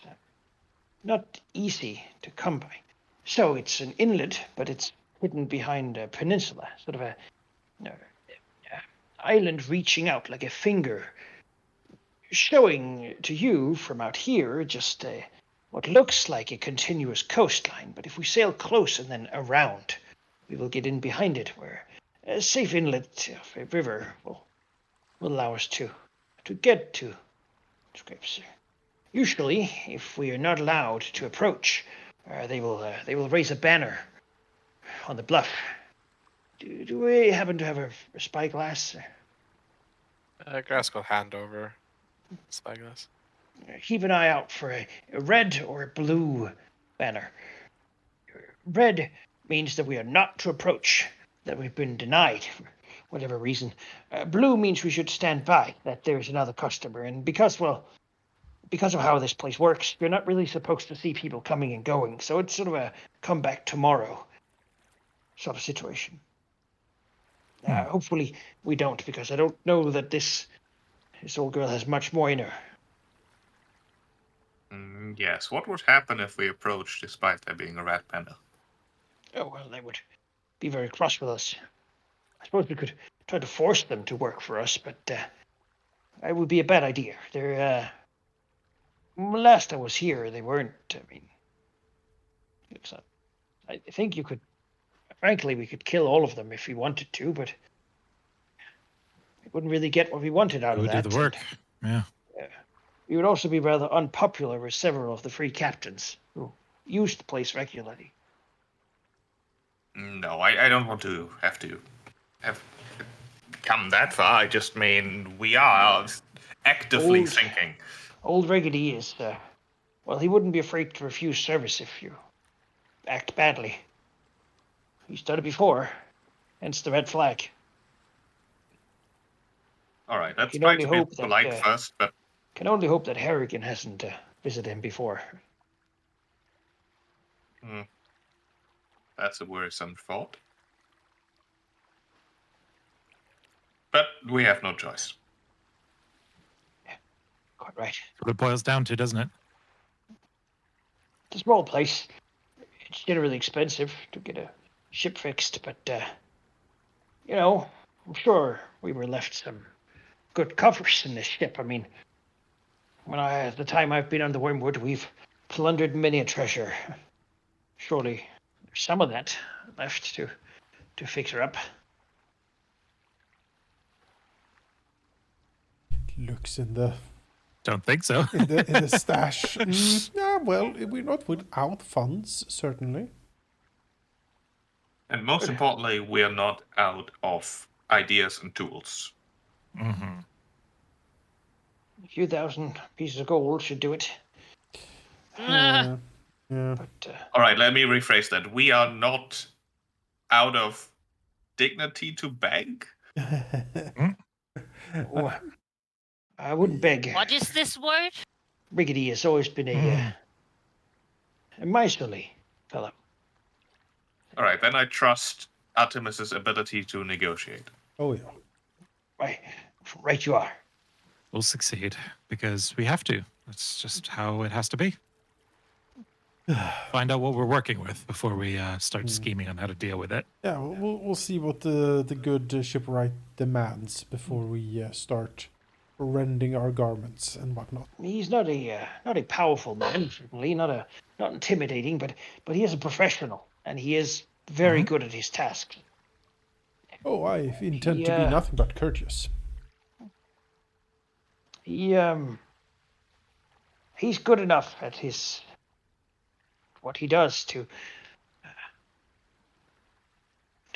not easy to come by. So it's an inlet, but it's hidden behind a peninsula, sort of a island reaching out like a finger, showing to you from out here just what looks like a continuous coastline. But if we sail close and then around, we will get in behind it, where a safe inlet of a river will allow us to get to Scrapes. Usually, if we are not allowed to approach, they will raise a banner on the bluff. Do we happen to have a spyglass? Grass will hand over spyglass. Keep an eye out for a red or a blue banner. Red means that we are not to approach, that we've been denied for whatever reason. Blue means we should stand by, that there's another customer. And because of how this place works, you're not really supposed to see people coming and going. So it's sort of a come back tomorrow sort of situation. Hopefully we don't, because I don't know that this old girl has much more in her. Yes. What would happen if we approached despite there being a rat panda? Oh, well, they would be very cross with us. I suppose we could try to force them to work for us, but it would be a bad idea. They're, last I was here, they weren't, I mean, I think you could, frankly, we could kill all of them if we wanted to, but we wouldn't really get what we wanted out Who of would do that. the work? Yeah. We would also be rather unpopular with several of the free captains who use the place regularly. No, I don't want to have come that far. I just mean we are actively thinking. Old Raggedy is, well, he wouldn't be afraid to refuse service if you act badly. He's done it before, hence the red flag. All right, let's Can try only to be hope that, polite first, but Can only hope that Harrigan hasn't visited him before. that's a worrisome thought. But we have no choice. Quite right. That's what it boils down to, doesn't it? It's a small place. It's generally expensive to get a ship fixed, but, I'm sure we were left some good covers in this ship. I mean, The time I've been on the Wormwood, we've plundered many a treasure. Surely there's some of that left to fix her up. Looks in the Don't think so. in the stash. Yeah, well, we're not without funds, certainly. And most importantly, we are not out of ideas and tools. Mm-hmm. A few thousand pieces of gold should do it. Ah, Yeah. But All right, let me rephrase that. We are not out of dignity to beg. oh, I wouldn't beg. what is this word? Riggedy has always been a miserly fellow. All right, then I trust Artemis's ability to negotiate. Oh yeah. Right you are. We'll succeed because we have to. That's just how it has to be. Find out what we're working with before we start scheming on how to deal with it. Yeah, we'll see what the good shipwright demands before we start rending our garments and whatnot. He's not a powerful man, certainly not intimidating, but he is a professional, and he is very good at his tasks. Oh, I intend to be nothing but courteous. He's good enough at what he does to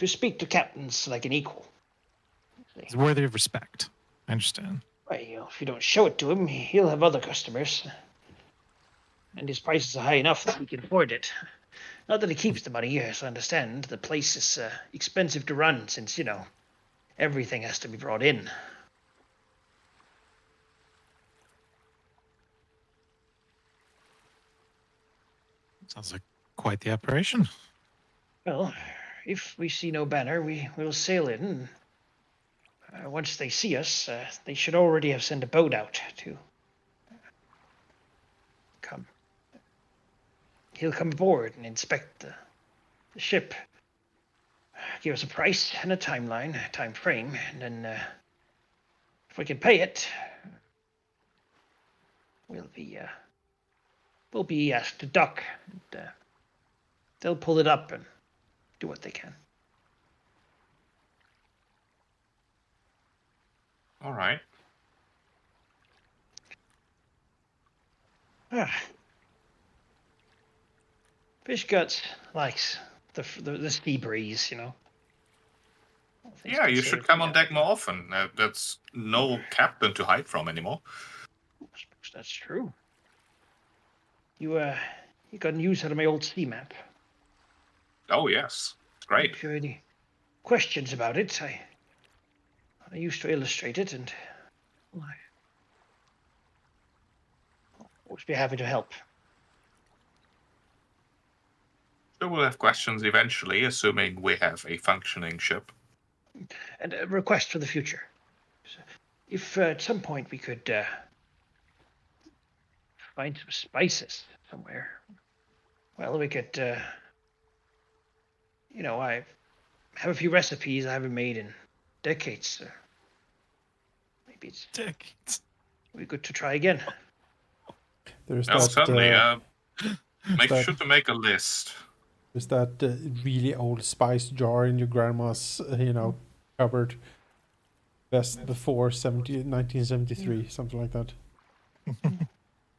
speak to captains like an equal. It's worthy of respect. I understand. Well, if you don't show it to him, he'll have other customers, and his prices are high enough that he can afford it. Not that he keeps the money, as I understand. The place is expensive to run, since everything has to be brought in. Sounds like quite the operation. Well, if we see no banner, we will sail in. Once they see us, they should already have sent a boat out to come. He'll come aboard and inspect the ship, give us a price and a time frame, and then if we can pay it, we'll be asked to dock. And, they'll pull it up and do what they can. All right. Fish Guts likes the sea breeze, Yeah, you should come on deck more often. That's no captain to hide from anymore. I suppose that's true. You got news out of my old sea map. Oh yes, it's great. If you have any questions about it, I used to illustrate it, and I'll always be happy to help. So we'll have questions eventually, assuming we have a functioning ship. And a request for the future. If at some point we could find some spices somewhere, well, we could, I have a few recipes I haven't made in decades. Maybe it's Decades. be good to try again. There's Oh, that. certainly. Make that- sure to make a list. There's that really old spice jar in your grandma's, cupboard. Best before 1973, something like that.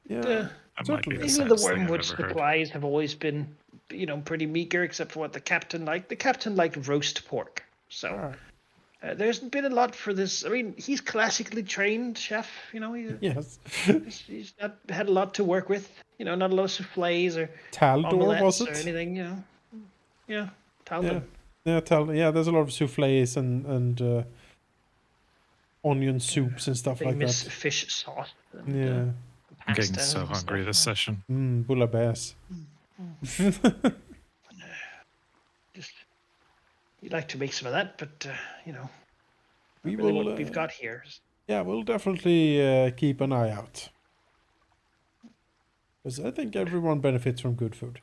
Yeah, The That might be the the saddest thing I've wormwood ever heard. supplies have always been, pretty meager, except for what the captain liked. The captain liked roast pork, so Alright. there's been a lot for this. I mean, he's classically trained chef. Yes. He's not had a lot to work with. Not a lot of souffles or Taldor, was omelettes or it? anything. Yeah, Talbot. Yeah, there's a lot of souffles and onion soups and stuff like Famous that. fish sauce. And, Yeah. I'm getting pastas so and hungry stuff. this session. Bouillabaisse. Just you'd like to make some of that, but We really will. what we've got here. Yeah, we'll definitely keep an eye out. Because I think everyone benefits from good food.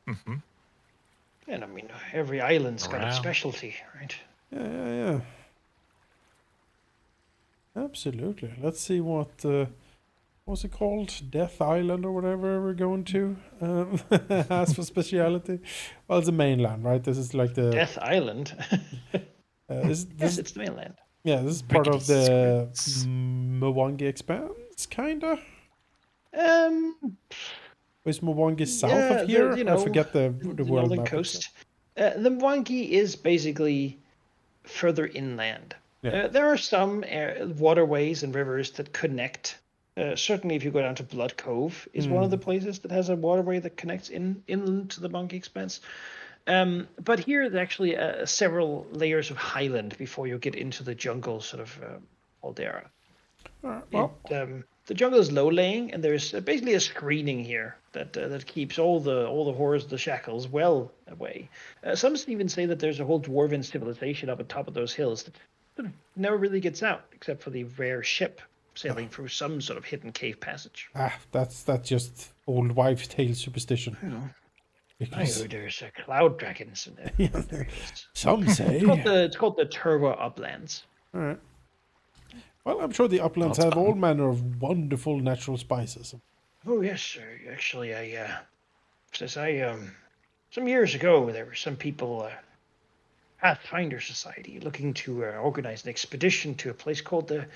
Mm-hmm. And I mean, every island's got its Around. specialty, right? Yeah. Absolutely. Let's see what what's it called? Death Island or whatever we're going to has for speciality. Well, it's the mainland, right? This is like the Death Island. this Yes, it's the mainland. yeah, this is part Rickety of the squids. Mwangi Expanse, kinda. Um, Is Mwangi south of yeah, here? I forget the the world northern map itself. coast. The Mwangi is basically further inland. Yeah. There are some waterways and rivers that connect. Certainly, if you go down to Blood Cove, is one of the places that has a waterway that connects inland to the Monkey Expanse. But here, there's actually several layers of highland before you get into the jungle, sort of Caldera. All right, It well, the jungle is low laying, and there's basically a screening here that keeps all the horrors of the shackles well away. Some even say that there's a whole dwarven civilization up on top of those hills that sort of never really gets out, except for the rare ship sailing through some sort of hidden cave passage. that's just old wives' tale superstition. You know, I Because heard there's cloud dragons in there. yeah, There it is. some It's called say. the Turwa Uplands. All right. Well, I'm sure the uplands That's have fun. all manner of wonderful natural spices. Oh yes, sir. Actually, some years ago there were some people. Pathfinder Society looking to organize an expedition to a place called the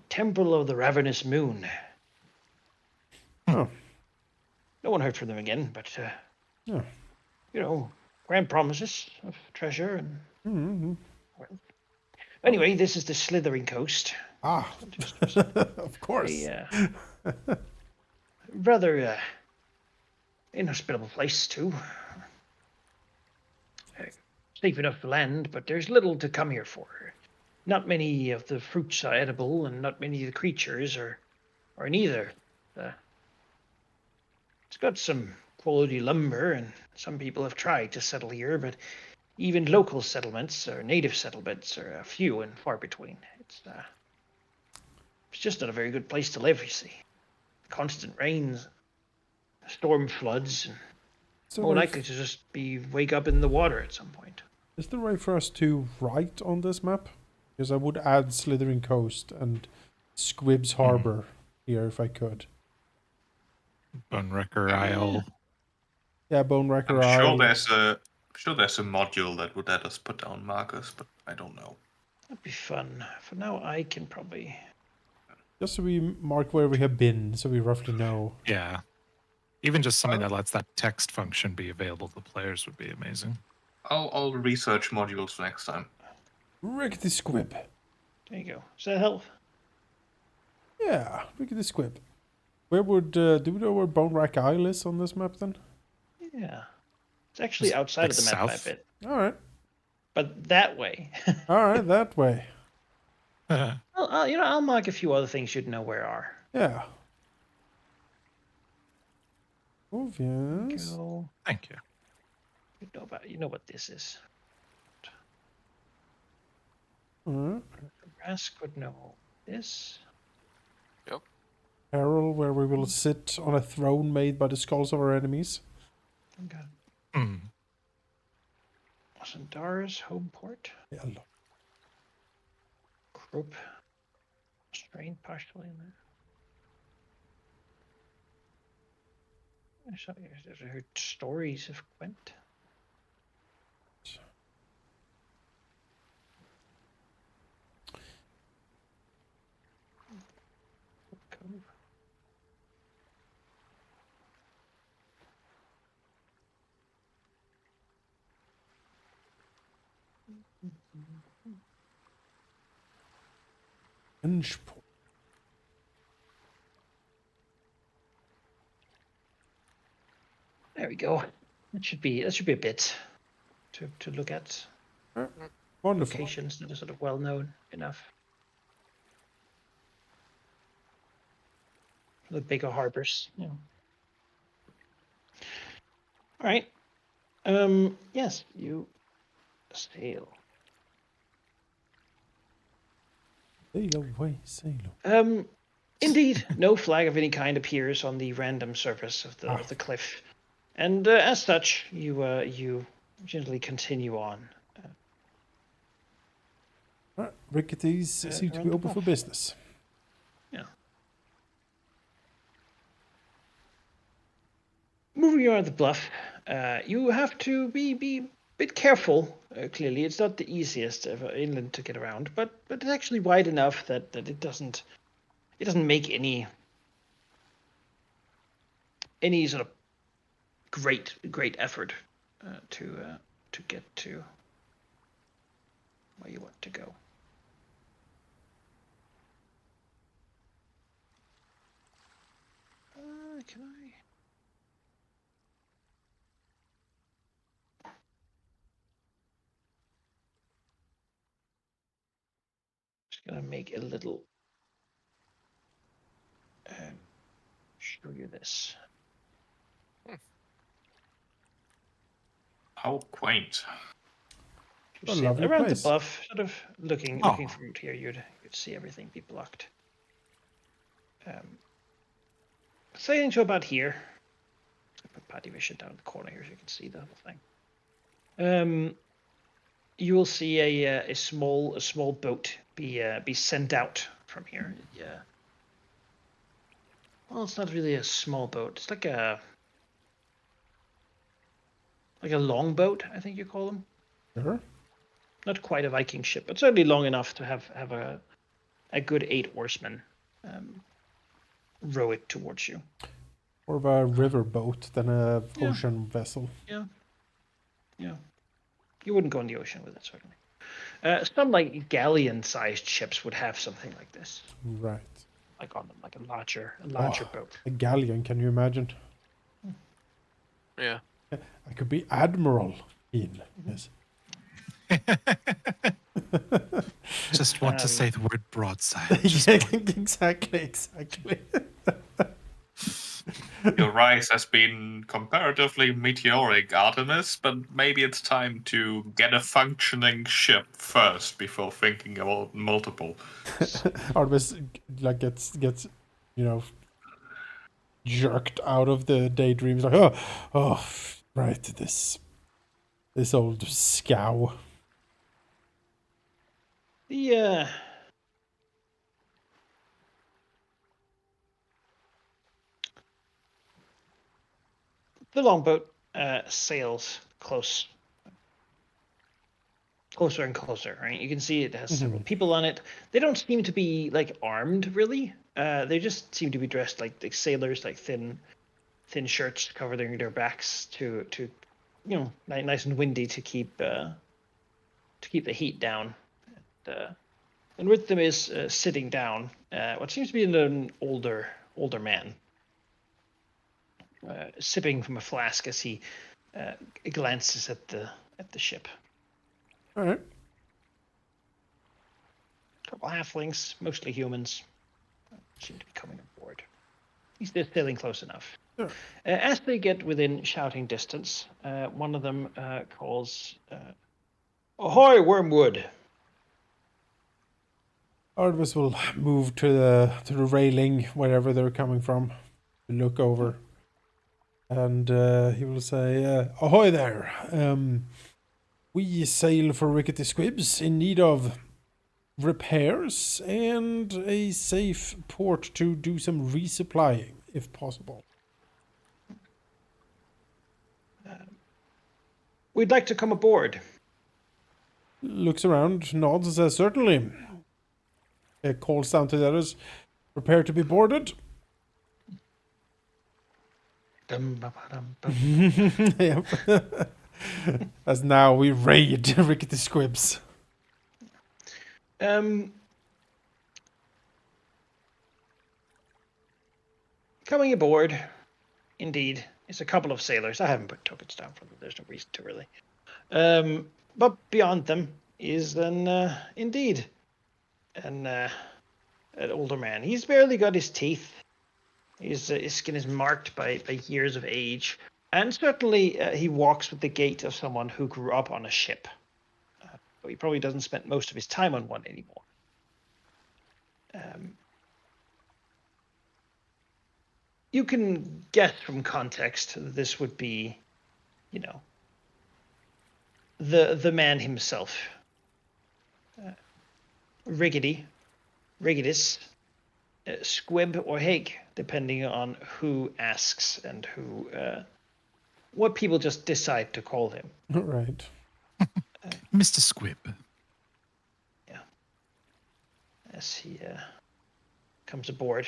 Temple of the Ravenous Moon. Oh, No one heard from them again, but yeah. grand promises of treasure and Mm-hmm. well. Anyway, this is the Slithering Coast. Ah, Just of course. a rather inhospitable place too. Safe enough land, but there's little to come here for. Not many of the fruits are edible, and not many of the creatures are neither. Uh, It's got some quality lumber, and some people have tried to settle here, but even local settlements or native settlements are few and far between. It's just not a very good place to live, you see. Constant rains, storm floods, and So more likely to just be wake up in the water at some point. is there a way for us to write on this map? Because I would add Slithering Coast and Squibs Harbor here if I could. Bonewrecker Isle. Yeah, Bone Wrecker I'm sure Isle. there's a module that would let us put down markers, but I don't know. That'd be fun. For now, I can probably. Just so we mark where we have been, so we roughly know. Yeah. Even just something that lets that text function be available to the players would be amazing. I'll research modules for next time. Rickety Squib. There you go. Does that help? Yeah, Rickety Squib. Where would do we know where Bone Rack Isle is on this map then? Yeah. It's actually Just, outside like, of the map by a south? bit, All right, but that way. all right, that way. I'll mark a few other things you'd know where are. Yeah. Obvious. Go. Thank you. You know what this is. Alright. Rask would know this. Peril, where we will sit on a throne made by the skulls of our enemies. Okay. Mm. Sandara's home port. Hello. Group. Strain partially in there. I heard stories of Gwent. Cove. Inchport. There we go. That should be a bit to look at. Wonderful. Locations that are sort of well known enough. For the bigger harbors. Yeah. All right. Yes, you sail. Sail away, sail away. Indeed, no flag of any kind appears on the random surface of the cliff, and as such, you gently continue on. Rickety's seem to around be the open for bluff. business. Yeah. Moving around the bluff, you have to be a bit careful. Clearly, it's not the easiest of inland to get around, but it's actually wide enough that it doesn't make any sort of great effort to get to where you want to go. Can I? Just gonna make a little. Show you this. How quaint. A See, lovely around place. the bluff, sort of looking Oh. from here, you'd see everything be blocked. Sailing to about here. Put Patty Vision down in the corner here so you can see the whole thing. You will see a small boat be sent out from here. Yeah. Well, it's not really a small boat. It's like a longboat, I think you call them. Sure. Not quite a Viking ship, but certainly long enough to have a good 8 oarsmen row it towards you. More of a river boat than a Yeah. ocean vessel. Yeah. You wouldn't go in the ocean with it, certainly. Some like galleon-sized ships would have something like this, Right. like on them, like a larger boat. A galleon, can you imagine? Yeah. I could be admiral in. Yes. Just want to say the word broadside. Just Yeah, exactly. Your rise has been comparatively meteoric, Artemis, but maybe it's time to get a functioning ship first before thinking about multiple. Artemis like gets jerked out of the daydreams. Like oh right, this old scow. The longboat sails closer and closer. Right, you can see it has several people on it. They don't seem to be like armed, really. They just seem to be dressed like sailors, like thin shirts covering their backs to nice and windy to keep the heat down. And with them is sitting down what seems to be an older man, sipping from a flask as he glances at the ship. All right. A couple halflings, mostly humans, seem to be coming aboard. He's just sailing close enough. Sure. As they get within shouting distance, one of them calls, "Ahoy, Wormwood!" Artemis will move to the railing wherever they're coming from to look over, and he will say, "Ahoy there! We sail for Rickety Squibs in need of repairs and a safe port to do some resupplying, if possible." "We'd like to come aboard." Looks around, nods, and says, "Certainly." Calls down to the others, "Prepare to be boarded." Yep. As now we raid Rickety Squibs. Coming aboard, indeed, is a couple of sailors. I haven't put tokens down for them. There's no reason to really. But beyond them is indeed an older man. He's barely got his teeth. His skin is marked by years of age, and certainly he walks with the gait of someone who grew up on a ship. But he probably doesn't spend most of his time on one anymore. You can guess from context that this would be, the man himself. Riggedis, Squib, or Hake, depending on who asks and who what people just decide to call him. All right. Mr. Squib. Yeah. As he comes aboard,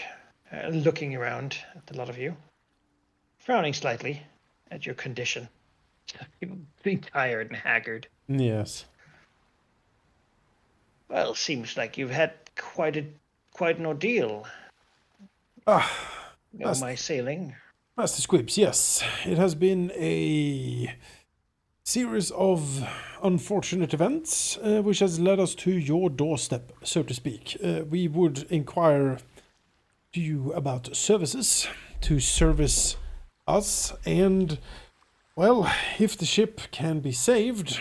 looking around at the lot of you, frowning slightly at your condition. Being tired and haggard. Yes. Well, seems like you've had quite an ordeal. Master, My sailing. Master Squibs, yes. It has been a series of unfortunate events which has led us to your doorstep, so to speak. We would inquire to you about services to service us, and, well, if the ship can be saved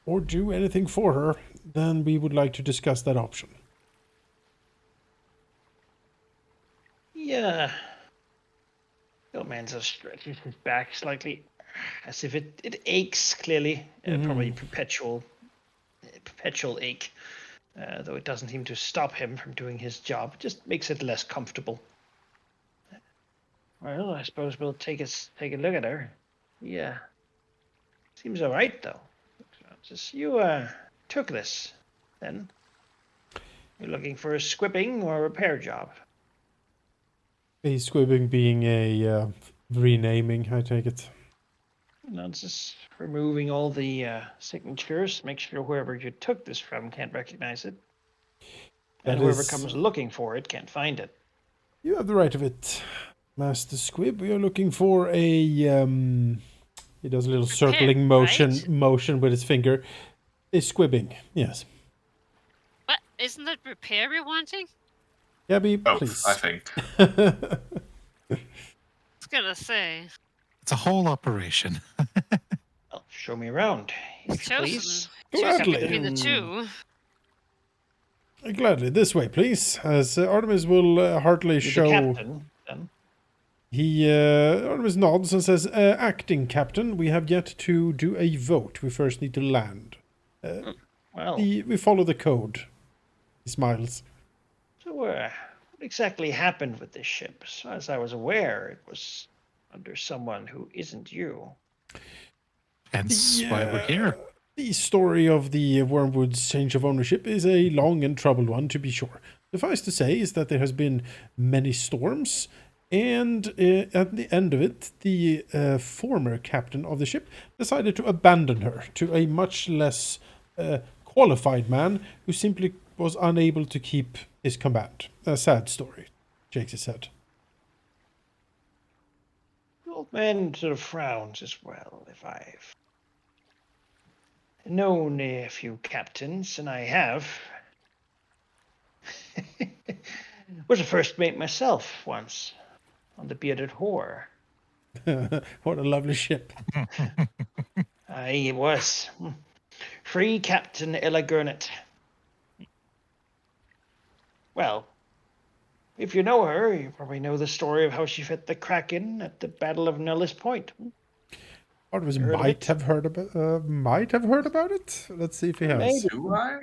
or do anything for her, then we would like to discuss that option. Yeah. The old man sort of stretches his back slightly, as if it aches clearly. Probably perpetual ache. Though it doesn't seem to stop him from doing his job, it just makes it less comfortable. Well, I suppose we'll take a look at her. Yeah. Seems all right though. Just you took this, then. You're looking for a squipping or a repair job. A squibbing being a renaming, I take it. Just removing all the signatures, make sure whoever you took this from can't recognize it. And whoever comes looking for it can't find it. You have the right of it, Master Squib. We are looking for a he does a little circling motion with his finger. A squibbing, yes. What? Isn't it repair we're wanting? Gabby, please. I think. I was gonna say. It's a whole operation. Well, show me around, Chosen. please. Chosen between the two. Gladly, this way, please. As Artemis will heartily You're show. the captain, then. He Artemis nods and says, "Acting captain, we have yet to do a vote. We first need to land. Well, We follow the code." He smiles. so what exactly happened with this ship? As far as I was aware, it was under someone who isn't you. Hence why we're here. The story of the Wormwood's change of ownership is a long and troubled one, to be sure. Suffice to say is that there has been many storms, and at the end of it, the former captain of the ship decided to abandon her to a much less qualified man who simply was unable to keep his command. A sad story, shakes his head. The old man sort of frowns as well. If I've known a few captains, and I have. Was a first mate myself once on the Bearded Whore. What a lovely ship. It was. Free Captain Ella Gurnet. Well, if you know her, you probably know the story of how she fed the Kraken at the Battle of Nellis Point. Artemis might have heard about it. Let's see if he has. Maybe. Do I?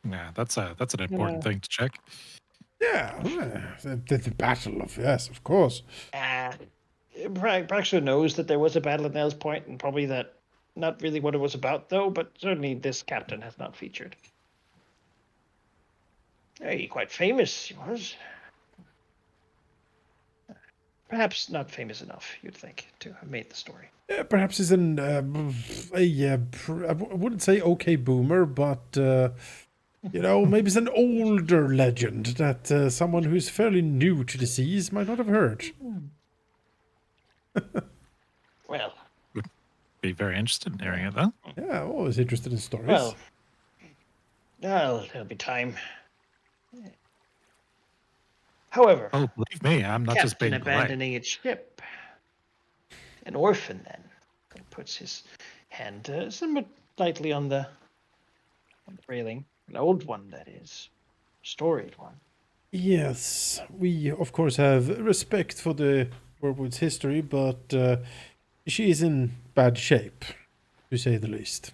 Yeah, that's an important thing to check. Yeah, the battle of, yes, of course. Braxton knows that there was a battle at Nellis Point, and probably that not really what it was about, though, but certainly this captain has not featured. Hey, quite famous he was. Perhaps not famous enough, you'd think, to have made the story. Perhaps he's I wouldn't say okay boomer, but maybe it's an older legend that someone who's fairly new to the seas might not have heard. Well, Be very interested in hearing it, though. Yeah, always interested in stories. Well, there'll be time. However, Oh, believe me, I'm not just being captain polite. abandoning its ship. An orphan, then, puts his hand somewhat lightly on the railing. An old one, that is. Storied one. Yes, we of course have respect for the Wormwood's history, but she is in bad shape, to say the least.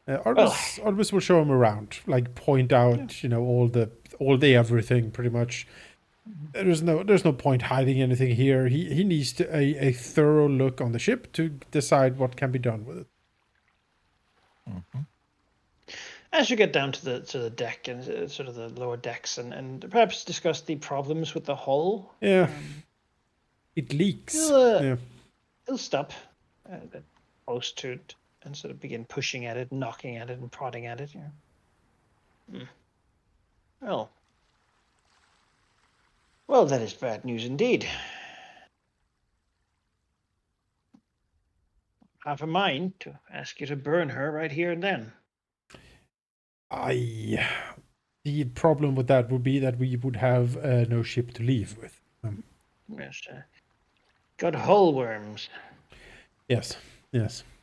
Artemis will show him around, like point out, all the everything pretty much. There's no point hiding anything here. He needs a thorough look on the ship to decide what can be done with it. Mm-hmm. As you get down to the deck and sort of the lower decks, and perhaps discuss the problems with the hull. Yeah, it leaks. He'll stop close to it and sort of begin pushing at it, knocking at it, and prodding at it. Well, that is bad news indeed. I have a mind to ask you to burn her right here and then. The problem with that would be that we would have no ship to leave with. Yes, got hull worms. Yes.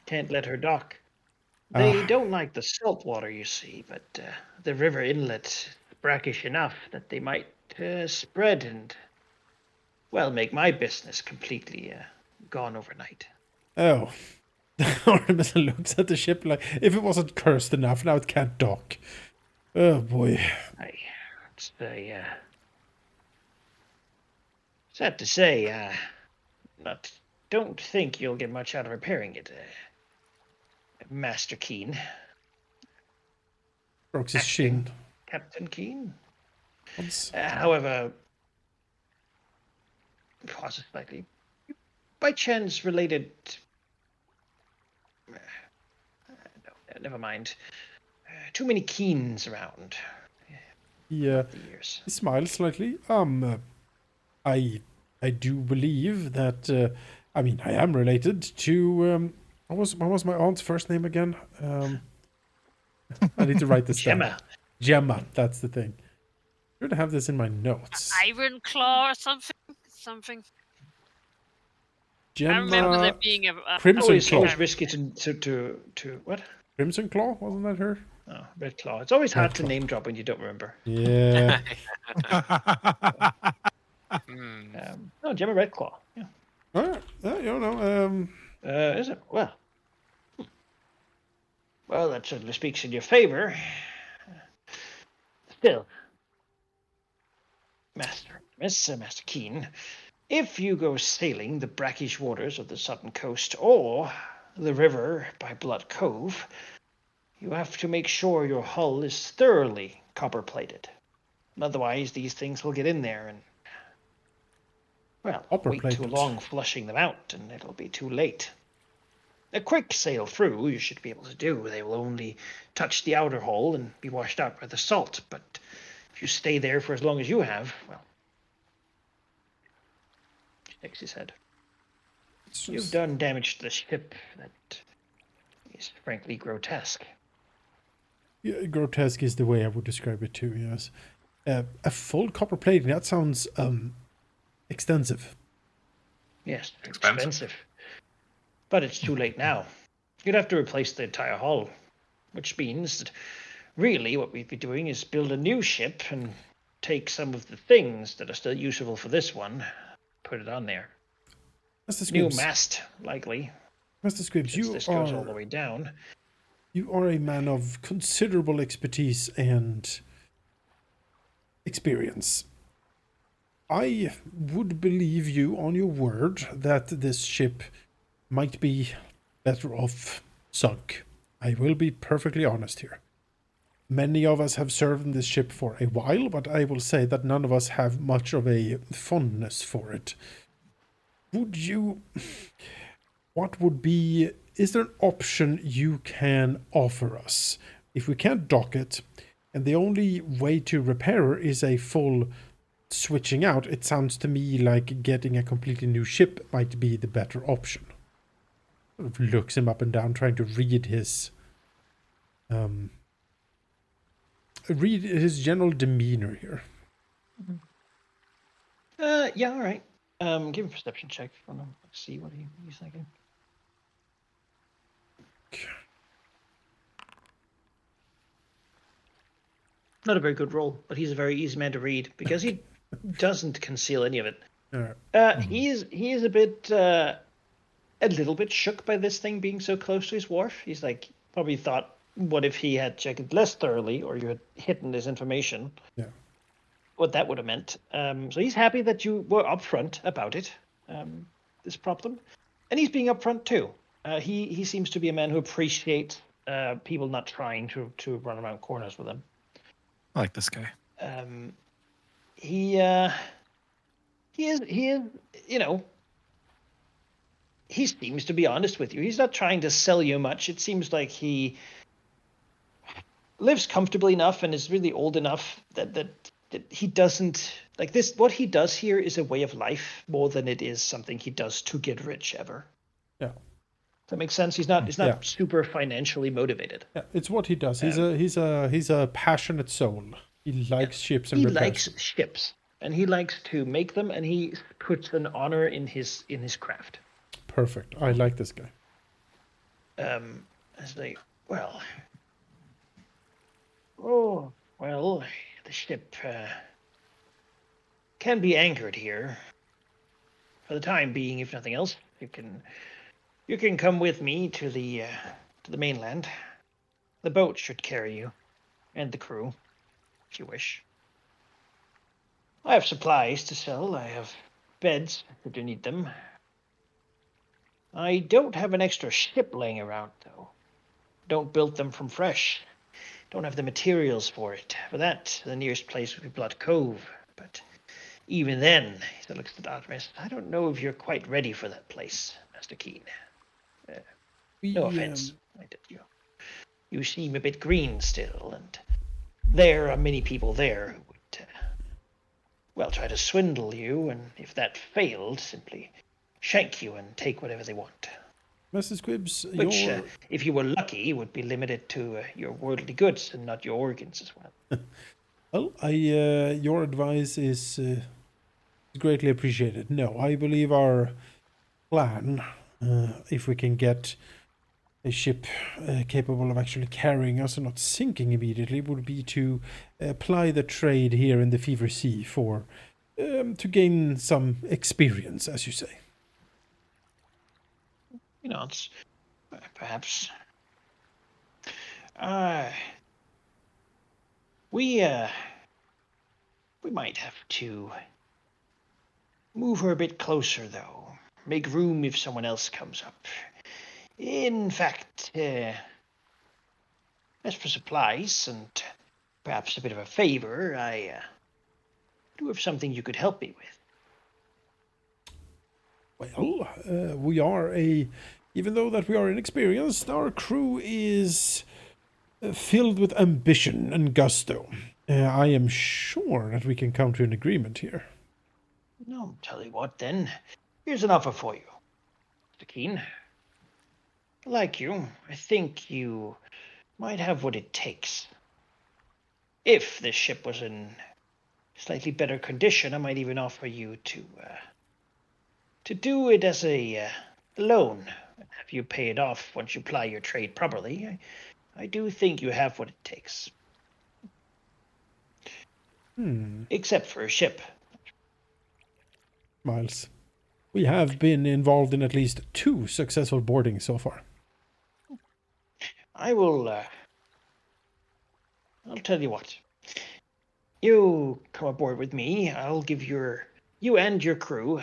Can't let her dock. They don't like the salt water, you see, but the river inlet is brackish enough that they might spread and, well, make my business completely gone overnight. Oh. Artemis looks at the ship like, if it wasn't cursed enough, now it can't dock. Oh boy. It's sad to say, don't think you'll get much out of repairing it, Master Keen. Strokes his shin. Captain Keen. However, pause slightly. By chance related... no, never mind. Too many Keens around. He smiles slightly. I do believe that... I am related to... what was my aunt's first name again? I need to write this down. Gemma, that's the thing. I should have this in my notes. Iron Claw or something. Gemma. I remember there being a Crimson Claw. Always risky to what? Crimson Claw, wasn't that her? Oh, Red Claw. It's always hard to name drop when you don't remember. Yeah. Gemma Red Claw. Yeah. Is it? Well. Well, that certainly speaks in your favor. Still, Master Keen, if you go sailing the brackish waters of the southern coast or the river by Blood Cove, you have to make sure your hull is thoroughly copper-plated. Otherwise, these things will get in there and, well, wait too long flushing them out, and it'll be too late. A quick sail through you should be able to do. They will only touch the outer hull and be washed out by the salt, but if you stay there for as long as you have, well... He shakes his head. You've done damage to the ship that is frankly grotesque. Yeah, grotesque is the way I would describe it too, yes. A full copper plating, that sounds extensive. Yes, expensive. But it's too late now. You'd have to replace the entire hull, which means that really what we'd be doing is build a new ship and take some of the things that are still usable for this one, put it on there. New mast, likely. Mr. Scribbs, this goes all the way down. You are a man of considerable expertise and experience. I would believe you on your word that this ship might be better off sunk. I will be perfectly honest here. Many of us have served in this ship for a while, but I will say that none of us have much of a fondness for it. Is there an option you can offer us? If we can't dock it, and the only way to repair is a full switching out, it sounds to me like getting a completely new ship might be the better option. Sort of looks him up and down, trying to read his general demeanor here. Yeah, all right. Give him a perception check from him. Let's see what he's thinking. Not a very good roll, but he's a very easy man to read because he doesn't conceal any of it. He is a bit, a little bit shook by this thing being so close to his wharf. He's like, probably thought what if he had checked it less thoroughly, or you had hidden this information? Yeah. What that would have meant. So he's happy that you were upfront about it, this problem, and he's being upfront too. He seems to be a man who appreciates people not trying to run around corners with him. I like this guy. He is, you know, he seems to be honest with you. He's not trying to sell you much. It seems like he lives comfortably enough and is really old enough that he doesn't like this. What he does here is a way of life more than it is something he does to get rich ever. Yeah. Does that make sense? He's not Yeah. super financially motivated. Yeah, it's what he does. He's a passionate soul. He likes ships and he repairs likes them. ships, and he likes to make them, and he puts an honor in his craft. Perfect. I like this guy. As they well, the ship can be anchored here for the time being, if nothing else. You can come with me to the mainland. The boat should carry you and the crew, if you wish. I have supplies to sell. I have beds if you need them. I don't have an extra ship laying around, though. Don't build them from fresh. Don't have the materials for it. For that, the nearest place would be Blood Cove. But even then, he looks at Artemis. I don't know if you're quite ready for that place, Master Keen. No offense, I did you. You seem a bit green still, and there are many people there who would, try to swindle you, and if that failed, simply shank you and take whatever they want. Mrs. Squibbs, Which, if you were lucky, would be limited to your worldly goods and not your organs as well. Well, your advice is greatly appreciated. No, I believe our plan, if we can get a ship capable of actually carrying us and not sinking immediately, would be to apply the trade here in the Fever Sea for to gain some experience, as you say. It's perhaps we might have to move her a bit closer, though. Make room if someone else comes up. In fact, as for supplies and perhaps a bit of a favor, I do have something you could help me with. Well, even though that we are inexperienced, our crew is filled with ambition and gusto. I am sure that we can come to an agreement here. No, tell you what then. Here's an offer for you, Mr. Keen. Like you, I think you might have what it takes. If this ship was in slightly better condition, I might even offer you to do it as a loan and have you pay it off once you ply your trade properly. I do think you have what it takes. Except for a ship. Miles, we have been involved in at least 2 successful boardings so far. I'll tell you what. You come aboard with me, I'll give you and your crew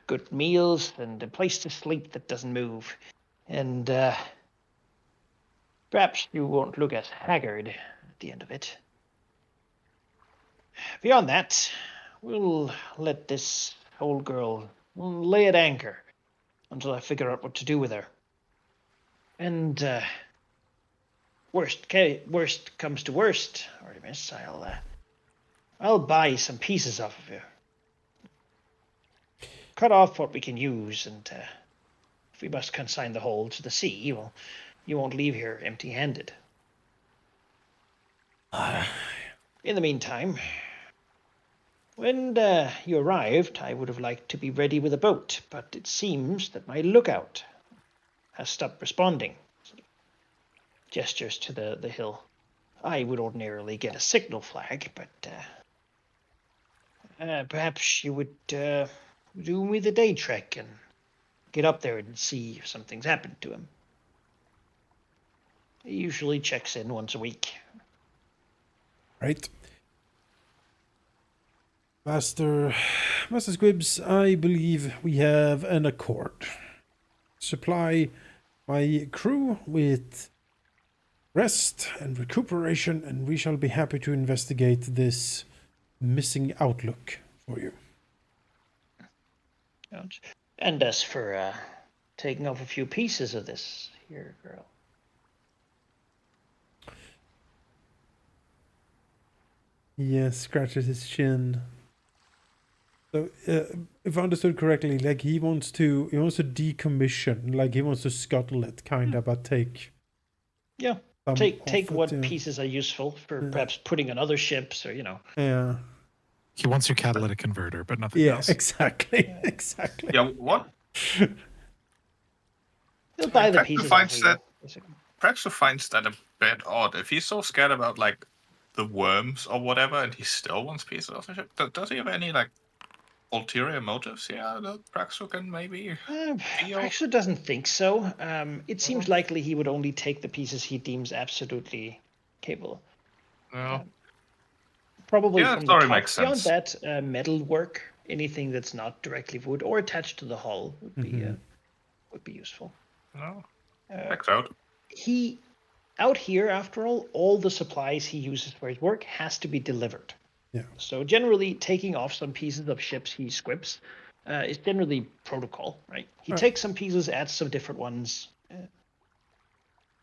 good meals and a place to sleep that doesn't move. And perhaps you won't look as haggard at the end of it. Beyond that, we'll let this old girl lay at anchor until I figure out what to do with her. And worst comes to worst, Artemis, I'll buy some pieces off of you. Cut off what we can use, and if we must consign the whole to the sea, well, you won't leave here empty-handed. In the meantime, when you arrived, I would have liked to be ready with a boat, but it seems that my lookout has stopped responding. Gestures to the hill. I would ordinarily get a signal flag, but perhaps you would do me the day trek and get up there and see if something's happened to him. He usually checks in once a week. Right. Master Squibs, I believe we have an accord. Supply my crew with rest and recuperation, and we shall be happy to investigate this missing outlook for you. And as for taking off a few pieces of this here, girl. He scratches his chin. So, if I understood correctly, like he wants to decommission, like he wants to scuttle it, kinda, but take. Yeah, some take off it, what yeah. pieces are useful for perhaps putting on other ships, or Yeah. He wants your catalytic converter, but nothing Yeah, else. exactly. Exactly. Yeah, what? He'll buy the pieces off of you. Praxo finds that a bit odd. If he's so scared about like the worms or whatever, and he still wants pieces of the ship, does he have any like ulterior motives? Yeah, that Praxo can maybe feel. Praxo doesn't think so. It seems likely he would only take the pieces he deems absolutely capable. No. Probably Yeah, from the story top. makes Beyond sense. that, metal work, anything that's not directly wood or attached to the hull would be useful. No. Checks out. He out here, after all the supplies he uses for his work has to be delivered. Yeah. So generally, taking off some pieces of ships he squips is generally protocol, right? He takes some pieces, adds some different ones.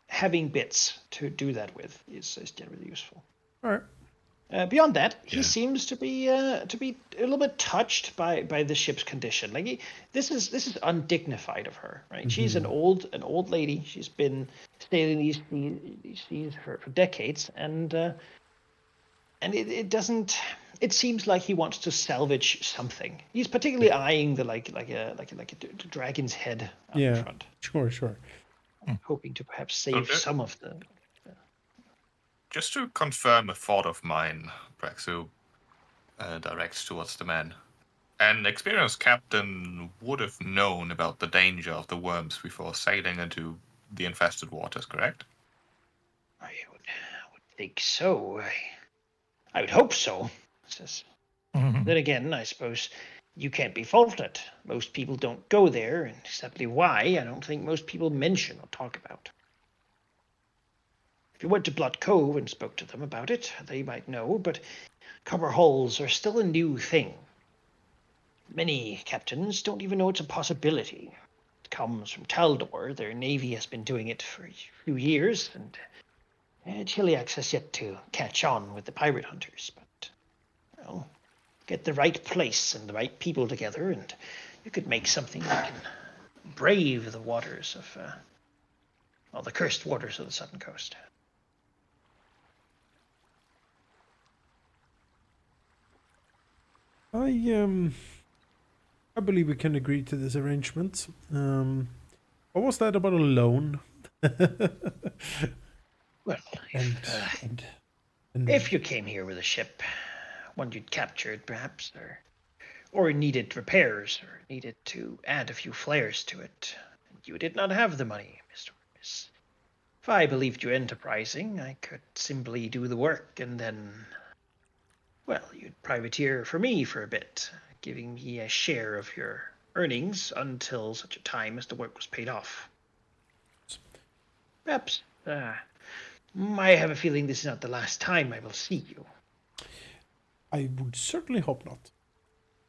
Having bits to do that with is generally useful. All right. Beyond that, he Yeah. seems to be a little bit touched by the ship's condition. Like this is undignified of her, right? She's an old lady. She's been sailing these seas for decades, and it doesn't. It seems like he wants to salvage something. He's particularly eyeing the like a dragon's head out in front, Sure. hoping to perhaps save some of the. Just to confirm a thought of mine, Praxo directs towards the man. An experienced captain would have known about the danger of the worms before sailing into the infested waters, correct? I would think so. I would hope so. Then again, I suppose you can't be faulted. Most people don't go there, and exactly why, I don't think most people mention or talk about. If you went to Blood Cove and spoke to them about it, they might know, but copper hulls are still a new thing. Many captains don't even know it's a possibility. It comes from Taldor. Their navy has been doing it for a few years, and Chiliax has yet to catch on with the pirate hunters. But, well, get the right place and the right people together, and you could make something that can brave the waters of, the cursed waters of the southern coast. I believe we can agree to this arrangement. What was that about a loan? Well, if you came here with a ship, one you'd captured perhaps, or needed repairs, or needed to add a few flares to it, and you did not have the money, Mr. Miss. If I believed you enterprising, I could simply do the work, and then, well, you'd privateer for me for a bit, giving me a share of your earnings until such a time as the work was paid off. Perhaps, I have a feeling this is not the last time I will see you. I would certainly hope not.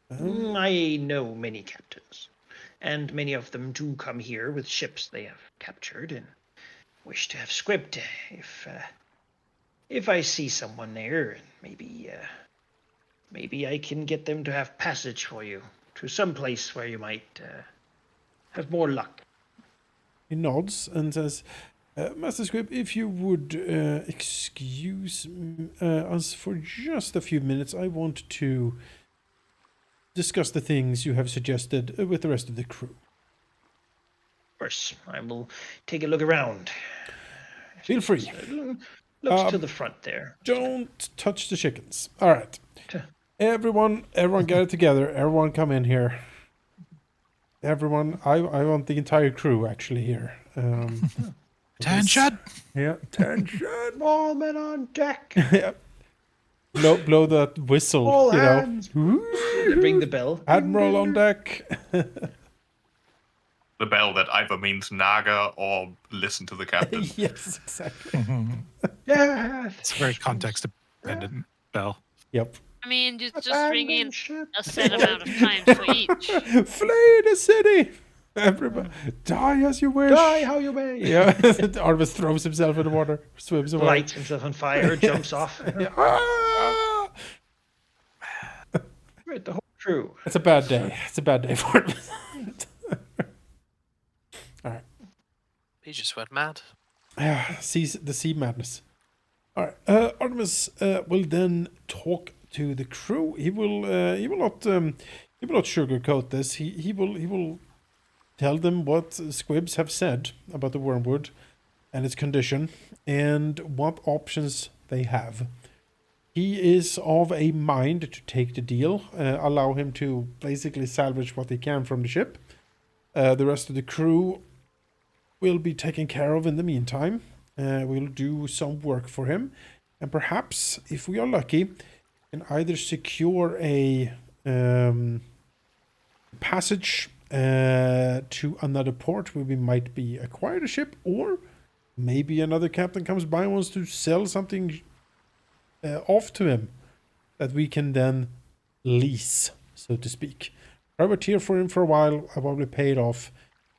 I know many captains, and many of them do come here with ships they have captured and wish to have squibbed. If I see someone there, and maybe I can get them to have passage for you to some place where you might have more luck. He nods and says, Master Squib, if you would excuse us for just a few minutes, I want to discuss the things you have suggested with the rest of the crew. Of course, I will take a look around. Feel free. Looks to the front there. Don't touch the chickens. All right. Everyone get it together. Everyone come in here. Everyone, I want the entire crew actually here. Attention! Yeah, attention. All men on deck. Yeah. Blow that whistle, All hands. know. Ring the bell. Admiral on deck. The bell that either means Naga or listen to the captain. Yes, exactly. Yes. It's a very context-dependent bell. Yep. I mean, just ring Abandon in ship. a set amount of times for each. Flee the city. Everybody, die as you wish. Die how you may. Yeah. Arvis throws himself in the water, swims away. Lights himself on fire, jumps off. Yeah. Ah! Right, the whole crew. It's a bad day. It's a bad day for him. All right. He just went mad. Yeah, the sea madness. All right. Artemis will then talk to the crew. He will not sugarcoat this. He will tell them what squibs have said about the wormwood and its condition and what options they have. He is of a mind to take the deal, allow him to basically salvage what he can from the ship. The rest of the crew will be taken care of in the meantime. We'll do some work for him, and perhaps, if we are lucky, can either secure a passage to another port where we might be acquired a ship, or maybe another captain comes by and wants to sell something off to him that we can then lease, so to speak. Privateer for him for a while. I probably pay it off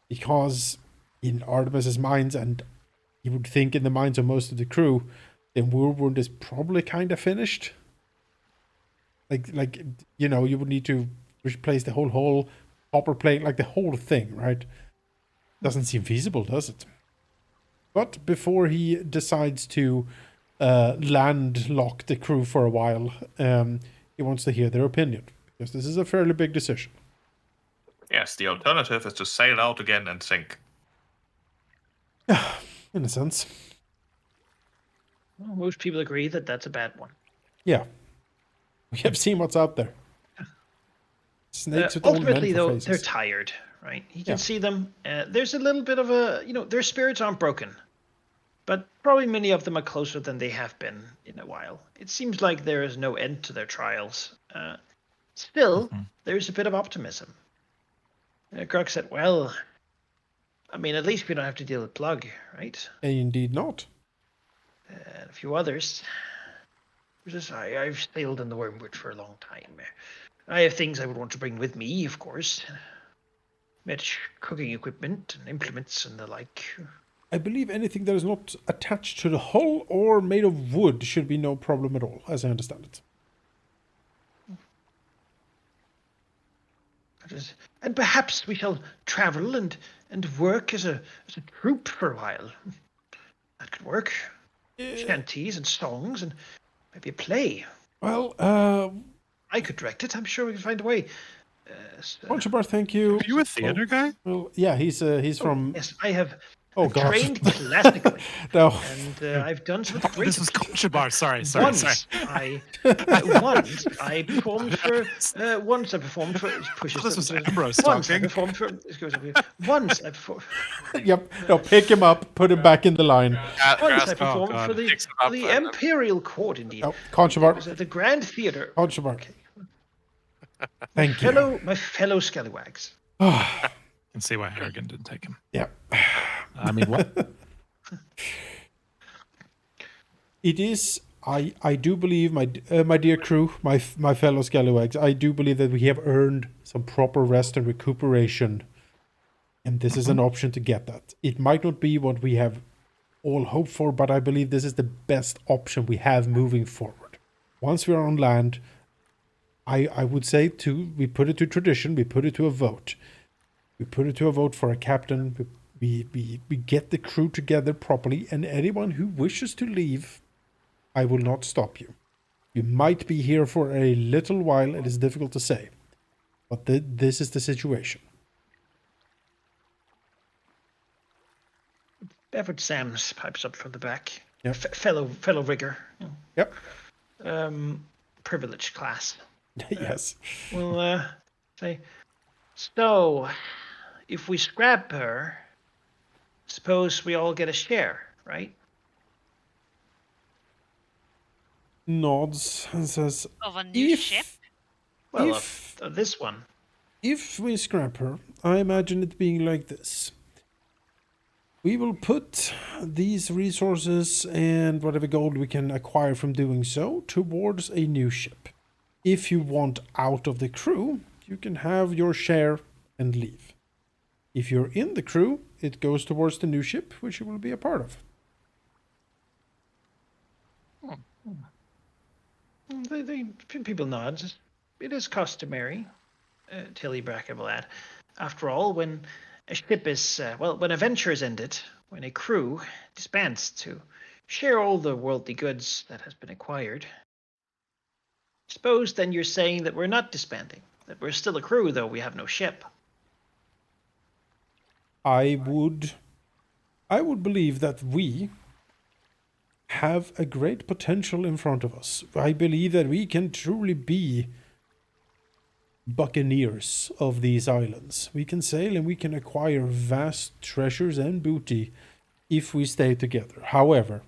because in Artemis's minds, and you would think in the minds of most of the crew, then Wormwood is probably kind of finished. Like you know, you would need to replace the whole hull, copper plate, like the whole thing, right? Doesn't seem feasible, does it? But before he decides to landlock the crew for a while, he wants to hear their opinion, because this is a fairly big decision. Yes, the alternative is to sail out again and sink. In a sense. Well, most people agree that that's a bad one. Yeah. We have seen what's out there. Snakes with old men Ultimately, for though, faces. they're tired, right? He can Yeah. see them. There's a little bit of a, their spirits aren't broken, but probably many of them are closer than they have been in a while. It seems like there is no end to their trials. Still, there's a bit of optimism. Grug said, well, I mean, at least we don't have to deal with Plug, right? Indeed not. And a few others. I've sailed in the Wormwood for a long time. I have things I would want to bring with me, of course. Cooking equipment and implements and the like. I believe anything that is not attached to the hull or made of wood should be no problem at all, as I understand it. And perhaps we shall travel and work as a troupe for a while. That could work. Shanties and songs and maybe a play. Well, I could direct it. I'm sure we can find a way. Conchabar, thank you. Are you a theater guy? Well, yeah, he's from. Yes, I have Oh God. trained classically, No. and I've done some great. This was Conchabar. Sorry. Once I performed for. Once I performed for. Pushes. This was Ambrose Once I talking. performed for. Once I performed. Yep. No, pick him up, put him back in the line. Once I performed God. for the Picks him up and- Imperial Court, indeed. No, It Conchabar. was at the Grand Theatre. Conchabar. Thank you. My fellow scallywags. Can see why Harrigan didn't take him. Yeah. I mean, what? It is. I do believe my dear crew, my fellow scallywags. I do believe that we have earned some proper rest and recuperation, and this is an option to get that. It might not be what we have all hoped for, but I believe this is the best option we have moving forward. Once we are on land, I would say we put it to tradition. We put it to a vote. We put it to a vote for a captain. We get the crew together properly, and anyone who wishes to leave, I will not stop you. You might be here for a little while. It is difficult to say, but this is the situation. Everett Sams pipes up from the back. Yep. Fellow rigger. Yep. Privileged class. Yes. Well, say, so if we scrap her, suppose we all get a share, right? Nods and says, Of a new ship? Well, if of this one. if we scrap her, I imagine it being like this. We will put these resources and whatever gold we can acquire from doing so towards a new ship. If you want out of the crew, you can have your share and leave. If you're in the crew, it goes towards the new ship, which you will be a part of. People nod. It is customary, Tilly Bracken will add. After all, when a ship is, when a venture is ended, when a crew disbands to share all the worldly goods that has been acquired, suppose then you're saying that we're not disbanding, that we're still a crew, though we have no ship. I would believe that we have a great potential in front of us. I believe that we can truly be buccaneers of these islands. We can sail and we can acquire vast treasures and booty if we stay together. However,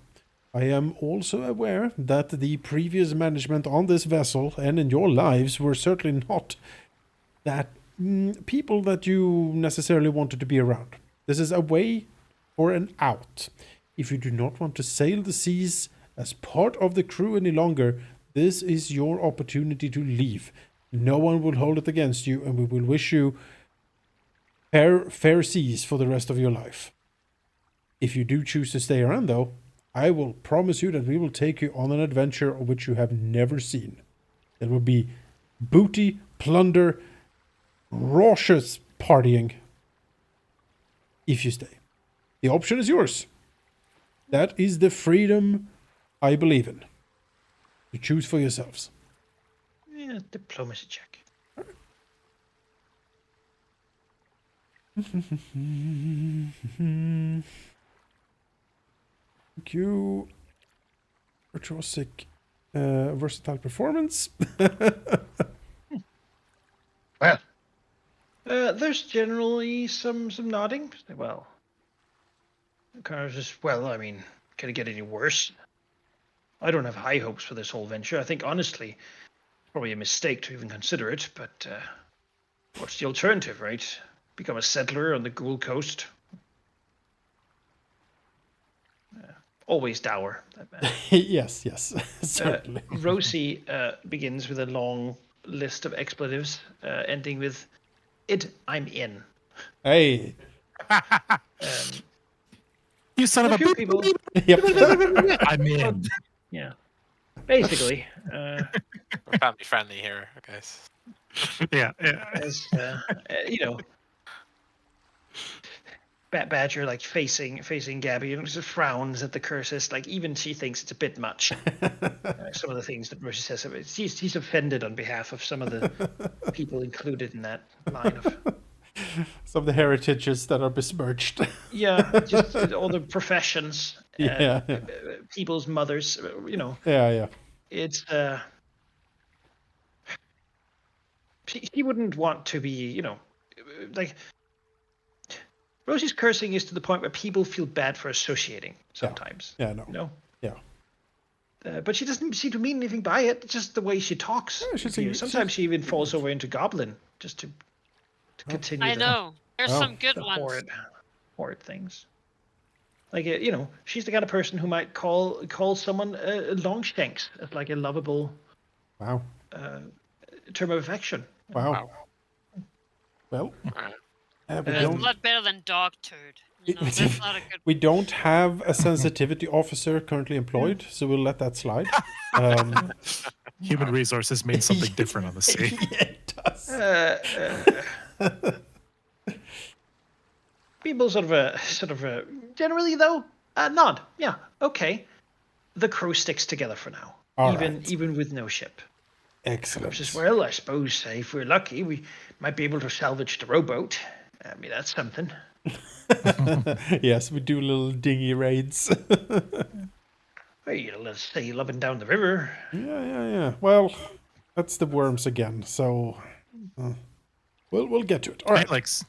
I am also aware that the previous management on this vessel and in your lives were certainly not that people that you necessarily wanted to be around. This is a way for an out. If you do not want to sail the seas as part of the crew any longer, this is your opportunity to leave. No one will hold it against you, and we will wish you fair seas for the rest of your life. If you do choose to stay around, though, I will promise you that we will take you on an adventure of which you have never seen. There will be booty, plunder, raucous partying if you stay. The option is yours. That is the freedom I believe in. You choose for yourselves. Yeah, diplomacy check. Thank you. Virtuosic, versatile performance. Well, there's generally some nodding. Well, kind of just, I mean, can it get any worse? I don't have high hopes for this whole venture. I think, honestly, probably a mistake to even consider it, but what's the alternative, right? Become a settler on the Gold Coast? Always dour. yes, certainly. Rosie begins with a long list of expletives, ending with, I'm in. Hey. You son of a few people. Yep. I'm in. Yeah. Basically. We're family friendly here, guys. Yeah. As, Badger like facing Gabby and just frowns at the curses. Like even she thinks it's a bit much. Some of the things that Rosie says. He's offended on behalf of some of the people included in that line of. Some of the heritages that are besmirched. Yeah, just all the professions. Yeah. People's mothers. Yeah. It's he wouldn't want to be, like. Rosie's cursing is to the point where people feel bad for associating sometimes. Yeah, no. Yeah. But she doesn't seem to mean anything by it. It's just the way she talks. Yeah, sometimes she even falls over into Goblin just to continue. I know. There's some good the ones. horrid things. Like she's the kind of person who might call someone Longshanks as like a lovable. Wow. Term of affection. Wow. Well. It's a lot better than dog turd. That's not a good. We don't have a sensitivity officer currently employed, so we'll let that slide. Human resources mean something different on the sea. Yeah, it does. People sort of generally though nod. Yeah, okay. The crew sticks together for now, even with no ship. Excellent. Just, I suppose if we're lucky, we might be able to salvage the rowboat. I mean, that's something. Yes, we do little dinghy raids. Let's sail up and down the river. Yeah. Well, that's the worms again. So we'll get to it. All right, Alex,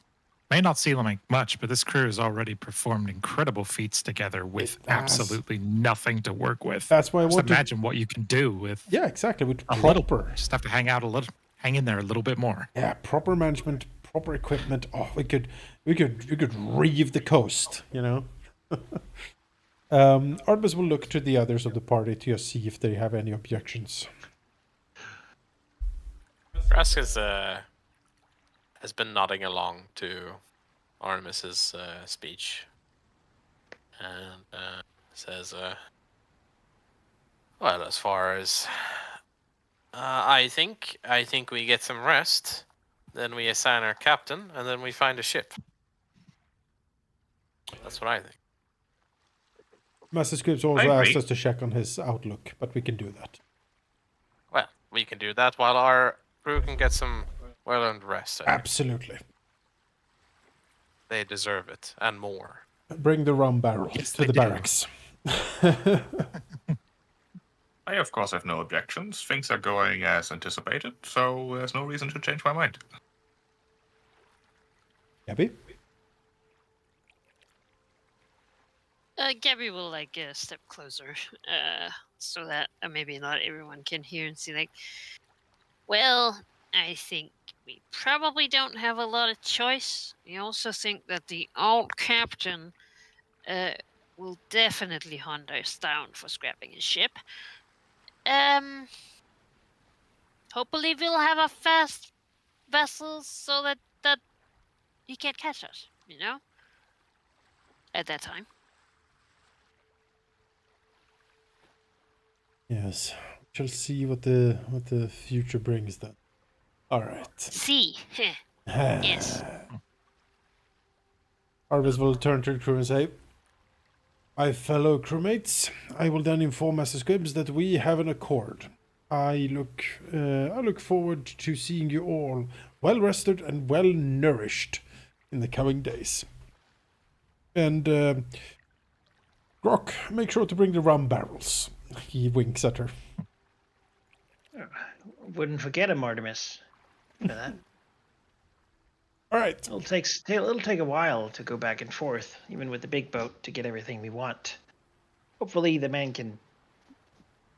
May not seem like much, but this crew has already performed incredible feats together with It has. absolutely nothing to work with. That's why I Just want to. imagine what you can do with Yeah, exactly. With a little. proper. Just have to hang in there a little bit more. Yeah, proper management, proper equipment. Oh, we could reeve the coast. You know. Artemis will look to the others of the party to see if they have any objections. Rask has been nodding along to Artemis's speech, and says, "Well, as far as I think we get some rest, then we assign our captain, and then we find a ship. That's what I think." Master Scripps also asked us to check on his outlook, but we can do that. Well, we can do that while our crew can get some well-earned rest. Absolutely. They deserve it, and more. Bring the rum barrel to the barracks. I, of course, have no objections. Things are going as anticipated, so there's no reason to change my mind. Gabby? Gabby will step closer, so that maybe not everyone can hear and see. Well, I think we probably don't have a lot of choice. We also think that the old captain will definitely hunt us down for scrapping his ship. Hopefully we'll have a fast vessel so that he can't catch us. At that time. Yes, we shall see what the future brings then. All right. See, yes. Arvis will turn to the crew and say, "My fellow crewmates, I will then inform Master Squibbs that we have an accord. I look forward to seeing you all well rested and well nourished in the coming days. And Grok, make sure to bring the rum barrels." He winks at her. Wouldn't forget him, Artemis. For that. All right. It'll take a while to go back and forth, even with the big boat, to get everything we want. Hopefully, the man can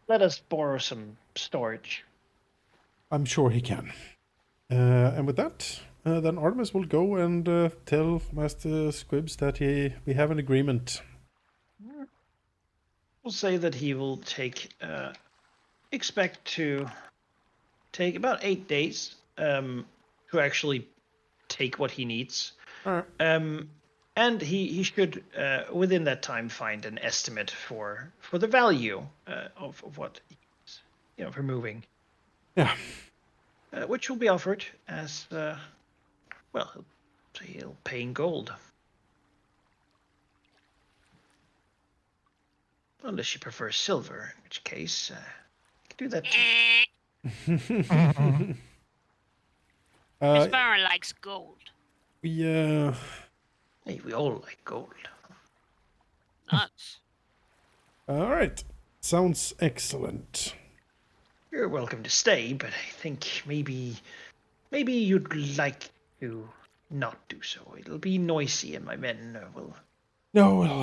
let us borrow some storage. I'm sure he can. And with that, then Artemis will go and tell Master Squibbs that we have an agreement. We'll say that he will expect to take about 8 days to actually take what he needs. All right. And he should, within that time, find an estimate for the value of what he's removing. Yeah. Which will be offered as, he'll pay in gold. Unless you prefer silver, in which case, you can do that too. Miss Barron likes gold. Hey, we all like gold. Nuts. All right. Sounds excellent. You're welcome to stay, but I think maybe you'd like to not do so. It'll be noisy, and my men will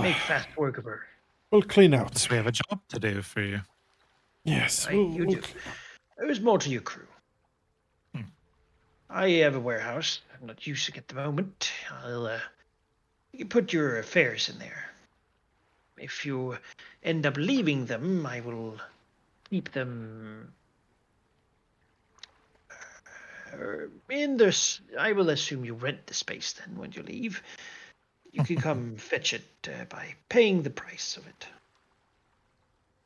make fast work of her. We'll clean out. So we have a job to do for you. Yes, You do. There's more to your crew. I have a warehouse. I'm not using it at the moment. You can put your affairs in there. If you end up leaving them, I will keep them in this. I will assume you rent the space then when you leave. You can come fetch it by paying the price of it.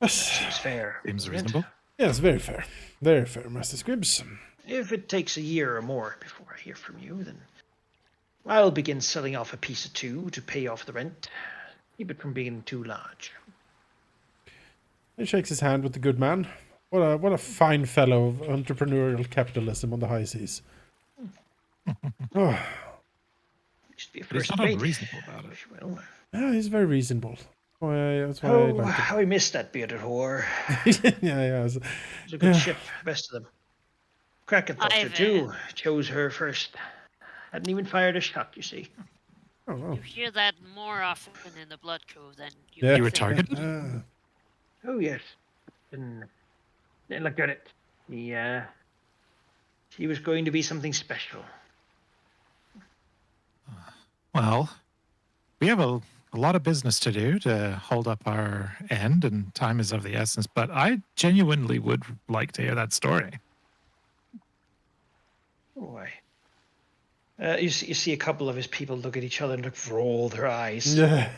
That seems fair. Seems reasonable. Yes, very fair. Very fair, Master Squibbs. If it takes a year or more before I hear from you, then I'll begin selling off a piece or two to pay off the rent. Keep it from being too large. He shakes his hand with the good man. What a fine fellow of entrepreneurial capitalism on the high seas. Oh. Used to be a He's first not mate. unreasonable about it. Well, Yeah, he's very reasonable. That's why I like how I missed that bearded whore. it. Yeah. It was a good ship, best of them. Kraken thought so I've, too. Chose her first. Hadn't even fired a shot, you see. Oh, well. You hear that more often in the Blood Cove than you Yeah. would You were think. targeted? Oh yes. And look at it. He was going to be something special. Well, we have a lot of business to do to hold up our end, and time is of the essence. But I genuinely would like to hear that story. Oh, why? You see a couple of his people look at each other and roll their eyes. Yeah.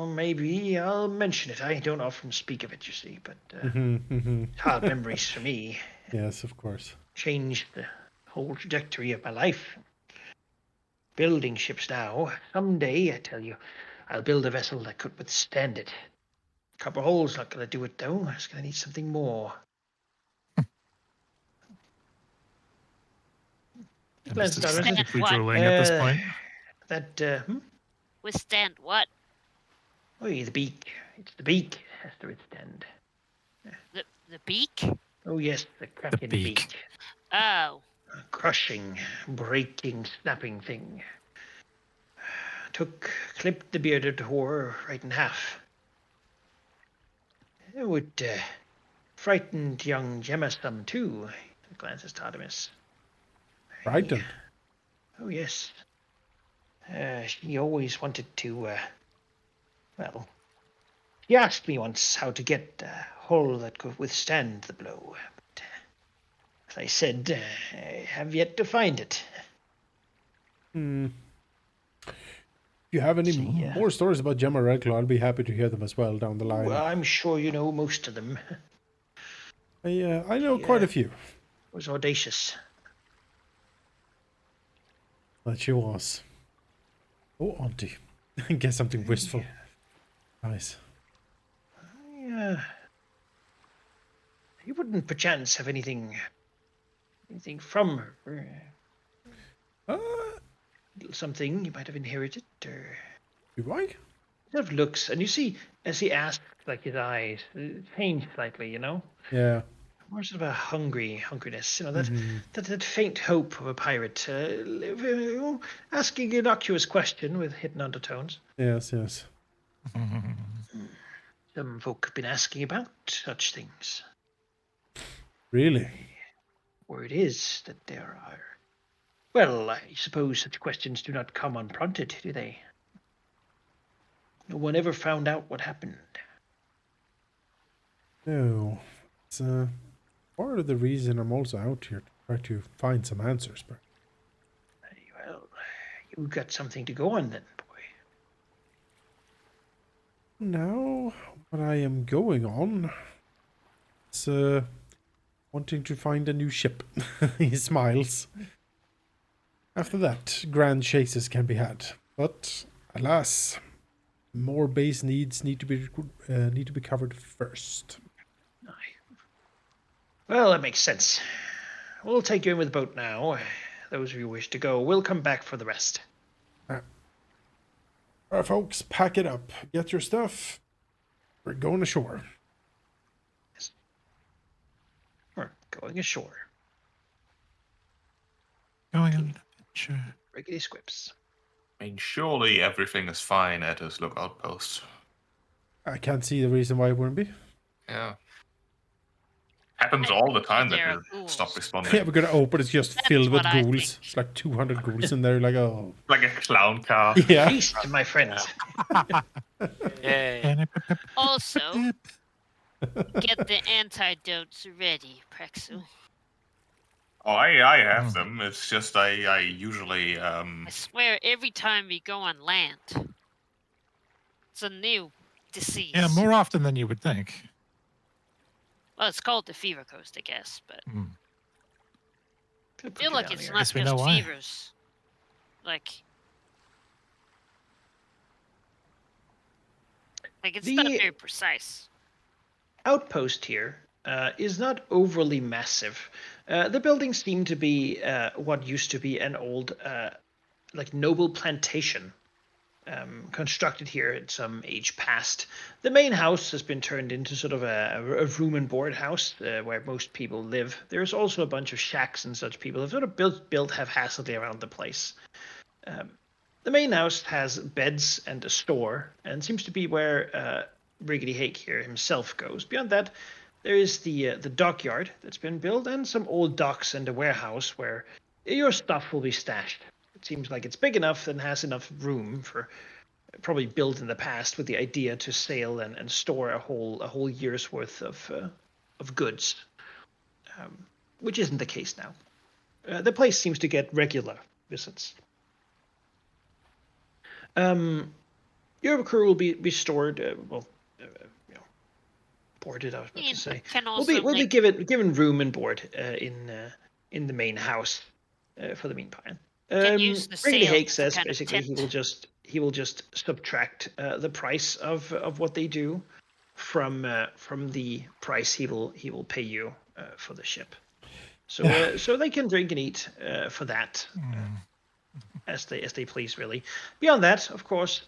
Maybe I'll mention it. I don't often speak of it, you see, but hard memories for me. Yes, of course. Changed the whole trajectory of my life. Building ships now. Someday, I tell you, I'll build a vessel that could withstand it. Copper hole's not going to do it, though. It's going to need something more. I'm just Glanced down. deeply What? drooling at this point. Withstand what? Oh, the beak. It's the beak it has to withstand. The beak? Oh, yes, the cracking beak. Oh. A crushing, breaking, snapping thing. Clipped the bearded whore right in half. It would frightened young Gemma some too. Glances at Artemis. Frightened. Oh, yes. She always wanted to, well, she asked me once how to get a hull that could withstand the blow. But, as I said, I have yet to find it. If you have any more stories about Gemma Redclaw, I'll be happy to hear them as well down the line. Well, I'm sure you know most of them. I know quite a few. Was audacious. But she was. Oh, auntie. Get something wistful. Nice. Yeah. You wouldn't perchance have anything from her. Something you might have inherited, or Do I? sort of looks, and you see as he asks, like his eyes change slightly, you know, Yeah. more sort of a hungriness, you know, that faint hope of a pirate, asking an innocuous question with hidden undertones. Yes, yes. Some folk have been asking about such things. Really? Word is that there are. Well, I suppose such questions do not come unprompted, do they? No one ever found out what happened. No. It's part of the reason I'm also out here to try to find some answers, but Well, you got something to go on then, boy. now what I am going on is wanting to find a new ship. He smiles. After that, grand chases can be had, but alas, more base needs need to be covered first. Well, that makes sense. We'll take you in with the boat now. Those of you who wish to go, we'll come back for the rest. Alright, folks, pack it up. Get your stuff. We're going ashore. Yes. We're going ashore. Going on an adventure. Rickety squips. I mean, surely everything is fine at his lookout post. I can't see the reason why it wouldn't be. Yeah. Happens all the time that There are they ghouls. stop responding. Yeah, we're gonna open. It's just That's filled with what I ghouls. think. It's like 200 ghouls in there. Like, oh, Like a clown car. yeah. Feast, my friends. Yay. Also, get the antidotes ready, Prexu. Oh, I have them. It's just I usually I swear, every time we go on land, it's a new disease. Yeah, more often than you would think. Well, it's called the Fever Coast, I guess, but I Put feel you like down it's here. not Guess we know just why. fevers. Like it's not The- very precise. Outpost here is not overly massive. The buildings seem to be what used to be an old, like noble plantation constructed here at some age past. The main house has been turned into sort of a room and board house where most people live. There's also a bunch of shacks and such people have sort of built haphazardly around the place. The main house has beds and a store, and seems to be where Riggedy Hake here himself goes. Beyond that, there is the dockyard that's been built, and some old docks and a warehouse where your stuff will be stashed. It seems like it's big enough and has enough room for, probably built in the past with the idea to sail and store a whole year's worth of goods, which isn't the case now. The place seems to get regular visits. Your crew will be stored. Boarded. I was about to say. We'll be given room and board in the main house for the meantime. Riggedy Hake says basically he will just subtract the price of what they do from the price he will pay you for the ship. So they can drink and eat for that. As they please, really. Beyond that, of course,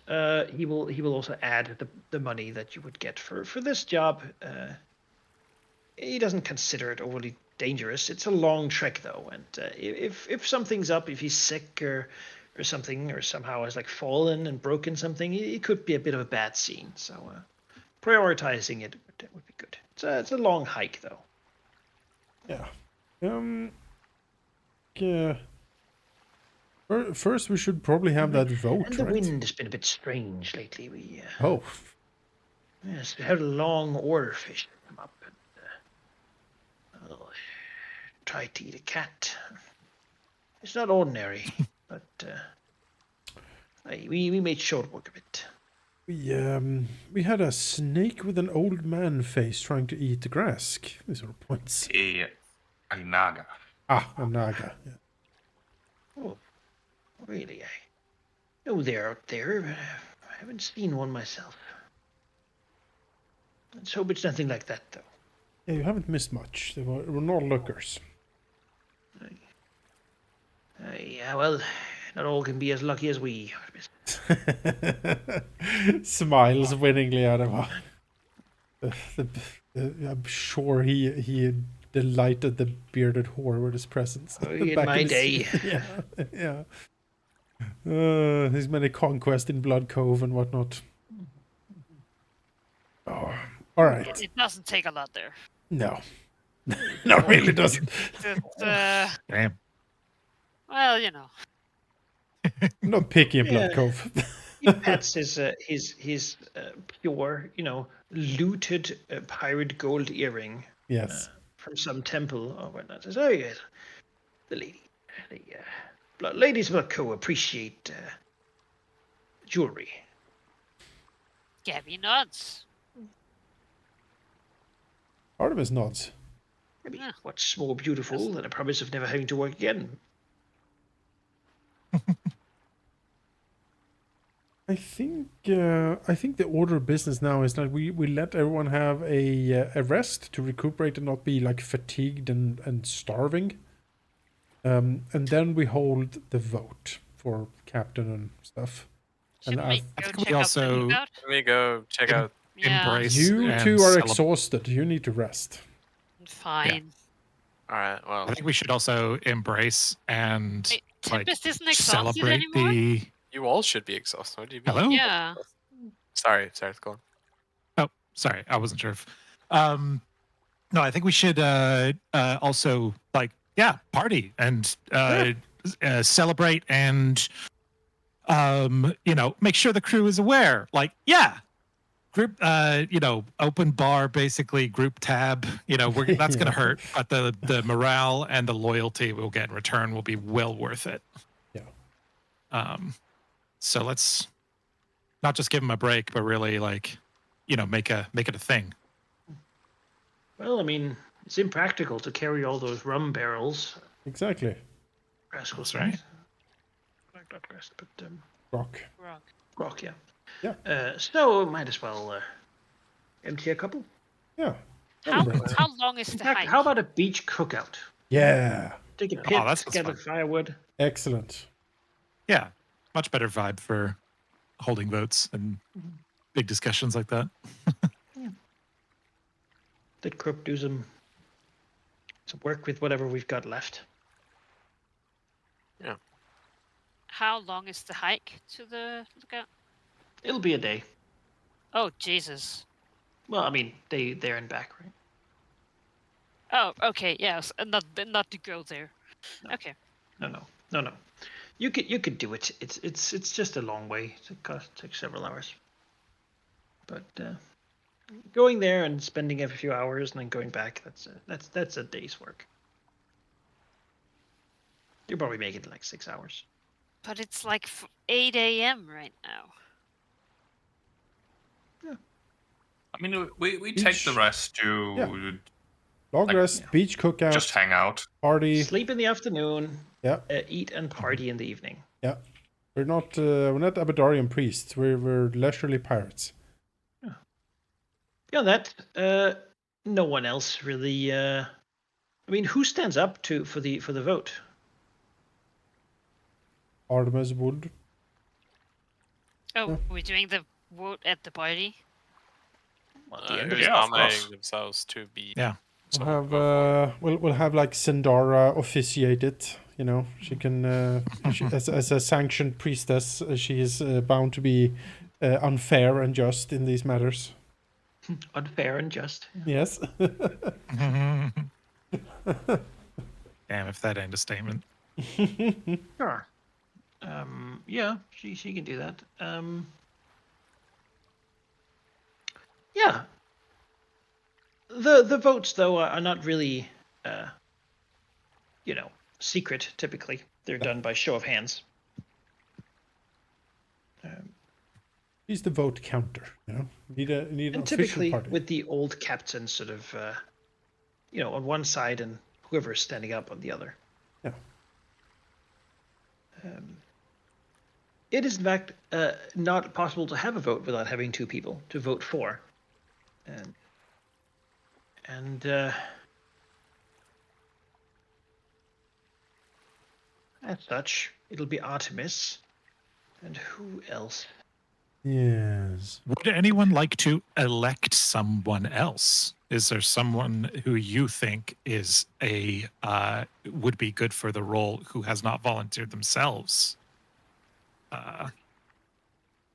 he will also add the money that you would get for this job. He doesn't consider it overly dangerous. It's a long trek though, and if something's up, if he's sick or something, or somehow has like fallen and broken something, it could be a bit of a bad scene. So prioritizing it would be good. It's a long hike though. Yeah. Yeah. First, we should probably have that vote, and the right? wind has been a bit strange lately. Yes, we had a long order fish come up and tried to eat a cat. It's not ordinary, but we made short work of it. We had a snake with an old man face trying to eat the grass. These are points. A naga. A naga. Yeah. Oh, really? I know they're out there. I haven't seen one myself. Let's hope it's nothing like that, though. Yeah, you haven't missed much. They were not lookers. Yeah, well, not all can be as lucky as we. Smiles winningly out of I'm sure he delighted the bearded whore with his presence. In my day. Yeah. His many conquests in Blood Cove and whatnot. Oh, all right. It doesn't take a lot there. No. No, it really doesn't. Damn. Well, you know. I'm not picky in Blood Cove. He pets his pure, looted pirate gold earring. Yes. From some temple or whatnot. Says, oh yes, the ladies of Blood Cove appreciate jewelry. Gabby nods. Artemis nods. I mean, what's more beautiful than a promise of never having to work again? I think the order of business now is that we let everyone have a rest to recuperate and not be like fatigued and starving. And then we hold the vote for captain and stuff. Should And we we also- Let me go check out. Embrace. you and two are celebrate. exhausted. You need to rest. Fine. All right. Well, I think we should also embrace and Wait, like Tempest isn't exhausted celebrate anymore? the. you all should be exhausted. What do you mean? Hello? Yeah. Sorry, go on. Oh, sorry, I wasn't sure if. No, I think we should also party and celebrate and make sure the crew is aware. Like, group open bar, basically group tab. That's gonna hurt, but the morale and the loyalty we'll get in return will be well worth it. Yeah. So let's not just give them a break, but really make it a thing. Well, I mean, it's impractical to carry all those rum barrels. Exactly. Rascals, That's right. Not grass, but Rock. rock, yeah. Yeah. So might as well empty a couple. Yeah. How Celebrate. long is In the fact, hike? how about a beach cookout? Yeah. Take a pit, that sounds get fun. a firewood. Excellent. Yeah, much better vibe for holding votes and big discussions like that. Let Crook do some work with whatever we've got left. Yeah. How long is the hike to the lookout? It'll be a day. Oh, Jesus. Well, I mean, there and back, right? Oh, okay, yes, not to go there. No. Okay. No. You could do it. It's just a long way. It takes several hours. But going there and spending a few hours and then going back, that's a day's work. You'll probably make it like 6 hours. But it's like 8 a.m. right now. I mean, we take the rest to Long rest, beach cookout, just hang out. party. Sleep in the afternoon. Yeah. Eat and party in the evening. Yeah. We're not Abadarian priests. We're leisurely pirates. Yeah. Beyond that, no one else really. I mean, who stands up for the vote? Artemis would. Oh, we're doing the vote at the party? Well, at the end of Who's Yeah, of nominating course. themselves to be? Yeah. We'll someone have to vote for? we'll have like Sindara officiate it. You know, she can as a sanctioned priestess, she is bound to be unfair and just in these matters. Unfair and just. Yeah. Yes. Damn, if that ain't a statement. Sure. Yeah, she can do that. Yeah. The votes though are not really, secret. Typically, they're done by show of hands. He's the vote counter. You know, need an And official typically, party. with the old captain sort of, on one side and whoever's standing up on the other. Yeah. It is in fact not possible to have a vote without having two people to vote for, and as such, it'll be Artemis, and who else? Yes. Would anyone like to elect someone else? Is there someone who you think is would be good for the role who has not volunteered themselves? Well,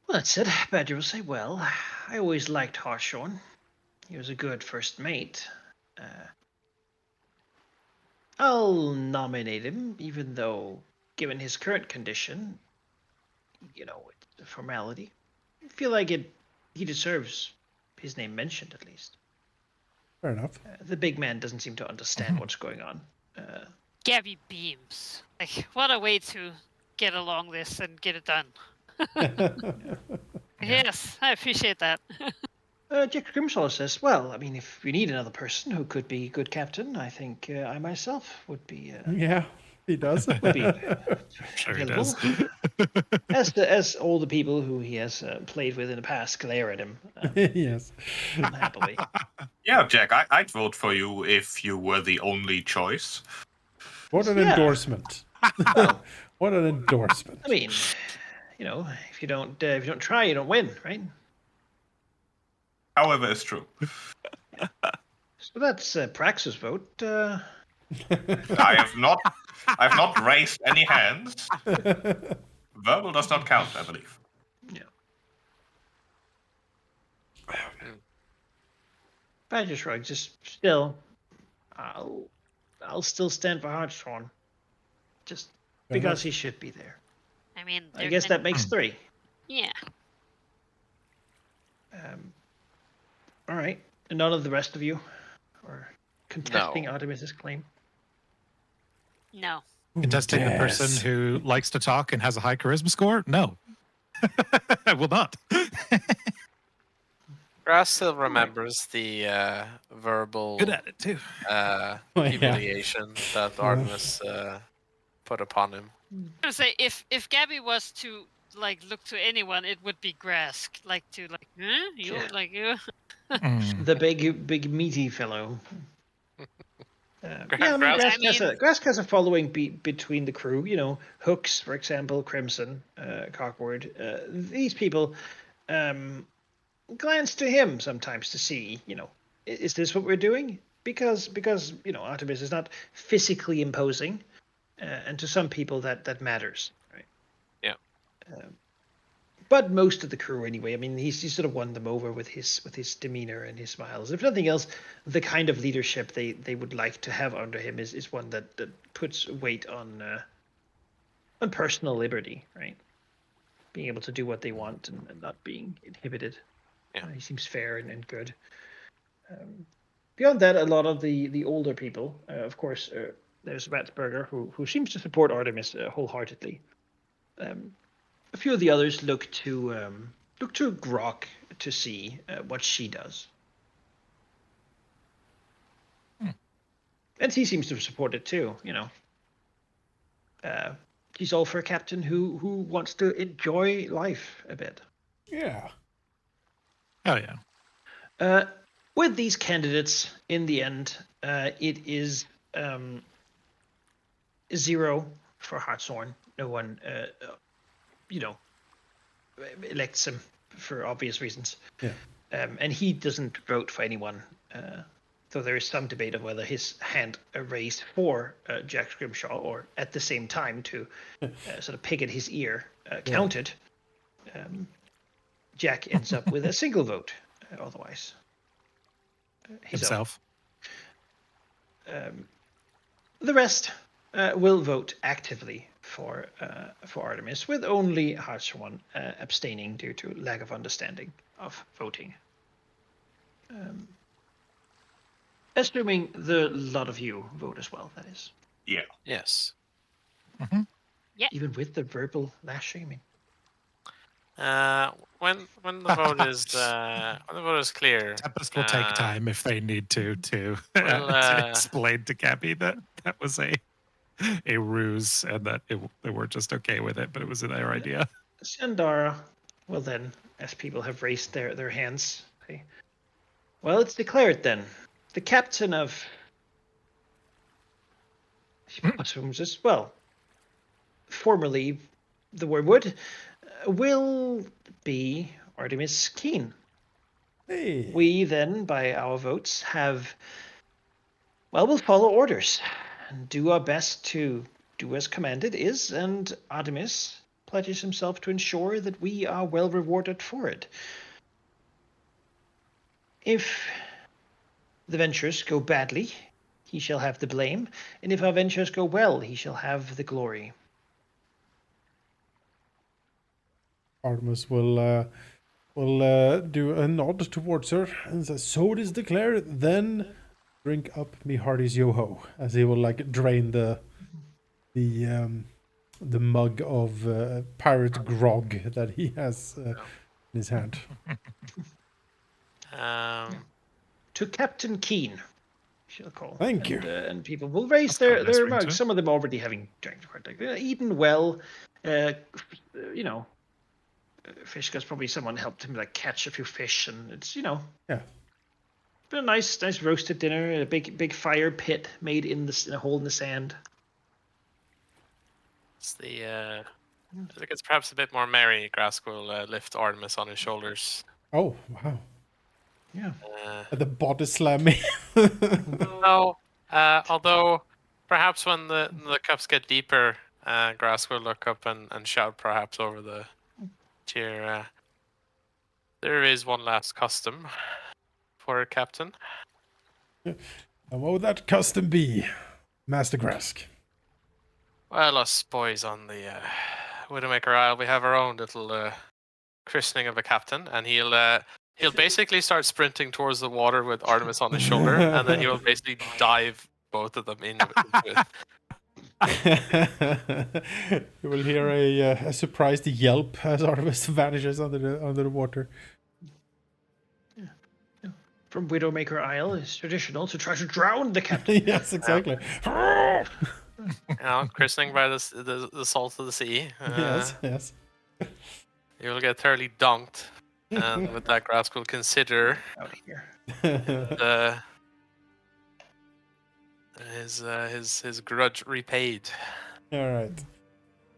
that's it. Badger will say, well, I always liked Harshorn. He was a good first mate. I'll nominate him, even though, given his current condition, it's a formality. I feel like he deserves his name mentioned, at least. Fair enough. The big man doesn't seem to understand what's going on. Gabby beams. Like, what a way to get along this and get it done. Yes, I appreciate that. Jack Grimshaw says, well, I mean, if we need another person who could be good captain, I think I myself would be... Yeah, he does. would be Sure he available. does. as all the people who he has played with in the past glare at him Yes. unhappily. Yeah, Jack, I'd vote for you if you were the only choice. What an Yeah. endorsement. What an endorsement. I mean, if you don't try, you don't win, right? However, it's true. So that's Prax's vote. I've not raised any hands. Verbal does not count, I believe. Yeah. Badger shrugs. Just still, I'll still stand for Hartshorn, just because he should be there. I mean, I guess that makes 3. Yeah. All right. And none of the rest of you are contesting Artemis's claim. No. Contesting a person who likes to talk and has a high charisma score? No. I will not. Grass still remembers the verbal Good at it too. humiliation that Artemis put upon him. I would say if Gabby was to look to anyone, it would be Grask. You The big meaty fellow. Yeah, I mean, Grass- Grask has a following between the crew. You know, Hooks, for example, Crimson, Cockward. These people glance to him sometimes to see, you know, is this what we're doing? Because you know, Artemis is not physically imposing, and to some people that matters, right? Yeah. But most of the crew, anyway. I mean, he's sort of won them over with his demeanor and his smiles. If nothing else, the kind of leadership they would like to have under him is one that puts weight on personal liberty, right? Being able to do what they want and not being inhibited. Yeah. He seems fair and good. Beyond that, a lot of the older people, of course, there's Ratsberger, who seems to support Artemis wholeheartedly. A few of the others look to Grok to see what she does, and he seems to support it too. You know, he's all for a captain who wants to enjoy life a bit. Yeah. Oh yeah. With these candidates, in the end, it is 0 for Hartshorn. No one, you know, elects him for obvious reasons. Yeah. And he doesn't vote for anyone. Though there is some debate of whether his hand raised for Jack Scrimshaw or at the same time to sort of pig at his ear counted. Jack ends up with a single vote otherwise. Himself. The rest will vote actively for Artemis, with only Hartshorn abstaining due to lack of understanding of voting. Assuming the lot of you vote as well, that is. Yeah. Yes. Even with the verbal lashing, I mean. When the vote is clear, Tempest will take time if they need to Well, to explain to Gabby that was a ruse and that they were just okay with it, but it was their idea. Sandara will then, as people have raised their hands, say, well, it's declared then. The captain of mushrooms as well, formerly the Wormwood, will be Artemis Keen. Hey. We then, by our votes, we'll follow orders and do our best to do as commanded is, and Artemis pledges himself to ensure that we are well rewarded for it. If the ventures go badly, he shall have the blame, and if our ventures go well, he shall have the glory. Artemis will do a nod towards her and says, "So it is declared. Then drink up me hearty's yo-ho," as he will like drain the mug of pirate grog that he has in his hand. To Captain Keen, shall call. Thank you. And people will raise That's got a nice their ring to mugs. it. Some of them already having drank quite like eaten well. You know, Fishka's probably someone helped him like catch a few fish, and it's Yeah. been a nice roasted dinner. A big fire pit made in a hole in the sand. It's I think it's perhaps a bit more merry. Grask will lift Artemis on his shoulders. Oh wow! Yeah. The body slamming. No, although perhaps when the cups get deeper, Grask will look up and shout perhaps over the cheer. There is one last custom for a captain. And what would that custom be, Master Grask? Well, us boys on the Widowmaker Isle, we have our own little christening of a captain, and he'll basically start sprinting towards the water with Artemis on his shoulder, and then he will basically dive both of them into it. You will hear a surprised yelp as Artemis vanishes under the water. From Widowmaker Isle, it's traditional to try to drown the captain. Yes, exactly. Christening by the salt of the sea. Yes. You will get thoroughly dunked, and with that, Grask will consider Out of here. his grudge repaid. All right.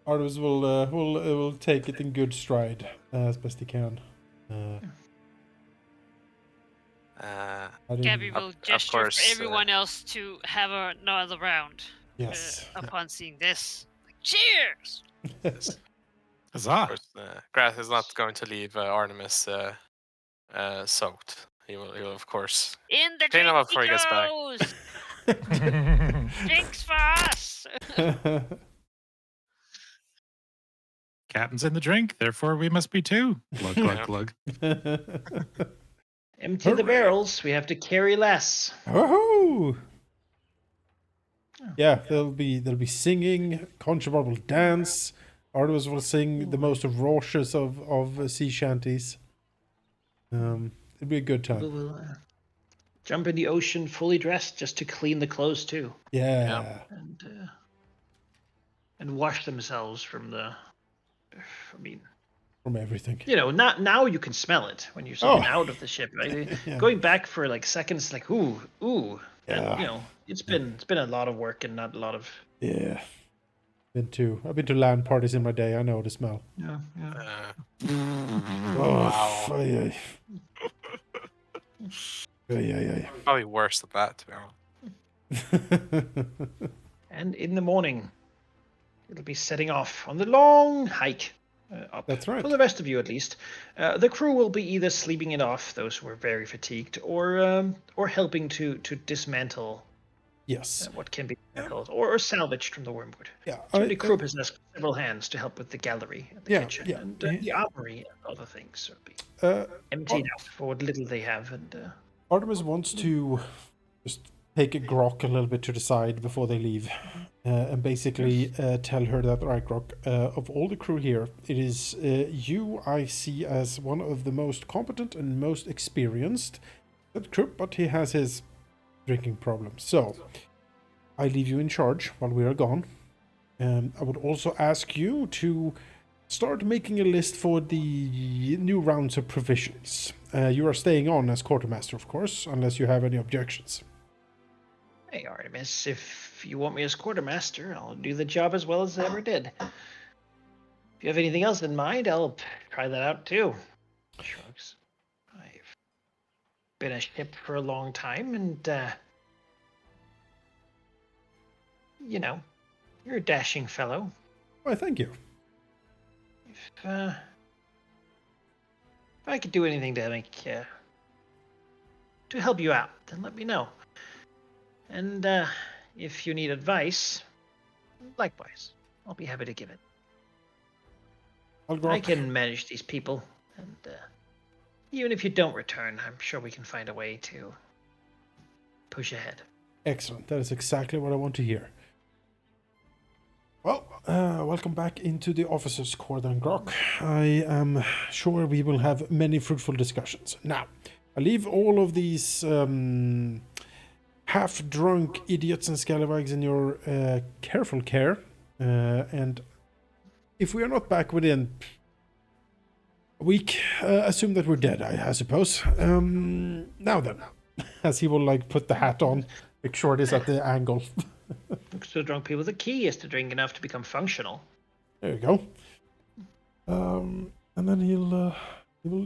Artemis will take it in good stride as best he can. Gabby will Of gesture course, for everyone else to have another round. Yes. Upon seeing this, like, cheers! Of Huzzah! course, Grath is not going to leave Artemis soaked. He will, of course, In the clean drink him up he before he gets back. goes! Drinks for us! Captain's in the drink, therefore we must be too. Glug, glug, Yeah. glug. Empty the Hooray. barrels. We have to carry less. Woohoo! Yeah, there'll be singing. Conchobar will dance. Artemis will sing the most raucous of sea shanties. It'll be a good People time. will jump in the ocean fully dressed just to clean the clothes too, Yeah. and wash themselves from the. I mean, From everything. now you can smell it when you're zooming out of the ship, right? Yeah. Going back for like seconds, like ooh. Yeah. And, it's been a lot of work and not a lot of. Yeah. I've been to LAN parties in my day. I know the smell. Yeah. Oh, wow. Probably worse than that, to be honest. And in the morning, it'll be setting off on the long hike up. That's right. For the rest of you, at least. The crew will be either sleeping it off, those who are very fatigued, or helping to dismantle Yes. what can be dismantled or salvaged from the wormwood. Yeah. Certainly, Krupp has asked several hands to help with the gallery, and the kitchen, and the armory, and other things. So be emptied out for what little they have, and. Artemis wants to just take a Grok a little bit to the side before they leave, and basically tell her that, right, Grok, of all the crew here, it is you I see as one of the most competent and most experienced crew, but he has his drinking problems. So I leave you in charge while we are gone. I would also ask you to start making a list for the new rounds of provisions. You are staying on as quartermaster, of course, unless you have any objections. Hey, Artemis, if you want me as quartermaster, I'll do the job as well as I ever did. If you have anything else in mind, I'll try that out too. Shrugs. I've been a ship for a long time, and, you're a dashing fellow. Why, thank you. If I could do anything to help you out, then let me know. And if you need advice, likewise, I'll be happy to give it. I can manage these people, and even if you don't return, I'm sure we can find a way to push ahead. Excellent. That is exactly what I want to hear. Well, welcome back into the officers' quarter, Grok. I am sure we will have many fruitful discussions. Now, I leave all of these half-drunk idiots and scallywags in your careful care, and if we are not back within a week, assume that we're dead, I suppose. Now then, as he will put the hat on, make sure it is at the angle. So drunk people, the key is to drink enough to become functional. There you go. And then he will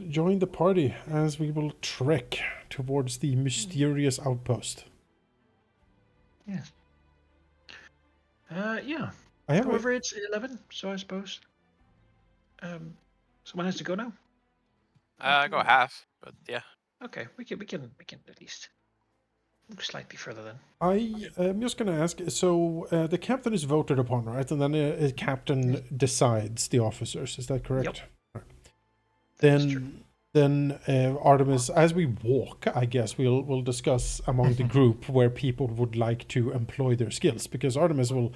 join the party as we will trek towards the mysterious outpost. Yes. Yeah. However, it's 11, so I suppose. Someone has to go now. Go half, but yeah. Okay, we can at least look slightly further then. I'm just going to ask, so the captain is voted upon, right? And then a captain decides the officers, is that correct? Yep. Right. Then Artemis, as we walk, I guess we'll discuss among the group where people would like to employ their skills, because Artemis will,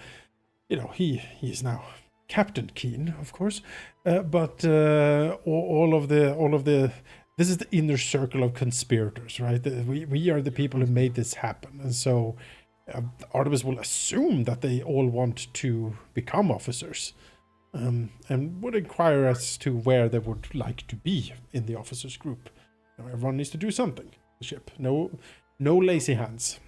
he is now Captain Keen, of course, but all of the this is the inner circle of conspirators, right? We are the people who made this happen. And so Artemis will assume that they all want to become officers, and would inquire as to where they would like to be in the officers group. Everyone needs to do something. The ship. No lazy hands.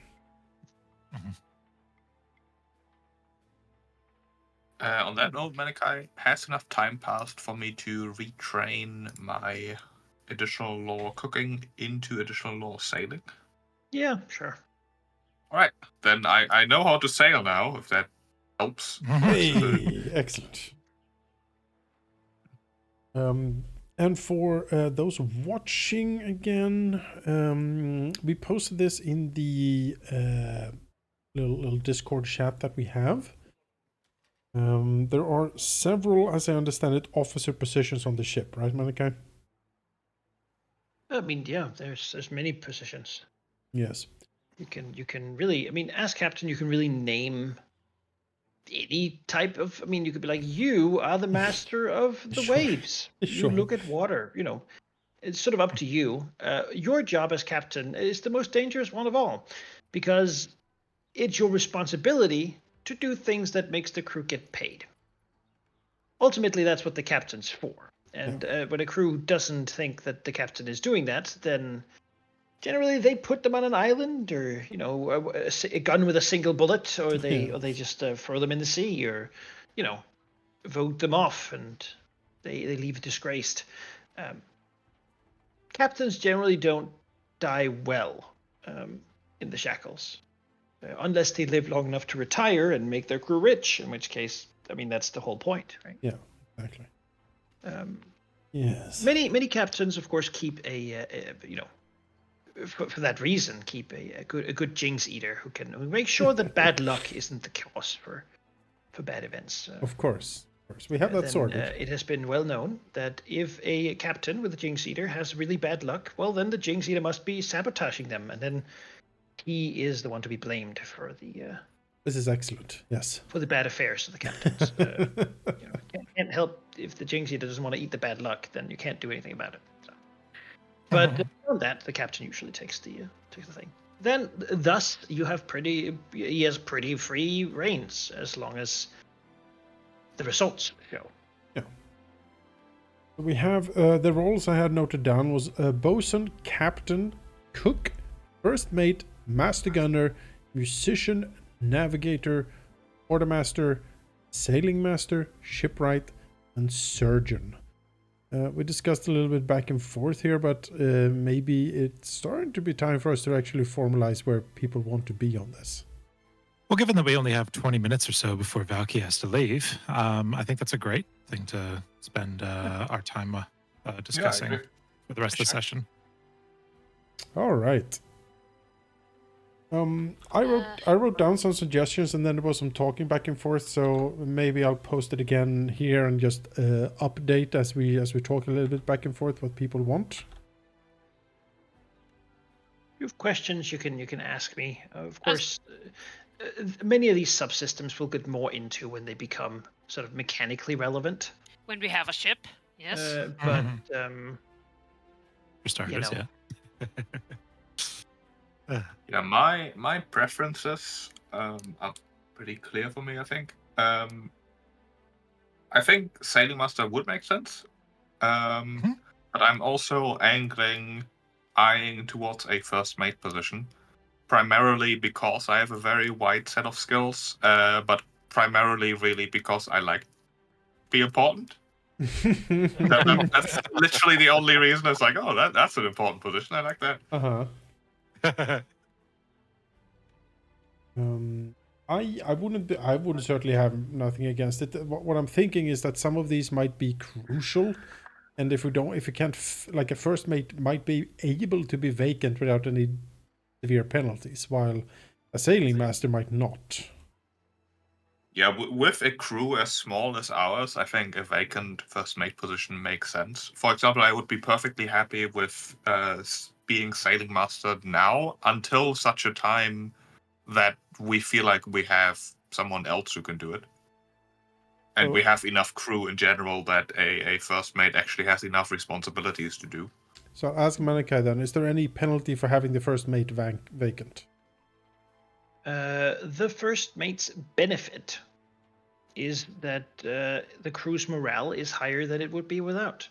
On that note, Manikai, has enough time passed for me to retrain my additional law cooking into additional law sailing? Yeah, sure. All right, then I know how to sail now, if that helps. Hey, excellent. And for those watching again, we posted this in the little Discord chat that we have. There are several, as I understand it, officer positions on the ship, right, Manikai? I mean, yeah, there's many positions. Yes. You can really, I mean, as captain, you can really name any type of. I mean, you could be like, you are the master of the Sure. waves. You Sure. look at water. You know, it's sort of up to you. Your job as captain is the most dangerous one of all, because it's your responsibility to do things that makes the crew get paid. Ultimately, that's what the captain's for. And when a crew doesn't think that the captain is doing that, then generally they put them on an island, or a gun with a single bullet, or they just throw them in the sea, or vote them off, and they leave disgraced. Captains generally don't die well in the Shackles, unless they live long enough to retire and make their crew rich, in which case, I mean, that's the whole point, right? Yeah, exactly. Yes. Many captains, of course, keep for that reason, keep a good jinx eater who can make sure that bad luck isn't the cause for bad events. Of course. We have that sorted. It has been well known that if a captain with a jinx eater has really bad luck, well, then the jinx eater must be sabotaging them, and then he is the one to be blamed for the This is excellent. Yes. for the bad affairs of the captains. Can't help if the jinx eater doesn't want to eat the bad luck, then you can't do anything about it. So. But beyond that, the captain usually takes the thing. Then, thus, he has pretty free reins as long as the results show. Yeah. We have the roles I had noted down was bosun, captain, cook, first mate, master gunner, musician, navigator, quartermaster, sailing master, shipwright, and surgeon. We discussed a little bit back and forth here, but maybe it's starting to be time for us to actually formalize where people want to be on this. Well, given that we only have 20 minutes or so before Valky has to leave, I think that's a great thing to spend our time discussing for the rest of the session. All right. I wrote down some suggestions, and then there was some talking back and forth. So maybe I'll post it again here and just update as we talk a little bit back and forth what people want. If you have questions, you can ask me. Of course, many of these subsystems we'll get more into when they become sort of mechanically relevant. When we have a ship, yes. But for starters, yeah. Yeah, my preferences are pretty clear for me, I think. I think Sailing Master would make sense. But I'm also eyeing towards a first mate position. Primarily because I have a very wide set of skills, but primarily really because I like to be important. That's literally the only reason. It's like, oh, that's an important position. I like that. I wouldn't certainly have nothing against it. What I'm thinking is that some of these might be crucial, and if you can't, like a first mate might be able to be vacant without any severe penalties, while a sailing master might not. Yeah, with a crew as small as ours, I think a vacant first mate position makes sense. For example, I would be perfectly happy with being sailing master now until such a time that we feel like we have someone else who can do it. And we have enough crew in general that a first mate actually has enough responsibilities to do. So I'll ask Manikai then, is there any penalty for having the first mate vacant? The first mate's benefit is that the crew's morale is higher than it would be without.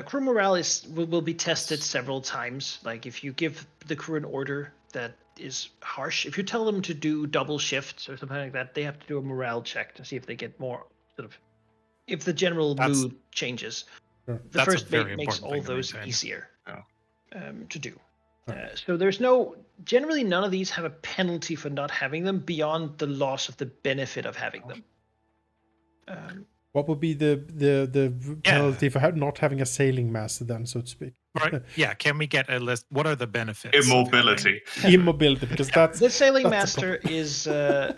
Crew morale will be tested several times. Like if you give the crew an order that is harsh, if you tell them to do double shifts or something like that, they have to do a morale check to see if they get more sort of if the general mood changes. Sure. The That's a first very mate makes important all thing to those maintain. easier Yeah. to do. Right. So there's generally none of these have a penalty for not having them beyond the loss of the benefit of having them. What would be the penalty for not having a sailing master then, so to speak? Right. Yeah. Can we get a list? What are the benefits? of Immobility. Immobility, because that's The sailing that's the master is. I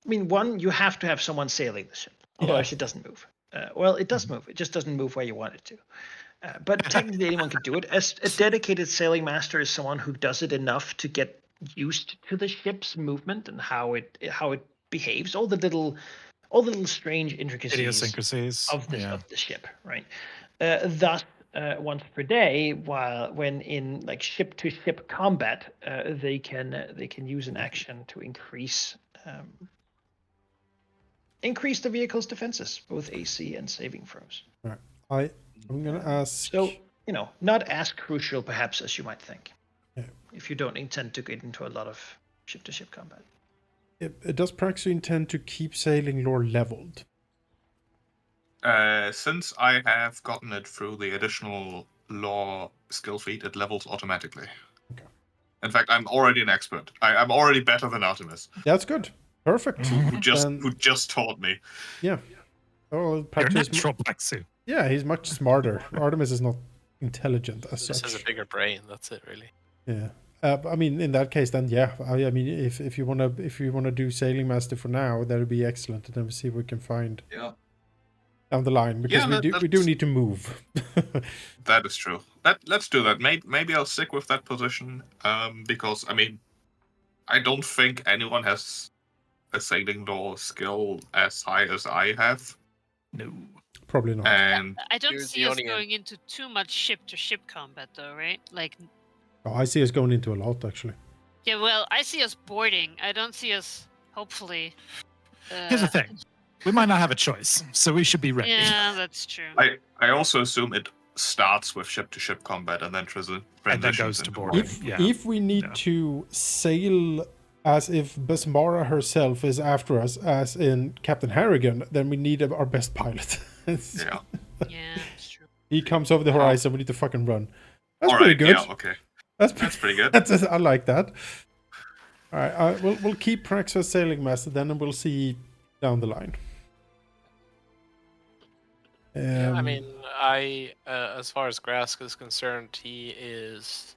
mean, one, you have to have someone sailing the ship, otherwise it doesn't move. Well, it does move. It just doesn't move where you want it to. But technically, anyone could do it. As a dedicated sailing master is someone who does it enough to get used to the ship's movement and how it behaves, all the little strange intricacies idiosyncrasies of the ship, right? Thus, once per day, when in like ship to ship combat, they can use an action to increase the vehicle's defenses, both AC and saving throws. Right. I'm gonna ask. So, not as crucial perhaps as you might think. Yeah. If you don't intend to get into a lot of ship-to-ship combat. Does Praxu intend to keep sailing lore leveled? Since I have gotten it through the additional law skill feat, it levels automatically. Okay. In fact, I'm already an expert. I'm already better than Artemis. That's good. Perfect. Who Then- just taught me. Yeah. Oh, Your Praxu is natural Plexu. yeah, he's much smarter. Artemis is not intelligent as This such. has a bigger brain. That's it, really. Yeah. I mean, in that case, then yeah. I mean, if you wanna do sailing master for now, that would be excellent, and then we see what we can find Yeah, down the line, because we do that's- need to move. that is true. Let's do that. Maybe I'll stick with that position. Because I mean, I don't think anyone has a sailing law skill as high as I have. No. Probably not. And I don't You're see the us only- going into too much ship-to-ship combat, though, right? Like, Oh, I see us going into a lot actually. yeah, well, I see us boarding. I don't see us, hopefully. Here's the thing. We might not have a choice, so we should be ready. Yeah, that's true. I also assume it starts with ship-to-ship combat and then transitions And then goes to into boarding. boarding. Yeah. If we need Yeah. to sail as if Besmara herself is after us, as in Captain Harrigan, then we need our best pilot. Yeah. Yeah, that's true. He comes over the horizon, we need to fucking run. That's All pretty right. good. Yeah. Okay. That's That's pretty good. I like that. All right, we'll keep Praxu as sailing master then, and we'll see down the line. Yeah, I mean, as far as Grask is concerned, he is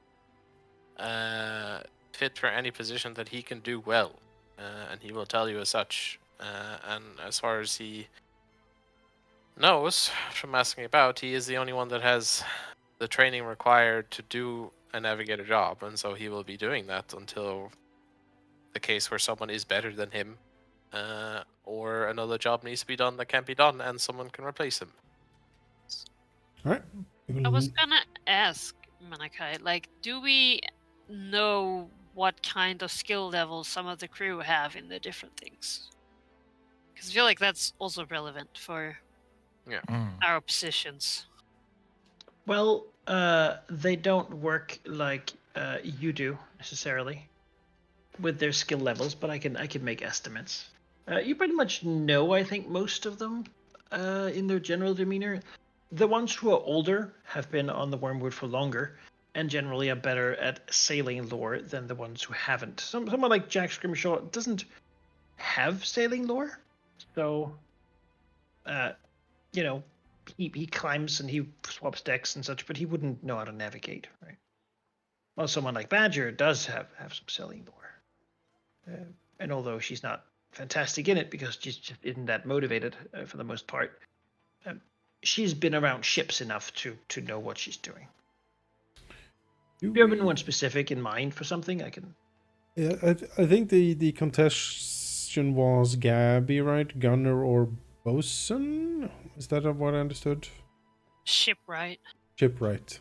fit for any position that he can do well, and he will tell you as such. And as far as he knows from asking about, he is the only one that has the training required to do a navigator job, and so he will be doing that until the case where someone is better than him, or another job needs to be done that can't be done, and someone can replace him. All right. I was gonna ask, Manakai, like, do we know what kind of skill levels some of the crew have in the different things? Because I feel like that's also relevant for our positions. Well, they don't work like you do necessarily with their skill levels, but I can make estimates. You pretty much know, I think, most of them in their general demeanor. The ones who are older have been on the Wormwood for longer, and generally are better at sailing lore than the ones who haven't. Someone like Jack Scrimshaw doesn't have sailing lore, so he climbs and he swaps decks and such, but he wouldn't know how to navigate, right? Well, someone like Badger does have some sailing lore, and although she's not fantastic in it because she just isn't that motivated for the most part, she's been around ships enough to know what she's doing. If you have anyone specific in mind for something, I can. Yeah, I think the contestation was Gabby, right? Gunner or bosun? Is that what I understood? Shipwright. Shipwright.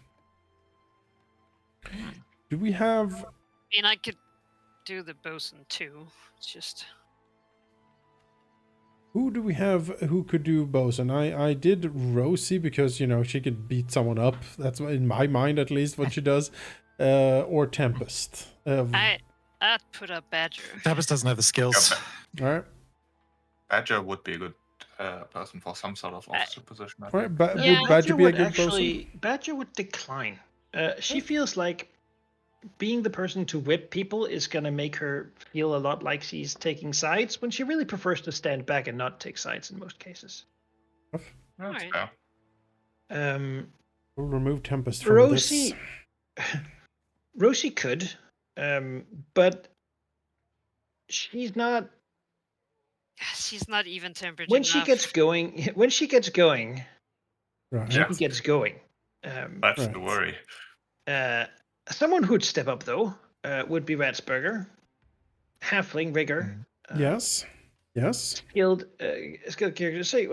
Do we have? I mean, I could do the bosun too. It's just Who do we have who could do bosun? I did Rosie because, she could beat someone up. That's in my mind, at least, what she does. Or Tempest. I'd put up Badger. Tavis doesn't have the skills. All right. Badger would be a good person for some sort of officer position. I All right. think. Would Badger be a good Badger would decline. She feels like being the person to whip people is going to make her feel a lot like she's taking sides when she really prefers to stand back and not take sides in most cases. That's Alright. fair. We'll remove Tempest from this. Rosie could, but she's not. She's not even tempered When enough. she gets going, Right. she Yeah. gets going. That's the worry. Someone who'd step up though would be Ratsburger, halfling rigger. Yes. Skilled character to say,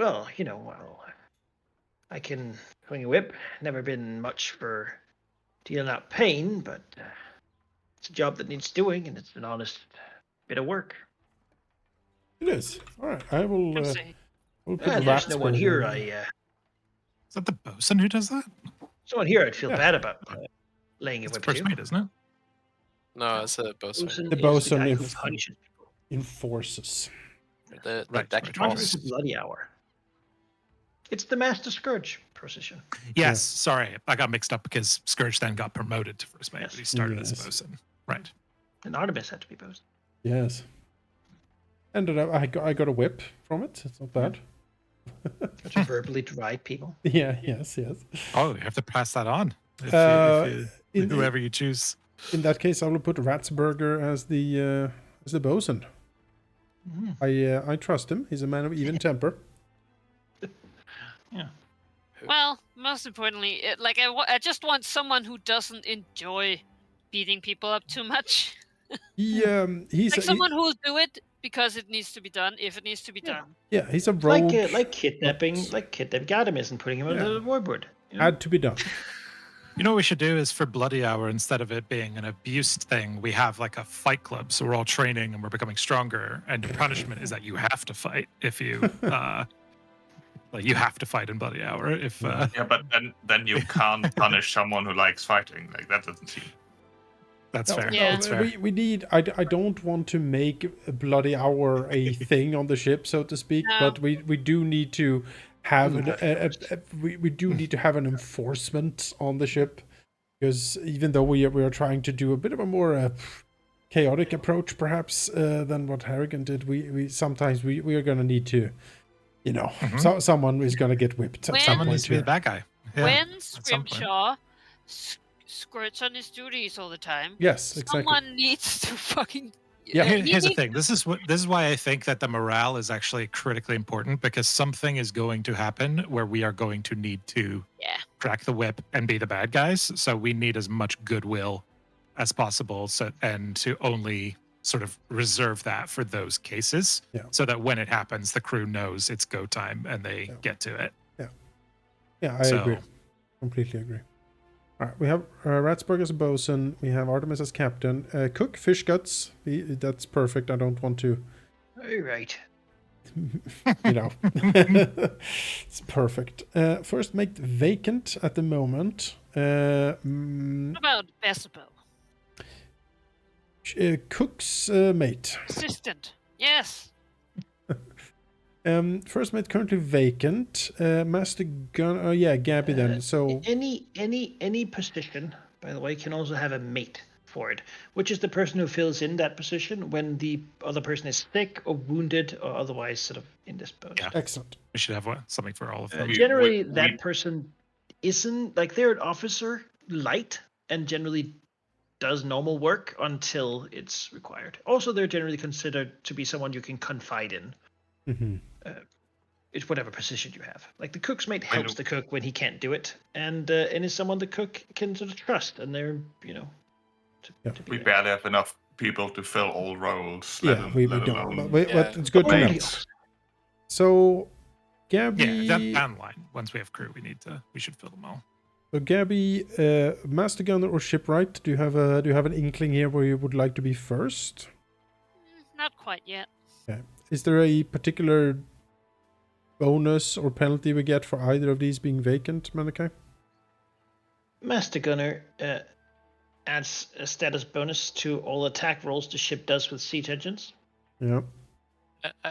I can swing a whip. Never been much for dealing out pain, but it's a job that needs doing, and it's an honest bit of work. It is. All right. I will. Let's see. We'll put There's no one Ratsburger here. in. Is that the bosun who does that? Someone here I'd feel Yeah. bad about laying a It's whip first to. mate, isn't it? No, it's a bosun. The is bosun guy in- who punishes people. Enforces. The Right, deck right, boss. right. It's a bloody hour. It's the Master Scourge position. Yes, sorry. I got mixed up because Scourge then got promoted to first mate, but he started as Yes. a bosun. Right. And Artemis had to be bosun. Yes. And I got a whip from it. It's not bad. To verbally deride people. Yeah. Yes. Oh, you have to pass that on. In- Whoever you choose. In that case, I will put Ratsburger as the bosun. I trust him. He's a man of even temper. Well, most importantly, I just want someone who doesn't enjoy beating people up too much. He's Like someone who'll do it because it needs to be done, if it needs to be done. he's a rogue. Like kidnapping Gadamis and putting him on the warboard. Had to be done. You know what we should do is for Bloody Hour, instead of it being an abuse thing, we have like a fight club. So we're all training and we're becoming stronger. And your punishment is that you have to fight if you you have to fight in Bloody Hour. If Yeah, but then you can't punish someone who likes fighting. Like that doesn't seem. that's fair. Yeah. That's fair. We need. I don't want to make a Bloody Hour a thing on the ship, so to speak. No. But we do need to have we do need to have an enforcement on the ship, because even though we are trying to do a bit of a more chaotic approach, perhaps than what Harrigan did, we sometimes we are going to need to, someone is going to get whipped at some Someone point needs to be the here. bad guy. Yeah, When at some point. Scrimshaw squirts on his duties all the time, Yes, exactly. someone needs to fucking. Yeah. Here's the thing. This is why I think that the morale is actually critically important, because something is going to happen where we are going to need to crack the whip and be the bad guys. So we need as much goodwill as possible, and to only sort of reserve that for those cases, so that when it happens, the crew knows it's go time and they get to it. Yeah, I agree. Completely agree. All right, we have Ratsburg as a bosun. We have Artemis as captain. Cook, fish guts. That's perfect. I don't want to, All right. it's perfect. First mate vacant at the moment. What about Besabel? Cook's mate. Assistant. Yes. First mate currently vacant. Master gun. Gabby then. So Any position, by the way, can also have a mate for it, which is the person who fills in that position when the other person is sick or wounded or otherwise sort of indisposed. Yeah. excellent. We should have something for all of them. Generally, that person isn't like they're an officer light and generally does normal work until it's required. Also, they're generally considered to be someone you can confide in. Mm-hmm. It's whatever position you have. Like the cook's mate helps the cook when he can't do it, and is someone the cook can sort of trust, and they're to be We there. barely have enough people to fill all roles. Yeah, we let don't. alone- But it's good to know. mates. So, Gabby. Yeah, that down line. Once we have crew, we should fill them all. So Gabby, Master Gunner or Shipwright? Do you have an inkling here where you would like to be first? Not quite yet. Okay. Is there a particular bonus or penalty we get for either of these being vacant, Manikai? Master Gunner adds a status bonus to all attack rolls the ship does with siege engines. Yeah.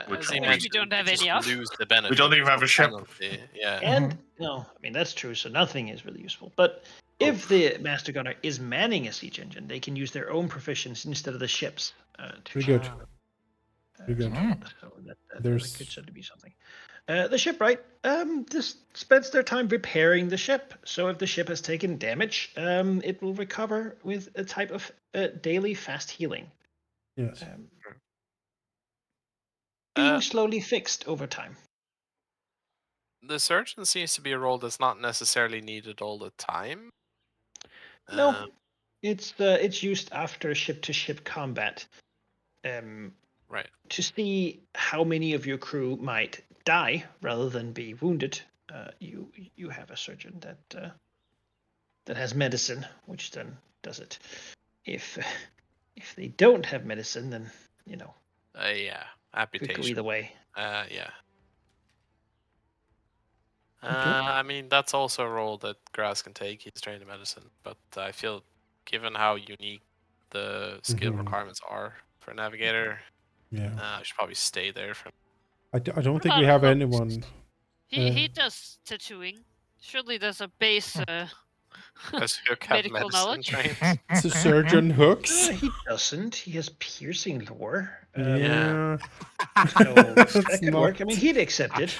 Which As he we- mentioned, we don't have just any of. lose the benefit. We don't even have a ship. penalty. Yeah. And no, I mean that's true. So nothing is really useful. But if the Master Gunner is manning a siege engine, they can use their own proficiency instead of the ship's. Very good. Very good. So that There's- could certainly be something. The shipwright just spends their time repairing the ship. So if the ship has taken damage, it will recover with a type of daily fast healing, Yes. being slowly fixed over time. The surgeon seems to be a role that's not necessarily needed all the time. No, it's used after ship-to-ship combat. Right. To see how many of your crew might die rather than be wounded, you have a surgeon that has medicine, which then does it. If they don't have medicine, then Yeah. could Amputation. go either way. Yeah. Okay. I mean, that's also a role that Grass can take. He's trained in medicine, but I feel, given how unique the skill requirements are for a navigator, Yeah. I should probably stay there. I don't What think we about have hooks? anyone. He does tattooing. Surely there's a base Does Hook have medical medicine knowledge. trained? It's a surgeon hooks. He doesn't. He has piercing lore. Yeah. So that That's could work. I mean, he'd accept it.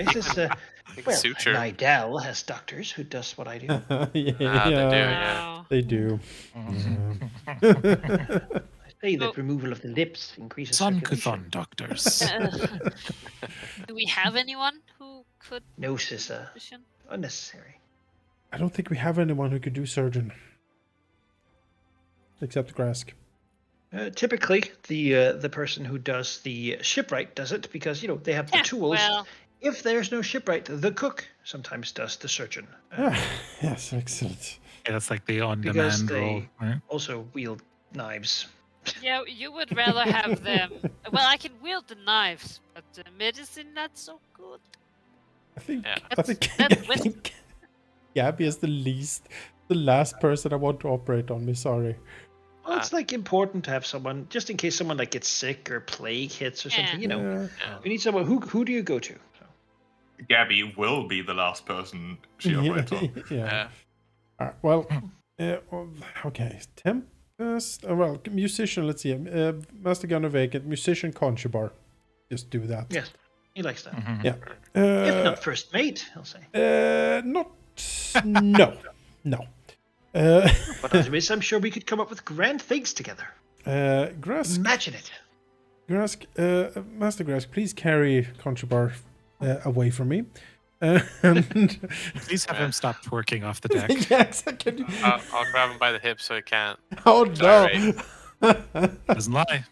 He says, well, Suture. Nidal has doctors who does what I do. Yeah. They do, Wow. They do. I say that removal of the lips increases circulation. Suncathon doctors. Do we have anyone who could Gnosis position? unnecessary. I don't think we have anyone who could do surgeon. Except Grask. Typically, the person who does the shipwright does it because they have the Yeah, tools. well, If there's no shipwright, the cook sometimes does the surgeon. Yes, excellent. Yeah, that's like the Because on-demand role, they right? also wield knives. yeah, you would rather have them. Well, I can wield the knives, but the medicine not so good. I think Yeah. I think, That's I think Gabby is the last person I want to operate on me. Sorry. Well, it's like important to have someone just in case someone like gets sick or plague hits or something. Yeah. We need someone. Who do you go to? So. Gabby will be the last person she operates on. Yeah. Well, okay. Tempest. Well, musician. Let's see. Master Gunner vacant. Musician Conchubar. Just do that. Yes, he likes that. Yeah. If not first mate, he'll say. Not. No. But otherwise, I'm sure we could come up with grand things together. Grask. Imagine it. Grask, Master Grask, please carry Conchubar away from me. And Please have him stop twerking off the deck. yeah, exactly. I'll grab him by the hip so he can't. Oh no! Doesn't lie.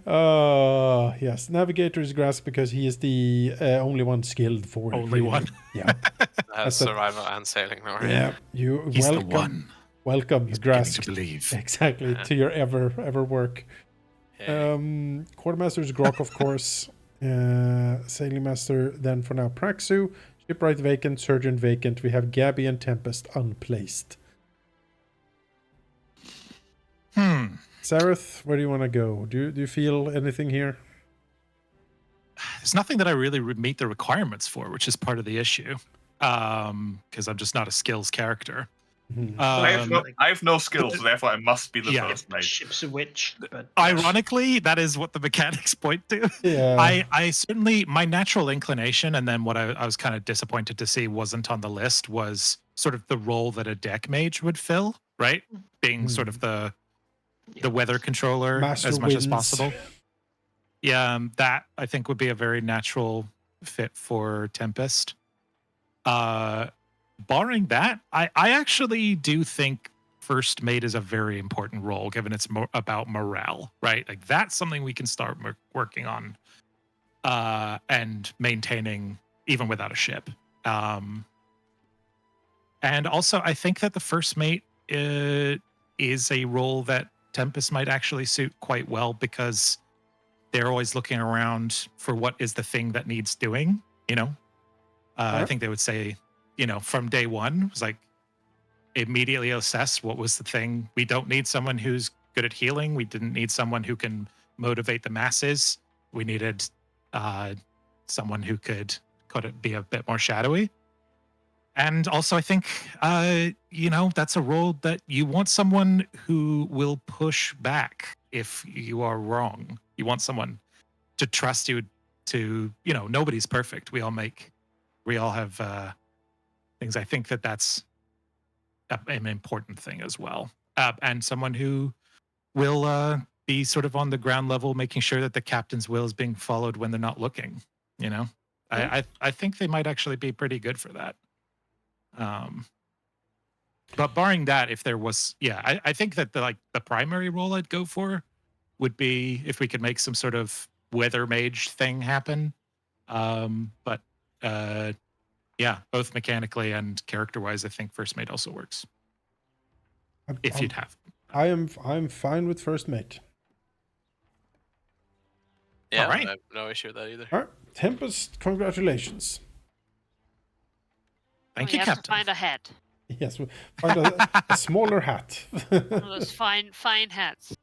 Yeah. Yes, Navigator is Grask because he is the only one skilled for it. Only one. Yeah, Has That's a- survival and sailing lore. yeah. You He's welcome, the one. welcome, He's beginning Grask. to believe. Exactly to your ever work. Yeah. Quartermaster's Grok, of course. Sailing Master, then for now, Praxu. Shipwright vacant, Surgeon vacant. We have Gabby and Tempest unplaced. Sareth, where do you want to go? Do you feel anything here? There's nothing that I really meet the requirements for, which is part of the issue. Because I'm just not a skills character. I have no skills, therefore I must be the Yeah. first mate. Ship's a witch, but Ironically, that is what the mechanics point to. Yeah. I certainly, my natural inclination, and then what I was kind of disappointed to see wasn't on the list, was sort of the role that a deck mage would fill, right? Being sort of the weather controller Master as much as winds. possible. Yeah, that I think would be a very natural fit for Tempest. Barring that, I actually do think first mate is a very important role, given it's about morale, right? Like that's something we can start working on and maintaining even without a ship. And also, I think that the first mate is a role that Tempest might actually suit quite well because they're always looking around for what is the thing that needs doing. I think they would say, from day one, it was like immediately assess what was the thing. We don't need someone who's good at healing. We didn't need someone who can motivate the masses. We needed someone who could be a bit more shadowy. And also, I think, that's a role that you want someone who will push back if you are wrong. You want someone to trust you to, nobody's perfect. We all have things. I think that's an important thing as well. And someone who will be sort of on the ground level, making sure that the captain's will is being followed when they're not looking, I think they might actually be pretty good for that. But barring that, if there was, I think that the primary role I'd go for would be if we could make some sort of weather mage thing happen. But both mechanically and character wise, I think first mate also works. If you'd have. I'm fine with first mate. Yeah, All right. I have no issue with that either. All right, Tempest, congratulations. Thank We you, have to Captain. find a hat. Yes, we find a smaller hat. One of those fine hats.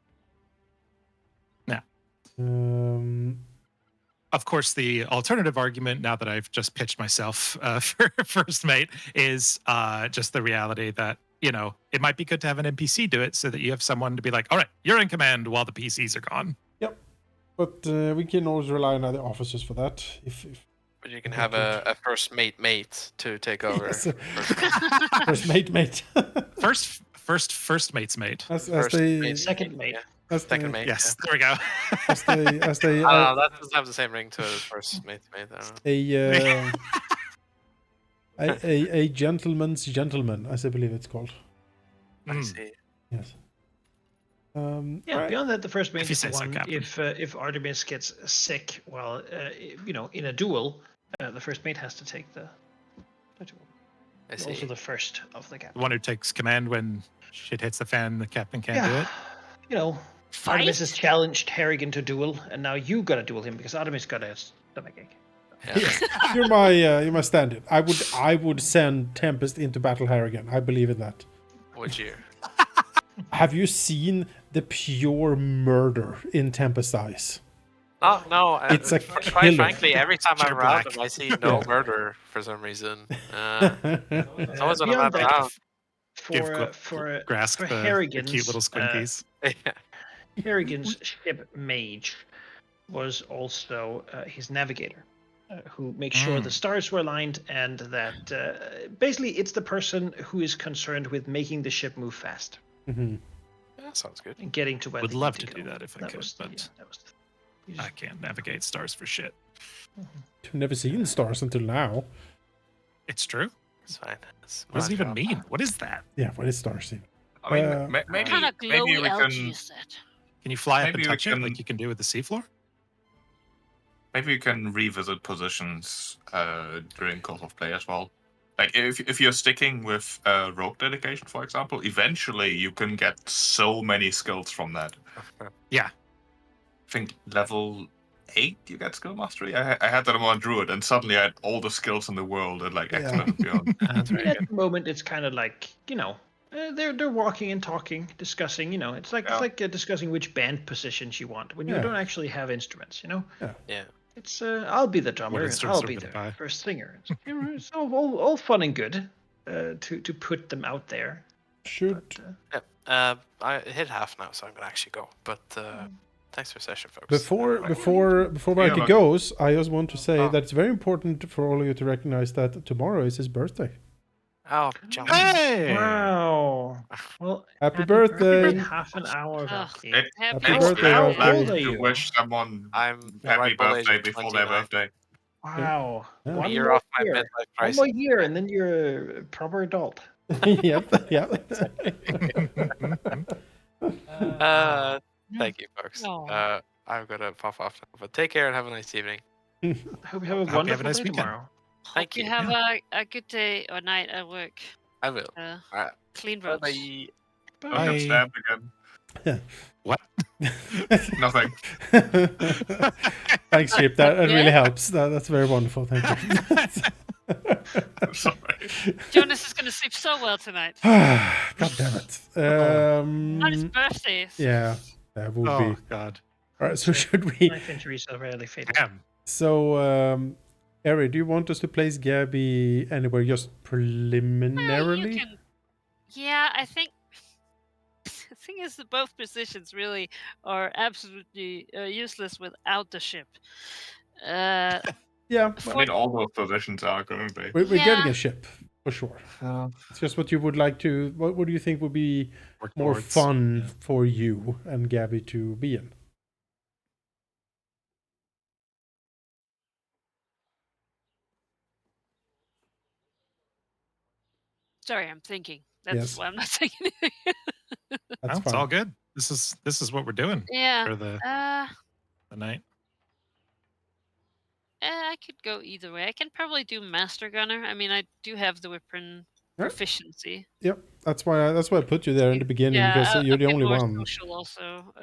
Of course, the alternative argument, now that I've just pitched myself for first mate, is just the reality that, it might be good to have an NPC do it so that you have someone to be like, all right, you're in command while the PCs are gone. Yep. But we can always rely on other officers for that. But you can have a first mate to take over. Yes. First mate. First mate's mate. Second mate. As Second mate. Yes, there we go. As they that doesn't have the same ring to it as first mate. I don't know. a gentleman's gentleman, as I believe it's called. I see. Yes. Right. Beyond that, the first mate If you is say the so, one. Captain. If Artemis gets sick, well, in a duel, the first mate has to take the duel. I see. Also the first of the captain. The one who takes command when shit hits the fan, the captain can't do it. Artemis has challenged Harrigan to duel, and now you gotta duel him because Artemis got a stomachache. Yeah. You're my stand-in. I would send Tempest into battle Harrigan. I believe in that. Would you? Have you seen the pure murder in Tempest's eyes? Oh, no. It's a quite killer. frankly, every time I'm Pure around black. him, I see no murder for some reason. It's always when I'm Beyond that, around. Grasp for the Harrigan's cute little squinkies. Harrigan's ship mage was also his navigator, who makes sure the stars were aligned and that basically it's the person who is concerned with making the ship move fast That sounds good. and getting to where Would they love need to go. do that if I That could, was the- but that was the- I can't navigate stars for shit. I've never seen stars until now. It's true. It's fine. It's What does it my even job. mean? What is that? Yeah, what is stars? I mean, What maybe What kind of maybe glowy we algae can is that? Can you fly up Maybe and we touch it can- like you can do with the seafloor? maybe we can revisit positions during course of play as well. Like if you're sticking with rogue dedication, for example, eventually you can get so many skills from that. Yeah. I think level 8 you get skill mastery. I had that on Druid, and suddenly I had all the skills in the world at like excellent and beyond. That's very At good. the moment, it's kind of like they're walking and talking, discussing. It's like discussing which band positions you want when you Yeah. don't actually have instruments. Yeah. It's I'll be the drummer, and instruments I'll are be we the gonna buy? first singer. It's all fun and good to put them out there. should But, I hit half now, so I'm gonna actually go. But thanks for the session, folks. before Yeah, Marky but- goes, I just want to say Oh. that it's very important for all of you to recognize that tomorrow is his birthday. Oh, John. Hey! wow. Well, Happy birthday. in half an hour, Ugh. Valky. It- Happy Happy It's birthday, How Valky. old are to you? wish someone I'm the happy ripe old age birthday of before their 29. birthday. Wow. Yeah. One A year more off my year. midlife One crisis. more year, and then you're a proper adult. Yep. Thank you, folks. Aw. I'm gonna pop off now, but take care and have a nice evening. I hope you have a Hope you wonderful have a nice day weekend. tomorrow. Thank Hope you you. have a good day or night at work. I will. Uh, Alright. clean roads. Bye. Don't get stabbed again. What? Nothing. Thanks, Chip. That really Yeah. helps. That's very wonderful. Thank you. Sorry. Jonas is going to sleep so well tonight. God damn it. On his birthday. Yeah, that would Oh be. God. All right, so should we? Knife injuries are rarely fatal. Damn. So, Eri, do you want us to place Gabby anywhere just preliminarily? You can. Yeah, I think. The thing is that both positions really are absolutely useless without the ship. Yeah, I mean, all those positions are currently. we're Yeah. getting a ship for sure. Uh, It's just what you would like to. What do you think would be Work more towards. fun Yeah. for you and Gabby to be in? Sorry, I'm thinking. That's Yes. why I'm not saying anything. That's No, it's fine. all good. This is what we're doing Yeah. for the night. I could go either way. I can probably do Master Gunner. I mean, I do have the weapon Yeah. proficiency. Yep, that's why I put you there in the beginning Yeah, because you're a the bit only more one. social also.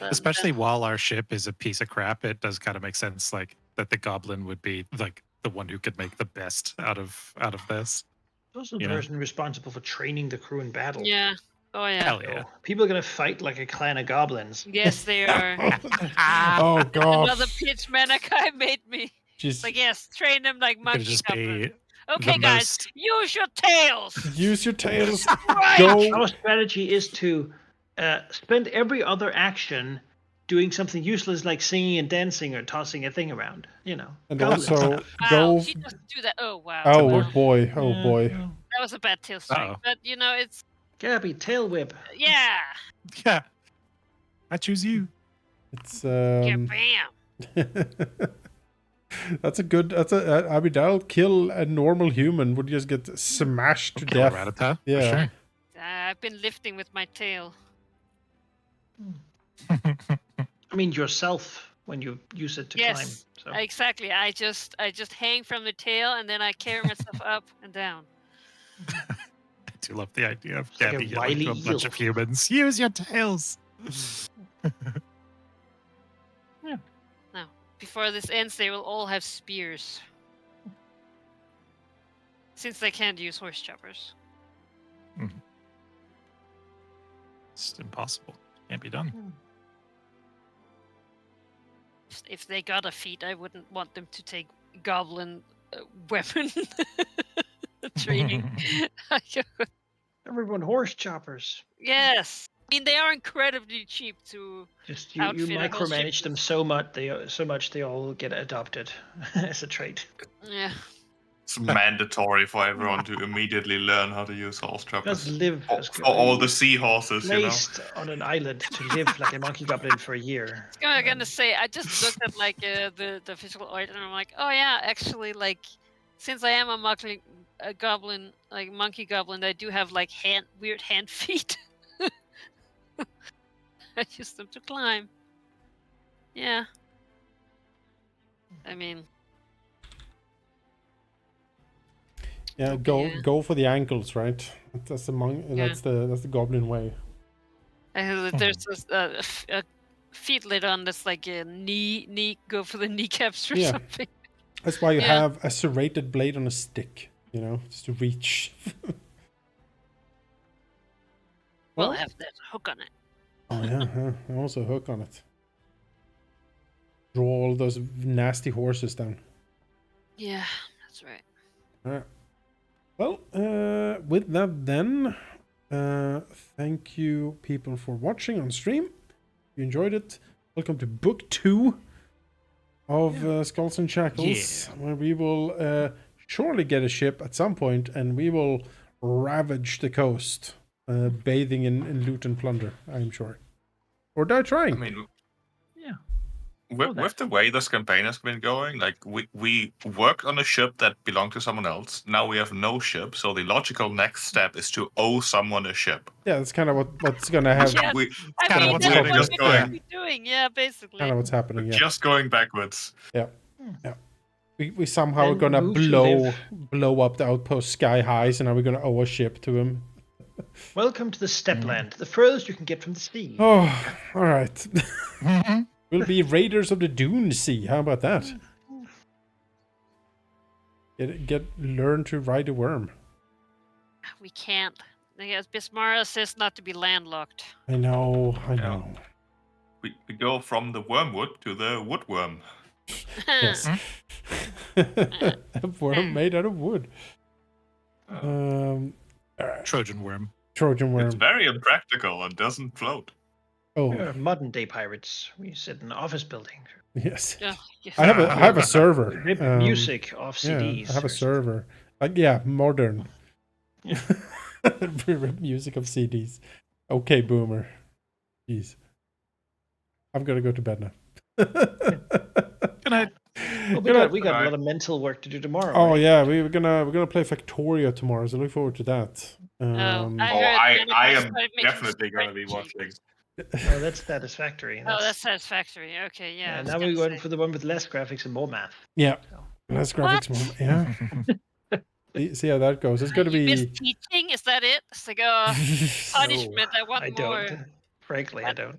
Especially while our ship is a piece of crap, it does kind of make sense like that the goblin would be like the one who could make the best out of this. Also the You know? person responsible for training the crew in battle. Yeah. Oh yeah. Hell yeah. So people are gonna fight like a clan of goblins. Yes, they are. Oh god. Another pitch Manakai made me. Just Like, yes, train them like Could monkey just goblin. be Okay, the guys, most- use your tails. use your tails. Right. Go. Our strategy is to spend every other action doing something useless like singing and dancing or tossing a thing around. You know. And goblin also stuff. Wow, go. she doesn't do that. Oh wow. Oh Wow. boy. Oh Yeah, boy. well, That was a bad tail strike. Uh-oh. But you know, it's Gabby, tail whip. yeah. Yeah. I choose you. It's Yeah, bam. That's a good. I mean, that'll kill a normal human. Would just get smashed to Kill a death. Rattata, for Yeah. sure. I've been lifting with my tail. I mean yourself when you use it to Yes, climb. So. exactly. I just hang from the tail and then I carry myself up and down. I do love the idea of It's like a Gabby yelling to a wily bunch eel. of humans. Use your tails. Now, before this ends, they will all have spears. Since they can't use horse choppers. It's impossible. Can't be done. If they got a feat, I wouldn't want them to take goblin weapon training. Everyone horse choppers. Yes. I mean, they are incredibly cheap to Just you outfit a whole ship micromanage them with. so much they all get adopted as a trait. Yeah. It's mandatory for everyone to immediately learn how to use horse Just choppers. live For, as for all the seahorses, you know. placed on an island to live like a monkey goblin for a year. I'm gonna say I just looked at like the physical art and I'm like, oh yeah, actually like since I am a goblin, like monkey goblin, I do have like weird hand feet. I use them to climb. Yeah. I mean, Yeah. Go for the ankles, right? That's the Yeah. That's the goblin way. there's this, a feet lid on that's like a knee. Go for the kneecaps or Yeah. something. That's why you Yeah. have a serrated blade on a stick. You know, just to reach. We'll have that hook on it. Oh yeah, and also hook on it. Draw all those nasty horses down. Yeah, that's right. All right. Well, with that then, thank you people for watching on stream. If you enjoyed it, welcome to book 2 of Skulls and Shackles, where we will surely get a ship at some point, and we will ravage the coast, bathing in loot and plunder, I'm sure. Or die trying. I mean, Yeah. with the way this campaign has been going, like we worked on a ship that belonged to someone else. Now we have no ship, so the logical next step is to owe someone a ship. Yeah, that's kind of what's gonna happen. Yeah. We I kinda mean, what's that's happening. what Just we're going- going to be doing. Yeah, basically. Kind of what's happening. Yeah. just going backwards. We somehow are And gonna move to live. blow up the outpost sky high, so now we're gonna owe a ship to him. Welcome to the Stepland, the furthest you can get from the sea. Oh, all right. We'll be Raiders of the Dune Sea. How about that? Learn to ride a worm. We can't. I guess Bismara says not to be landlocked. I know. We go from the wormwood to the woodworm. Yes. A worm made out of wood. Trojan worm. Trojan worm. It's very impractical and doesn't float. Oh, We're modern day pirates. We sit in an office building. yes. Oh, yes. I have a server. Rip music off CDs. Yeah, I have a or server. Yeah, modern. Yeah. Rip music of CDs. Okay, boomer. Jeez. I'm gonna go to bed now. Good night. Well, we got a lot of mental work to do tomorrow. Oh right? yeah, we're gonna play Factoria tomorrow, so look forward to that. I heard I Manifest am might make definitely going to be spreadsheets. watching. Oh, that's satisfactory. Oh, that's satisfactory. Okay, yeah. I And was now gonna we're going say. for the one with less graphics and more math. Yeah, So. less graphics. What? Yeah. See how that goes. It's gonna You be. miss teaching? Is that it? It's like punishment. I want I more. don't. Frankly, I don't.